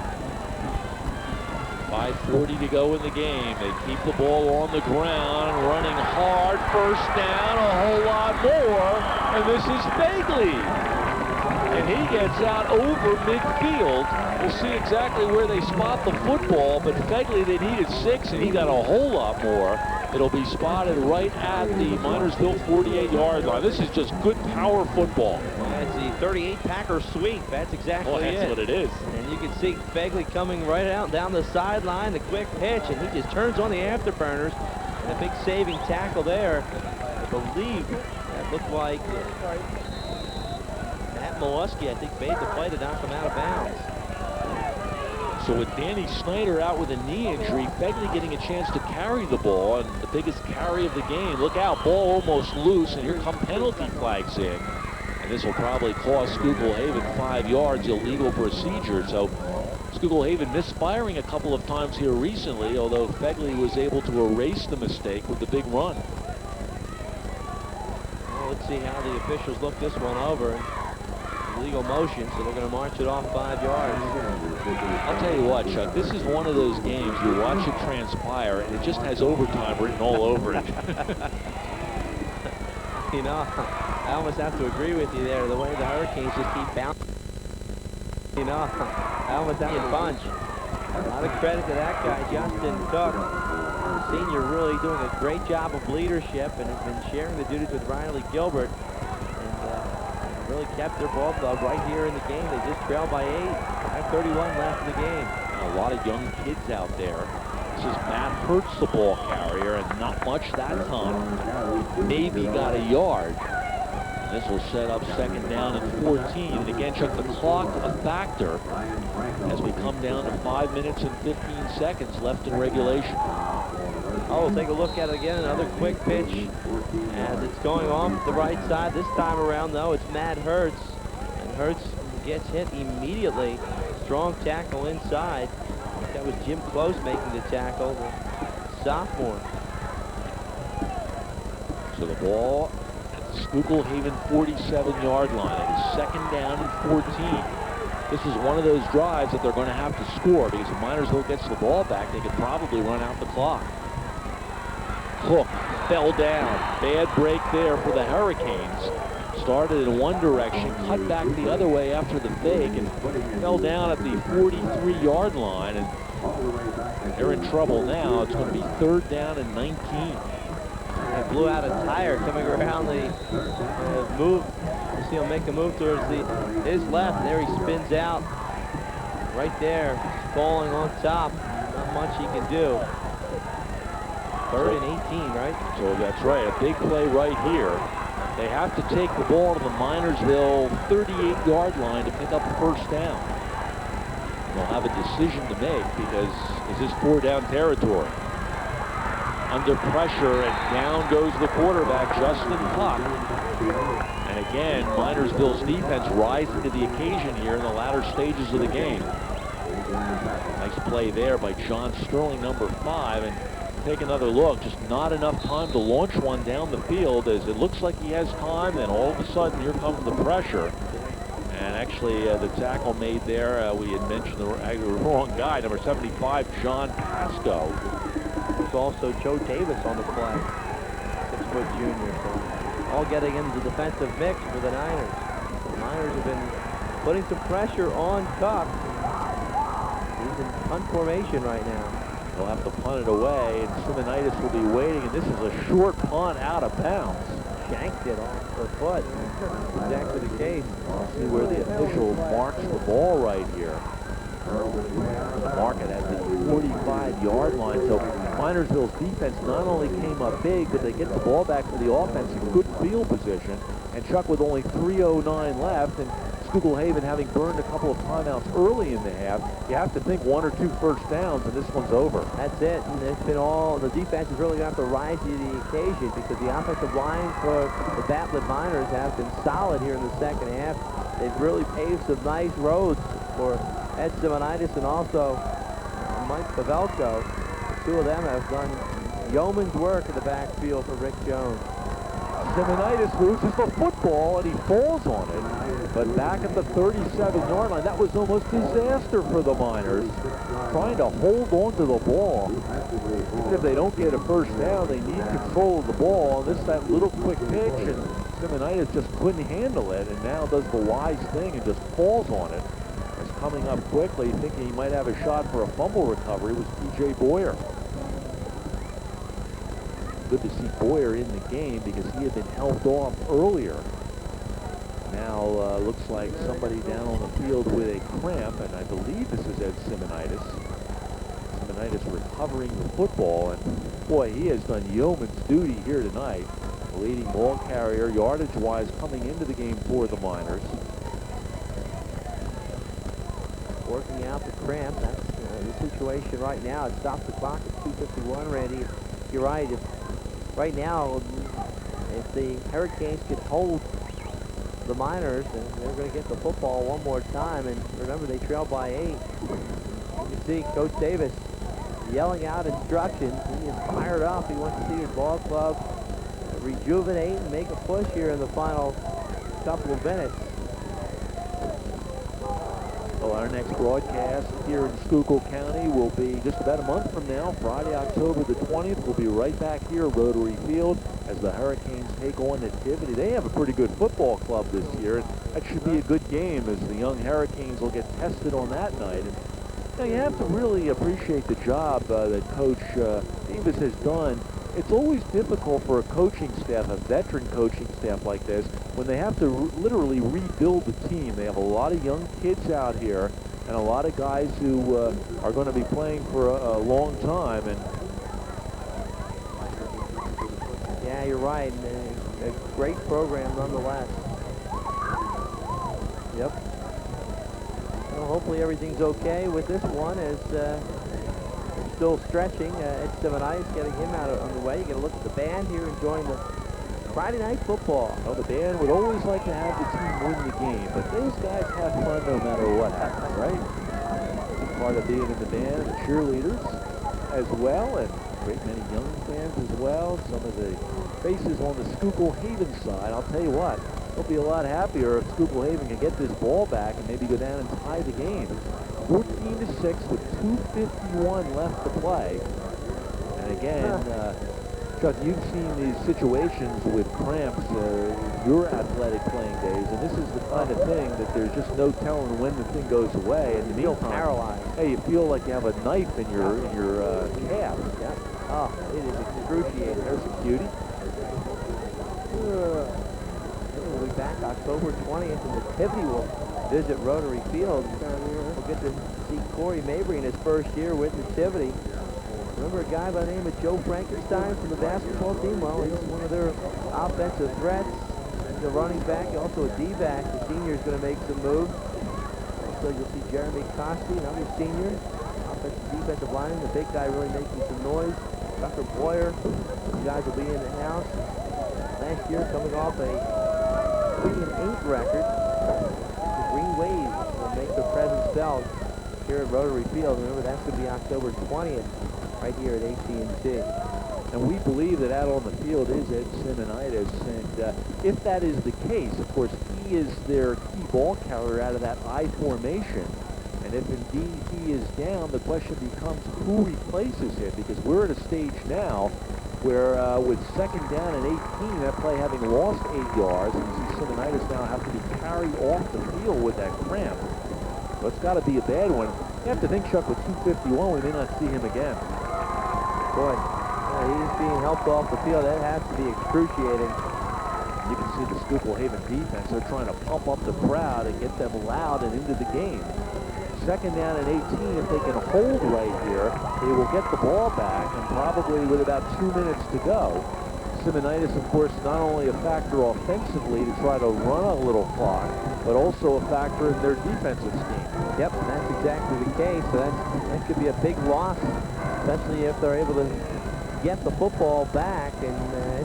5:40 to go in the game. They keep the ball on the ground, running hard, first down, a whole lot more, and this is Bagley. And he gets out over midfield. We'll see exactly where they spot the football, but Fegley, they needed 6, and he got a whole lot more. It'll be spotted right at the Minersville 48-yard line. This is just good power football. That's the 38 Packer sweep. That's exactly it. That's what it is. And you can see Fegley coming right out down the sideline, the quick pitch, and he just turns on the afterburners. And a big saving tackle there. I believe that looked like Matt Molesky, I think, made the play to knock him out of bounds. So with Danny Snyder out with a knee injury, Fegley getting a chance to carry the ball, and the biggest carry of the game. Look out, ball almost loose, and here come penalty flags in. And this will probably cost Schuylkill Haven 5 yards, illegal procedure. So Schuylkill Haven misfiring a couple of times here recently, although Fegley was able to erase the mistake with the big run. Well, let's see how the officials look this one over. Legal motion, so they're going to march it off 5 yards. I'll tell you what, Chuck, this is one of those games you watch it transpire and it just has overtime written all over it. You know, I almost have to agree with you there, the way the Hurricanes just keep bouncing. You know, I almost have to punch. A lot of credit to that guy, Justin Cook. Senior really doing a great job of leadership and has been sharing the duties with Riley Gilbert. Really kept their ball club right here in the game. They just trailed by 8. 5:31 left in the game. And a lot of young kids out there. This is Matt Hurts, the ball carrier, and not much that time. Maybe got a yard. This will set up second down and 14. And again, Chuck, the clock a factor as we come down to 5 minutes and 15 seconds left in regulation. Oh, we'll take a look at it again. Another quick pitch as it's going off the right side. This time around, though, it's Matt Hertz. And Hertz gets hit immediately. Strong tackle inside. I think that was Jim Close making the tackle, the sophomore. So the ball at the Schuylkill Haven 47-yard line. It is second down and 14. This is one of those drives that they're going to have to score, because if Minersville gets the ball back, they could probably run out the clock. Cook fell down. Bad break there for the Hurricanes. Started in one direction, cut back the other way after the fake, and fell down at the 43-yard line. And they're in trouble now. It's going to be third down and 19. They blew out a tire coming around the move. You see him make a move towards his left. And there he spins out. Right there, falling on top. Not much he can do. Third and 18, right? So that's right, a big play right here. They have to take the ball to the Minersville 38-yard line to pick up a first down. They'll have a decision to make, because this is 4-down territory. Under pressure, and down goes the quarterback, Justin Puck. And again, Minersville's defense rising to the occasion here in the latter stages of the game. Nice play there by John Sterling, number 5. And take another look, just not enough time to launch one down the field, as it looks like he has time, then all of a sudden here comes the pressure. And actually the tackle made there, we had mentioned the wrong guy, number 75, John Pasco. There's also Joe Davis on the play, 6-foot junior. So all getting into the defensive mix for the Niners. The Niners have been putting some pressure on Cook. He's in punt formation right now. They'll have to punt it away, and Simonitis will be waiting, and this is a short punt out of bounds. Shanked it off the foot. Exactly the case. See where the official marks the ball right here. Mark it at the 45-yard line. So Minersville's defense not only came up big, but they get the ball back to the offense in good field position. And Chuck, with only 3:09 left, and Schuylkill Haven having burned a couple of timeouts early in the half, you have to think 1 or 2 first downs, and this one's over. That's it. And it's been all, the defense is really going to have to rise to the occasion, because the offensive line for the Batlett Miners has been solid here in the second half. They've really paved some nice roads for Ed Simonitis and also Mike Pavelko. The two of them have done yeoman's work in the backfield for Rick Jones. Simonitis loses the football, and he falls on it. But back at the 37-yard line, that was almost disaster for the Miners. Trying to hold on to the ball. Even if they don't get a first down, they need control of the ball. And that little quick pitch, and Simonitis just couldn't handle it, and now does the wise thing and just falls on it. It's coming up quickly, thinking he might have a shot for a fumble recovery, was P.J. Boyer. Good to see Boyer in the game, because he had been held off earlier. Now looks like somebody down on the field with a cramp, and I believe this is Ed Simonitis. Simonitis recovering the football, and boy, he has done yeoman's duty here tonight. The leading ball carrier, yardage-wise, coming into the game for the Miners. Working out the cramp. That's the situation right now. It stops the clock at 2:51, Randy. You're right. Right now, if the Hurricanes could hold the Miners, and they're going to get the football one more time. And remember, they trail by 8. You can see Coach Davis yelling out instructions. He is fired up. He wants to see his ball club rejuvenate and make a push here in the final couple of minutes. Well, our next broadcast here in Schuylkill County will be just about a month from now, Friday, October the 20th. We'll be right back here at Rotary Field as the Hurricanes take on Nativity. They have a pretty good football club this year, and that should be a good game, as the young Hurricanes will get tested on that night. And you have to really appreciate the job that Coach Davis has done. It's always difficult for a coaching staff, a veteran coaching staff like this, when they have to literally rebuild the team. They have a lot of young kids out here and a lot of guys who are going to be playing for a long time. And yeah, you're right. And A great program nonetheless. Yep. Well, hopefully everything's okay with this one as still stretching. Ed Simonitis getting him out on the way. You get a look at the band here enjoying the Friday night football. Well, the band would always like to have the team win the game, but those guys have fun no matter what happens, right? Part of being in the band, the cheerleaders as well, and a great many young fans as well. Some of the faces on the Schuylkill Haven side, I'll tell you what, they'll be a lot happier if Schuylkill Haven can get this ball back and maybe go down and tie the game. 14-6 with 2:51 left to play. And again, Chuck, you've seen these situations with cramps, your athletic playing days, and this is the kind of thing that there's just no telling when the thing goes away. And you feel paralyzed. Hey, you feel like you have a knife in your calf. Yeah. Oh, it is excruciating. There's a cutie. We'll be back October 20th, and the Tivity will visit Rotary Field. We'll get to see Corey Mabry in his first year with the Tivity. Remember a guy by the name of Joe Frankenstein from the basketball team? Well, he's one of their offensive threats. He's a running back, also a D-back. The senior is going to make some moves. Also, you'll see Jeremy Costi, another senior. Offensive, defensive lineman, the big guy really making some noise. Tucker Boyer, you guys will be in the house. Last year, coming off a 3-8 record, the Green Waves will make their presence felt here at Rotary Field. Remember, that's going to be October 20th. Right here at AT&T. And we believe that out on the field is Ed Simonitis, and if that is the case, of course, he is their key ball carrier out of that I formation. And if indeed he is down, the question becomes who replaces him, because we're at a stage now where with second down and 18, that play having lost 8 yards, and you see Simonitis now have to be carried off the field with that cramp. So it's got to be a bad one. You have to think, Chuck, with 2:51, we may not see him again. Boy, he's being helped off the field. That has to be excruciating. You can see the Schuylkill Haven defense. They're trying to pump up the crowd and get them loud and into the game. Second down and 18, if they can hold right here, they will get the ball back, and probably with about 2 minutes to go. Simonitis, of course, not only a factor offensively to try to run a little clock, but also a factor in their defensive scheme. Yep, that's exactly the case. So that could be a big loss, especially if they're able to get the football back, and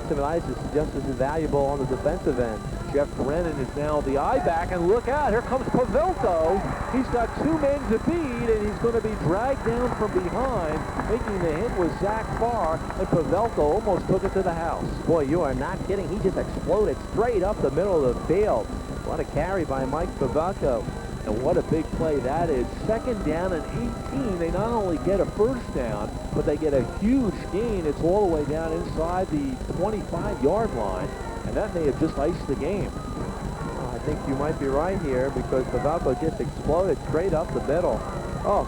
Simonitis is just as valuable on the defensive end. Jeff Brennan is now the I-back, and look out, here comes Pavelko. He's got 2 men to beat, and he's going to be dragged down from behind. Making the hit was Zach Farr, and Pavelko almost took it to the house. Boy, you are not kidding. He just exploded straight up the middle of the field. What a carry by Mike Pavelko. And what a big play that is. Second down and 18. They not only get a first down, but they get a huge gain. It's all the way down inside the 25-yard line, and that may have just iced the game. Oh, I think you might be right here, because Pavelko just exploded straight up the middle. Oh,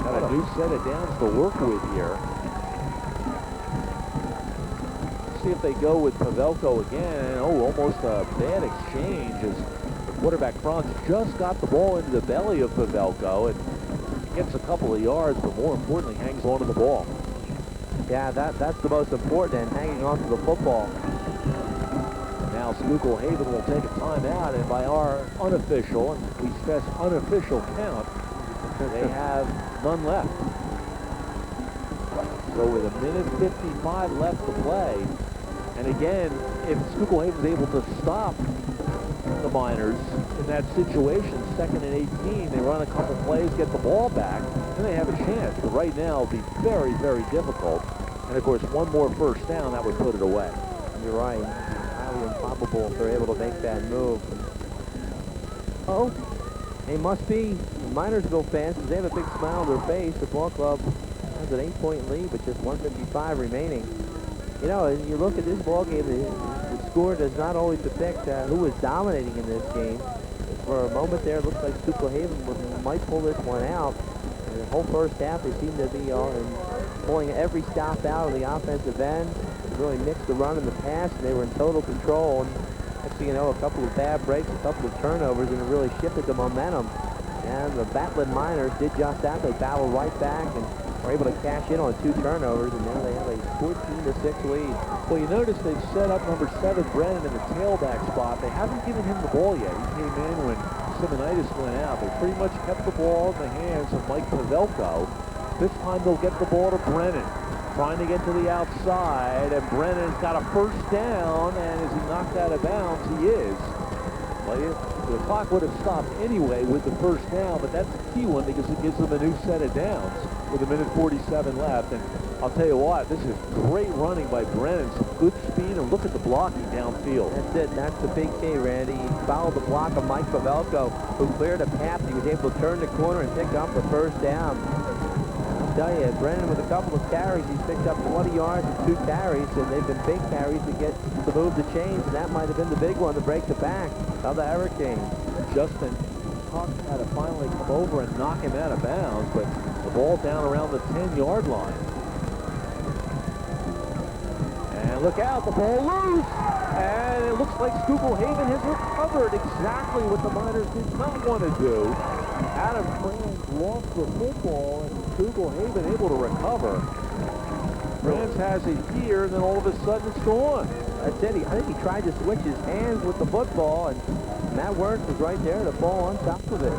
got a new set of downs to work with here. See if they go with Pavelko again. Oh, almost a bad exchange as quarterback Franz just got the ball into the belly of Pavelko and gets a couple of yards, but more importantly, hangs on to the ball. Yeah, that's the most important, and hanging on to the football. Now Schuylkill Haven will take a timeout, and by our unofficial, and we stress unofficial count, they have none left. So with 1:55 left to play, and again, if Schuylkill Haven is able to stop the Miners in that situation, second and 18, they run a couple plays, get the ball back, and they have a chance. But right now, it'll be very, very difficult. And of course, one more first down, that would put it away. You're right. Highly improbable if they're able to make that move. Oh, they must be Minersville fans, because they have a big smile on their face. The ball club has an 8-point lead with just 1:55 remaining. You know, and you look at this ball game, the score does not always depict who was dominating in this game. For a moment there, it looks like Schuylkill Haven might pull this one out. And the whole first half, they seem to be pulling every stop out on the offensive end. They really mixed the run and the pass, and they were in total control. And next thing you know, a couple of bad breaks, a couple of turnovers, and it really shifted the momentum. And the Batlin Miners did just that. They battled right back and were able to cash in on 2 turnovers, and now they have a 14-6 lead. Well, you notice they've set up number 7, Brennan, in the tailback spot. They haven't given him the ball yet. He came in when Simonitis went out. They pretty much kept the ball in the hands of Mike Pavelko. This time they'll get the ball to Brennan. Trying to get to the outside, and Brennan's got a first down, and as he knocked out of bounds, he is. Well, the clock would have stopped anyway with the first down, but that's the key one because it gives them a new set of downs with 1:47 left. And I'll tell you what, this is great running by Brennan, some good speed, and look at the blocking downfield. That's it. That's the big key, Randy. He followed the block of Mike Pavelko, who cleared a path. He was able to turn the corner and pick up the first down. I'll tell you, Brennan with a couple of carries, he's picked up 20 yards and 2 carries, and they've been big carries to move the chains, and that might have been the big one to break the back of the Hurricanes. Justin Tuck had to finally come over and knock him out of bounds, but the ball down around the 10-yard line. And look out, the ball loose! And it looks like Schuylkill Haven has recovered exactly what the Miners did not want to do. Adam Franz lost the football, and Schuylkill Haven able to recover. Franz has it here, and then all of a sudden it's gone. That's it. I think he tried to switch his hands with the football, and Matt Wertz was right there to fall on top of it.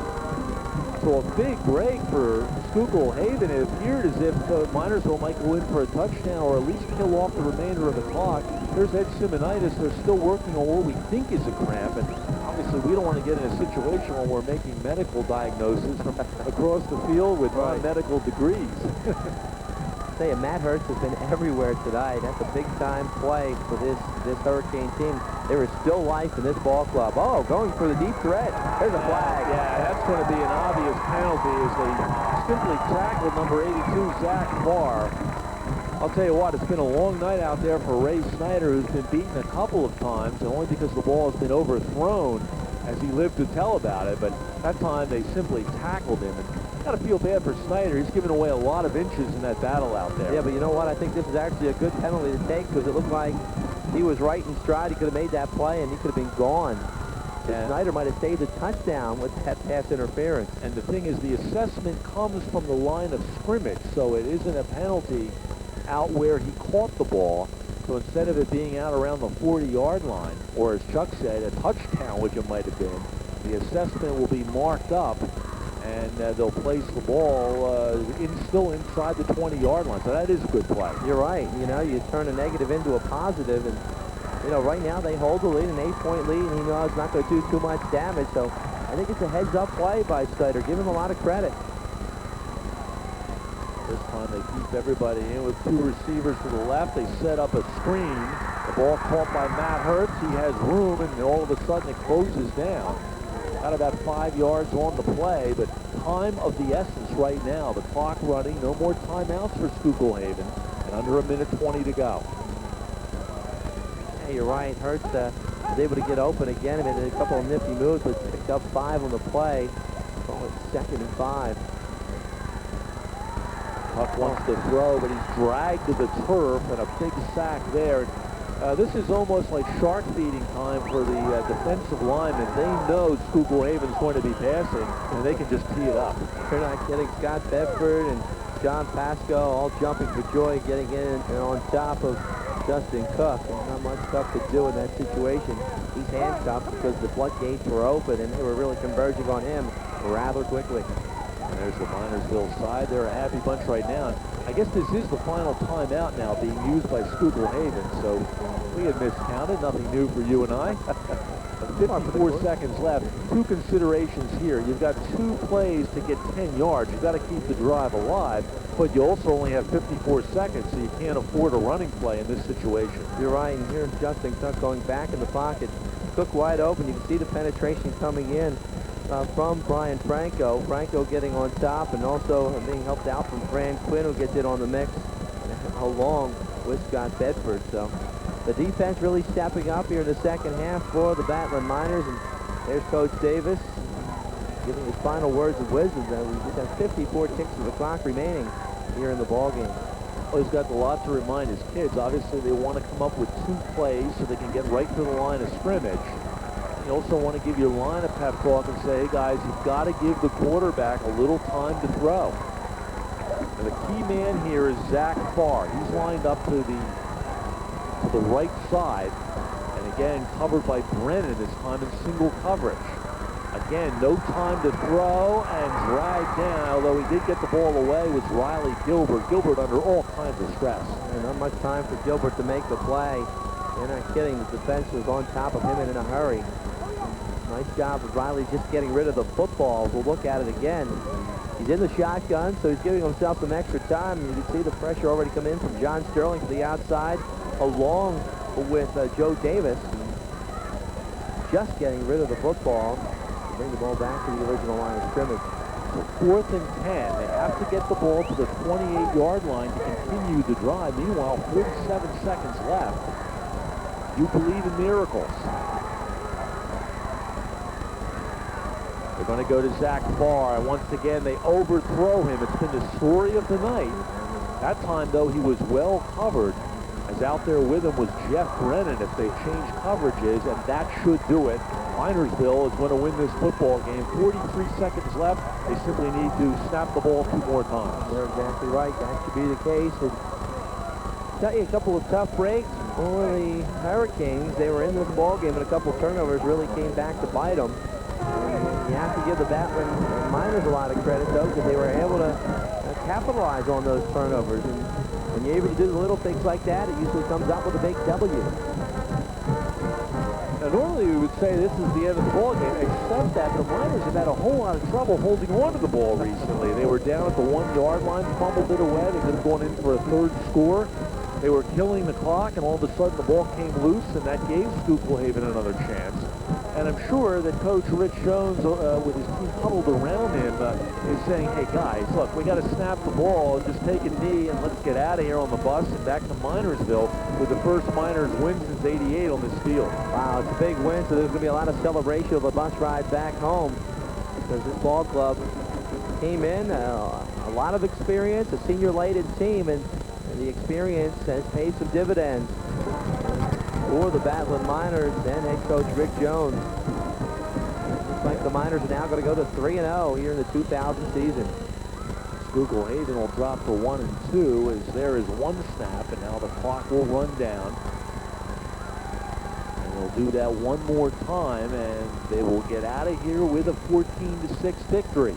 So a big break for Schuylkill Haven. It appeared as if Minersville might go in for a touchdown or at least kill off the remainder of the clock. There's Ed Simonitis. They're still working on what we think is a cramp, and obviously we don't want to get in a situation where we're making medical diagnoses from across the field with non-medical degrees. Say, Matt Hurst has been everywhere tonight. That's a big-time play for this Hurricane team. There is still life in this ball club. Oh, going for the deep threat. There's a flag. Yeah, that's going to be an obvious penalty as they simply tackled number 82, Zach Farr. I'll tell you what, it's been a long night out there for Ray Snyder, who's been beaten a couple of times, and only because the ball has been overthrown as he lived to tell about it. But that time they simply tackled him. And got to feel bad for Snyder. He's given away a lot of inches in that battle out there. Yeah, but you know what? I think this is actually a good penalty to take because it looked like he was right in stride. He could have made that play, and he could have been gone. And Snyder might have saved a touchdown with that pass interference. And the thing is, the assessment comes from the line of scrimmage, so it isn't a penalty out where he caught the ball. So instead of it being out around the 40-yard line, or as Chuck said, a touchdown, which it might have been, the assessment will be marked up, and they'll place the ball still inside the 20-yard line. So that is a good play. You're right. You know, you turn a negative into a positive, and you know, right now they hold the lead, an 8-point lead, and he knows it's not going to do too much damage. So I think it's a heads-up play by Snyder. Give him a lot of credit. This time they keep everybody in with 2 receivers to the left. They set up a screen. The ball caught by Matt Hurts. He has room, and all of a sudden it closes down. Got about 5 yards on the play, but time of the essence right now. The clock running. No more timeouts for Schuylkill Haven, and under 1:20 to go. Yeah, you're right. Hurts was able to get open again. He made a couple of nifty moves, but picked up 5 on the play. Oh, it's 2nd and 5. Tuck wants to throw, but he's dragged to the turf, and a big sack there. This is almost like shark feeding time for the defensive linemen. They know Schuylkill Haven's going to be passing, and they can just tee it up. They're not getting Scott Bedford and John Pasco all jumping for joy, getting in and on top of Justin Cook. There's not much Cook to do in that situation. He's handcuffed because the floodgates were open, and they were really converging on him rather quickly. And there's the Minersville side. They're a happy bunch right now. I guess this is the final timeout now being used by Schuylkill Haven, so we had miscounted. Nothing new for you and I. 54 seconds left. 2 considerations here. You've got 2 plays to get 10 yards. You've got to keep the drive alive, but you also only have 54 seconds, so you can't afford a running play in this situation. You're right, and here's Justin Cook going back in the pocket. Cook wide open. You can see the penetration coming in from Brian Franco. Franco getting on top and also being helped out from Fran Quinn, who gets it on the mix along with Scott Bedford. So the defense really stepping up here in the second half for the Battling Miners. And there's Coach Davis giving his final words of wisdom. We just have 54 ticks of the clock remaining here in the ballgame. Well, he's got a lot to remind his kids. Obviously, they want to come up with 2 plays so they can get right to the line of scrimmage. You also want to give your line a pep talk and say, hey guys, you've got to give the quarterback a little time to throw. And the key man here is Zach Farr. He's lined up to the right side. And again, covered by Brennan this time in single coverage. Again, no time to throw and drag down, although he did get the ball away with Riley Gilbert. Gilbert under all kinds of stress. And not much time for Gilbert to make the play. You're not kidding. The defense was on top of him and in a hurry. Nice job of Riley just getting rid of the football. We'll look at it again. He's in the shotgun, so he's giving himself some extra time. And you can see the pressure already come in from John Sterling to the outside, along with Joe Davis. Just getting rid of the football to bring the ball back to the original line of scrimmage. 4th and 10. They have to get the ball to the 28-yard line to continue the drive. Meanwhile, 47 seconds left. You believe in miracles. They're going to go to Zach Farr. Once again, they overthrow him. It's been the story of the night. That time, though, he was well covered. As out there with him was Jeff Brennan if they change coverages, and that should do it. Minersville is going to win this football game. 43 seconds left. They simply need to snap the ball 2 more times. You're exactly right. That should be the case. Tell you a couple of tough breaks for the Hurricanes. They were in this ball game, and a couple turnovers really came back to bite them. You have to give the Batlin Miners a lot of credit, though, because they were able to capitalize on those turnovers. And when you're able to do the little things like that, it usually comes out with a big W. Now, normally we would say this is the end of the ball game, except that the Miners have had a whole lot of trouble holding on to the ball recently. They were down at the 1-yard line, fumbled it away. They could have gone in for a 3rd score. They were killing the clock, and all of a sudden the ball came loose, and that gave Schuylkill Haven another chance. And I'm sure that Coach Rich Jones, with his team huddled around him, is saying, hey, guys, look, we got to snap the ball and just take a knee and let's get out of here on the bus and back to Minersville with the first Miners win since '88 on this field. Wow, it's a big win, so there's going to be a lot of celebration of the bus ride back home because this ball club came in, a lot of experience, a senior-laden team, and the experience has paid some dividends for the Batlin Miners and head coach Rick Jones. Looks like the Miners are now going to go to 3-0 here in the 2000 season. Schuylkill Haven will drop to 1 and 2 as there is 1 snap, and now the clock will run down. And they'll do that 1 more time, and they will get out of here with a 14-6 victory.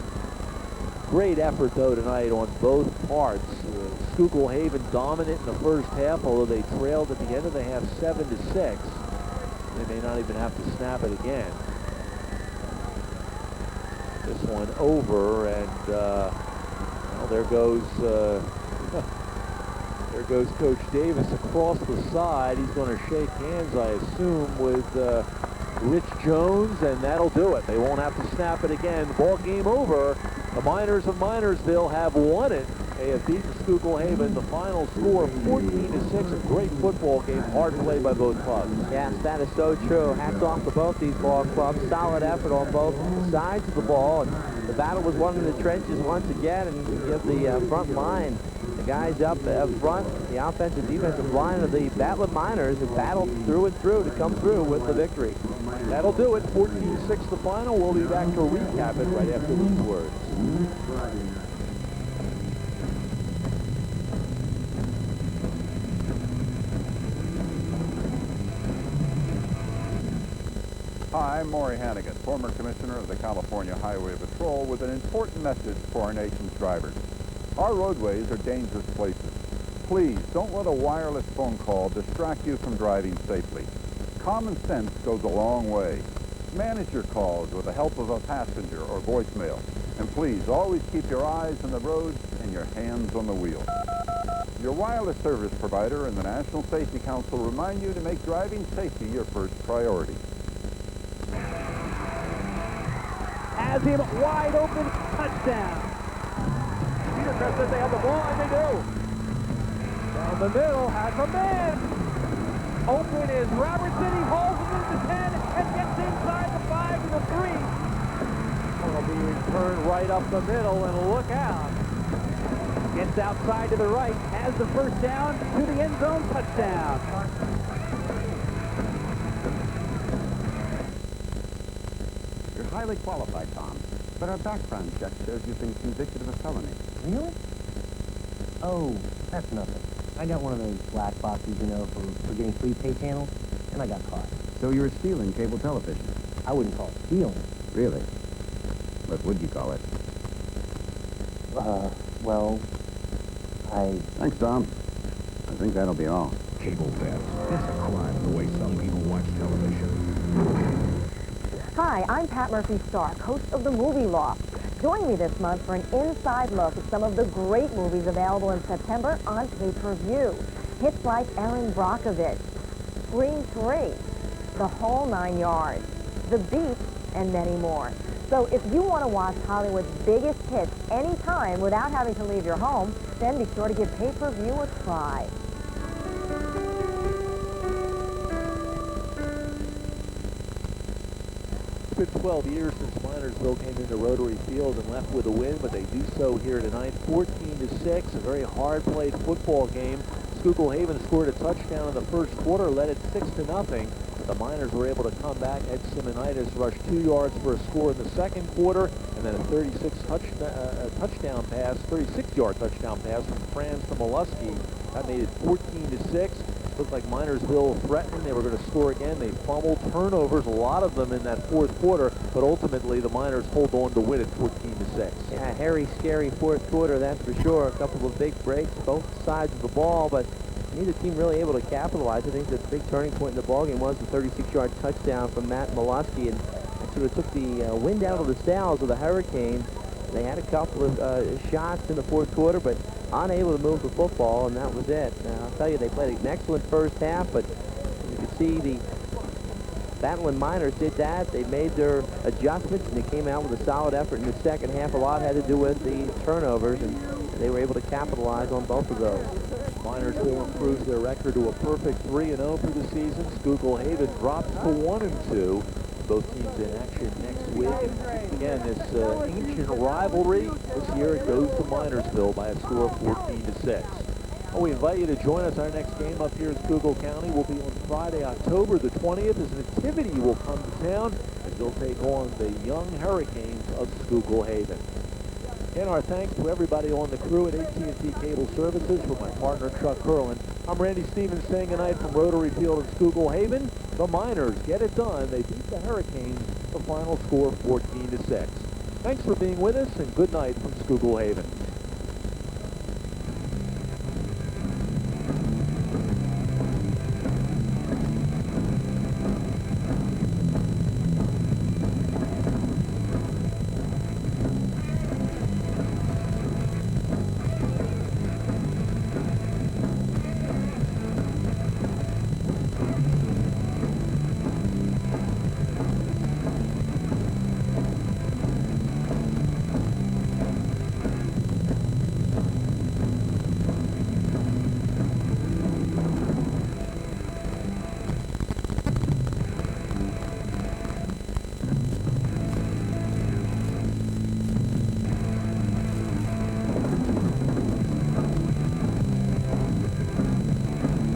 Great effort, though, tonight on both parts. Schuylkill Haven dominant in the first half, although they trailed at the end of the half 7-6. They may not even have to snap it again. This one over, and well, there goes there goes Coach Davis across the side. He's going to shake hands, I assume, with Rich Jones, and that'll do it. They won't have to snap it again. Ball game over. The Miners of Minersville have won it. They have beaten Schuylkill Haven. The final score, 14-6. A great football game. Hard play by both clubs. Yes, that is so true. Hats off to both these ball clubs. Solid effort on both sides of the ball. And the battle was won in the trenches once again. And you give the front line, the guys up front, the offensive defensive line of the Batlin Miners who battled through and through to come through with the victory. That'll do it. 14-6 the final. We'll be back to recap it right after these words. Hi, I'm Maury Hannigan, former Commissioner of the California Highway Patrol, with an important message for our nation's drivers. Our roadways are dangerous places. Please don't let a wireless phone call distract you from driving safely. Common sense goes a long way. Manage your calls with the help of a passenger or voicemail. And please always keep your eyes on the road and your hands on the wheel. Your wireless service provider and the National Safety Council remind you to make driving safety your first priority. Has him wide open, touchdown. Petercrest says they have the ball, and they do. Down the middle, has a man. Open is Robertson. He hauls him into the 10 and gets inside the 5 to the 3. It'll be returned right up the middle, and look out. Gets outside to the right, has the first down to the end zone, touchdown. You're highly qualified, Tom, but our background check shows you've been convicted of a felony. Really? Oh, that's nothing. I got one of those black boxes, you know, for getting free pay channels, and I got caught. So you were stealing cable television? I wouldn't call it stealing. Really? What would you call it? Well, Thanks, Tom. I think that'll be all. Cable theft. It's a crime the way some people watch television. Hi, I'm Pat Murphy-Stark, host of The Movie Loft. Join me this month for an inside look at some of the great movies available in September on pay-per-view. Hits like Erin Brockovich, Scream 3, The Whole Nine Yards, The Beach, and many more. So if you want to watch Hollywood's biggest hits anytime without having to leave your home, then be sure to give pay-per-view a try. It's been 12 years since Minersville came into Rotary Field and left with a win, but they do so here tonight. 14-6, a very hard-played football game. Schuylkill Haven scored a touchdown in the first quarter, led it 6-0. The Miners were able to come back. Ed Simonitis rushed 2 yards for a score in the second quarter, and then a 36-yard touchdown pass from Franz to Molesky. That made it 14-6. Looked like Minersville threatening. They were going to score again. They fumbled, turnovers, a lot of them in that fourth quarter, but ultimately the Miners hold on to win it 14-6. Yeah, hairy, scary fourth quarter, that's for sure. A couple of big breaks, both sides of the ball, but neither team really able to capitalize. I think the big turning point in the ballgame was the 36-yard touchdown from Matt Molesky, and that sort of took the wind out of the sails of the Hurricanes. They had a couple of shots in the fourth quarter, but unable to move the football, and that was it. I'll tell you, they played an excellent first half, but you could see the Battling Miners did that. They made their adjustments, and they came out with a solid effort in the second half. A lot had to do with the turnovers, and they were able to capitalize on both of those. Minersville improves their record to a perfect 3-0 for the season. Schuylkill Haven drops to 1-2. Both teams in action next week. And again, this ancient rivalry, this year it goes to Minersville by a score of 14-6. Well, we invite you to join us. Our next game up here in Schuylkill County will be on Friday, October the 20th, as Nativity will come to town, and they'll take on the young Hurricanes of Schuylkill Haven. And our thanks to everybody on the crew at AT&T Cable Services, for my partner Chuck Curlin. I'm Randy Stevens saying goodnight from Rotary Field in Schuylkill Haven. The Miners get it done. They beat the Hurricanes, the final score 14-6. Thanks for being with us, and good night from Schuylkill Haven.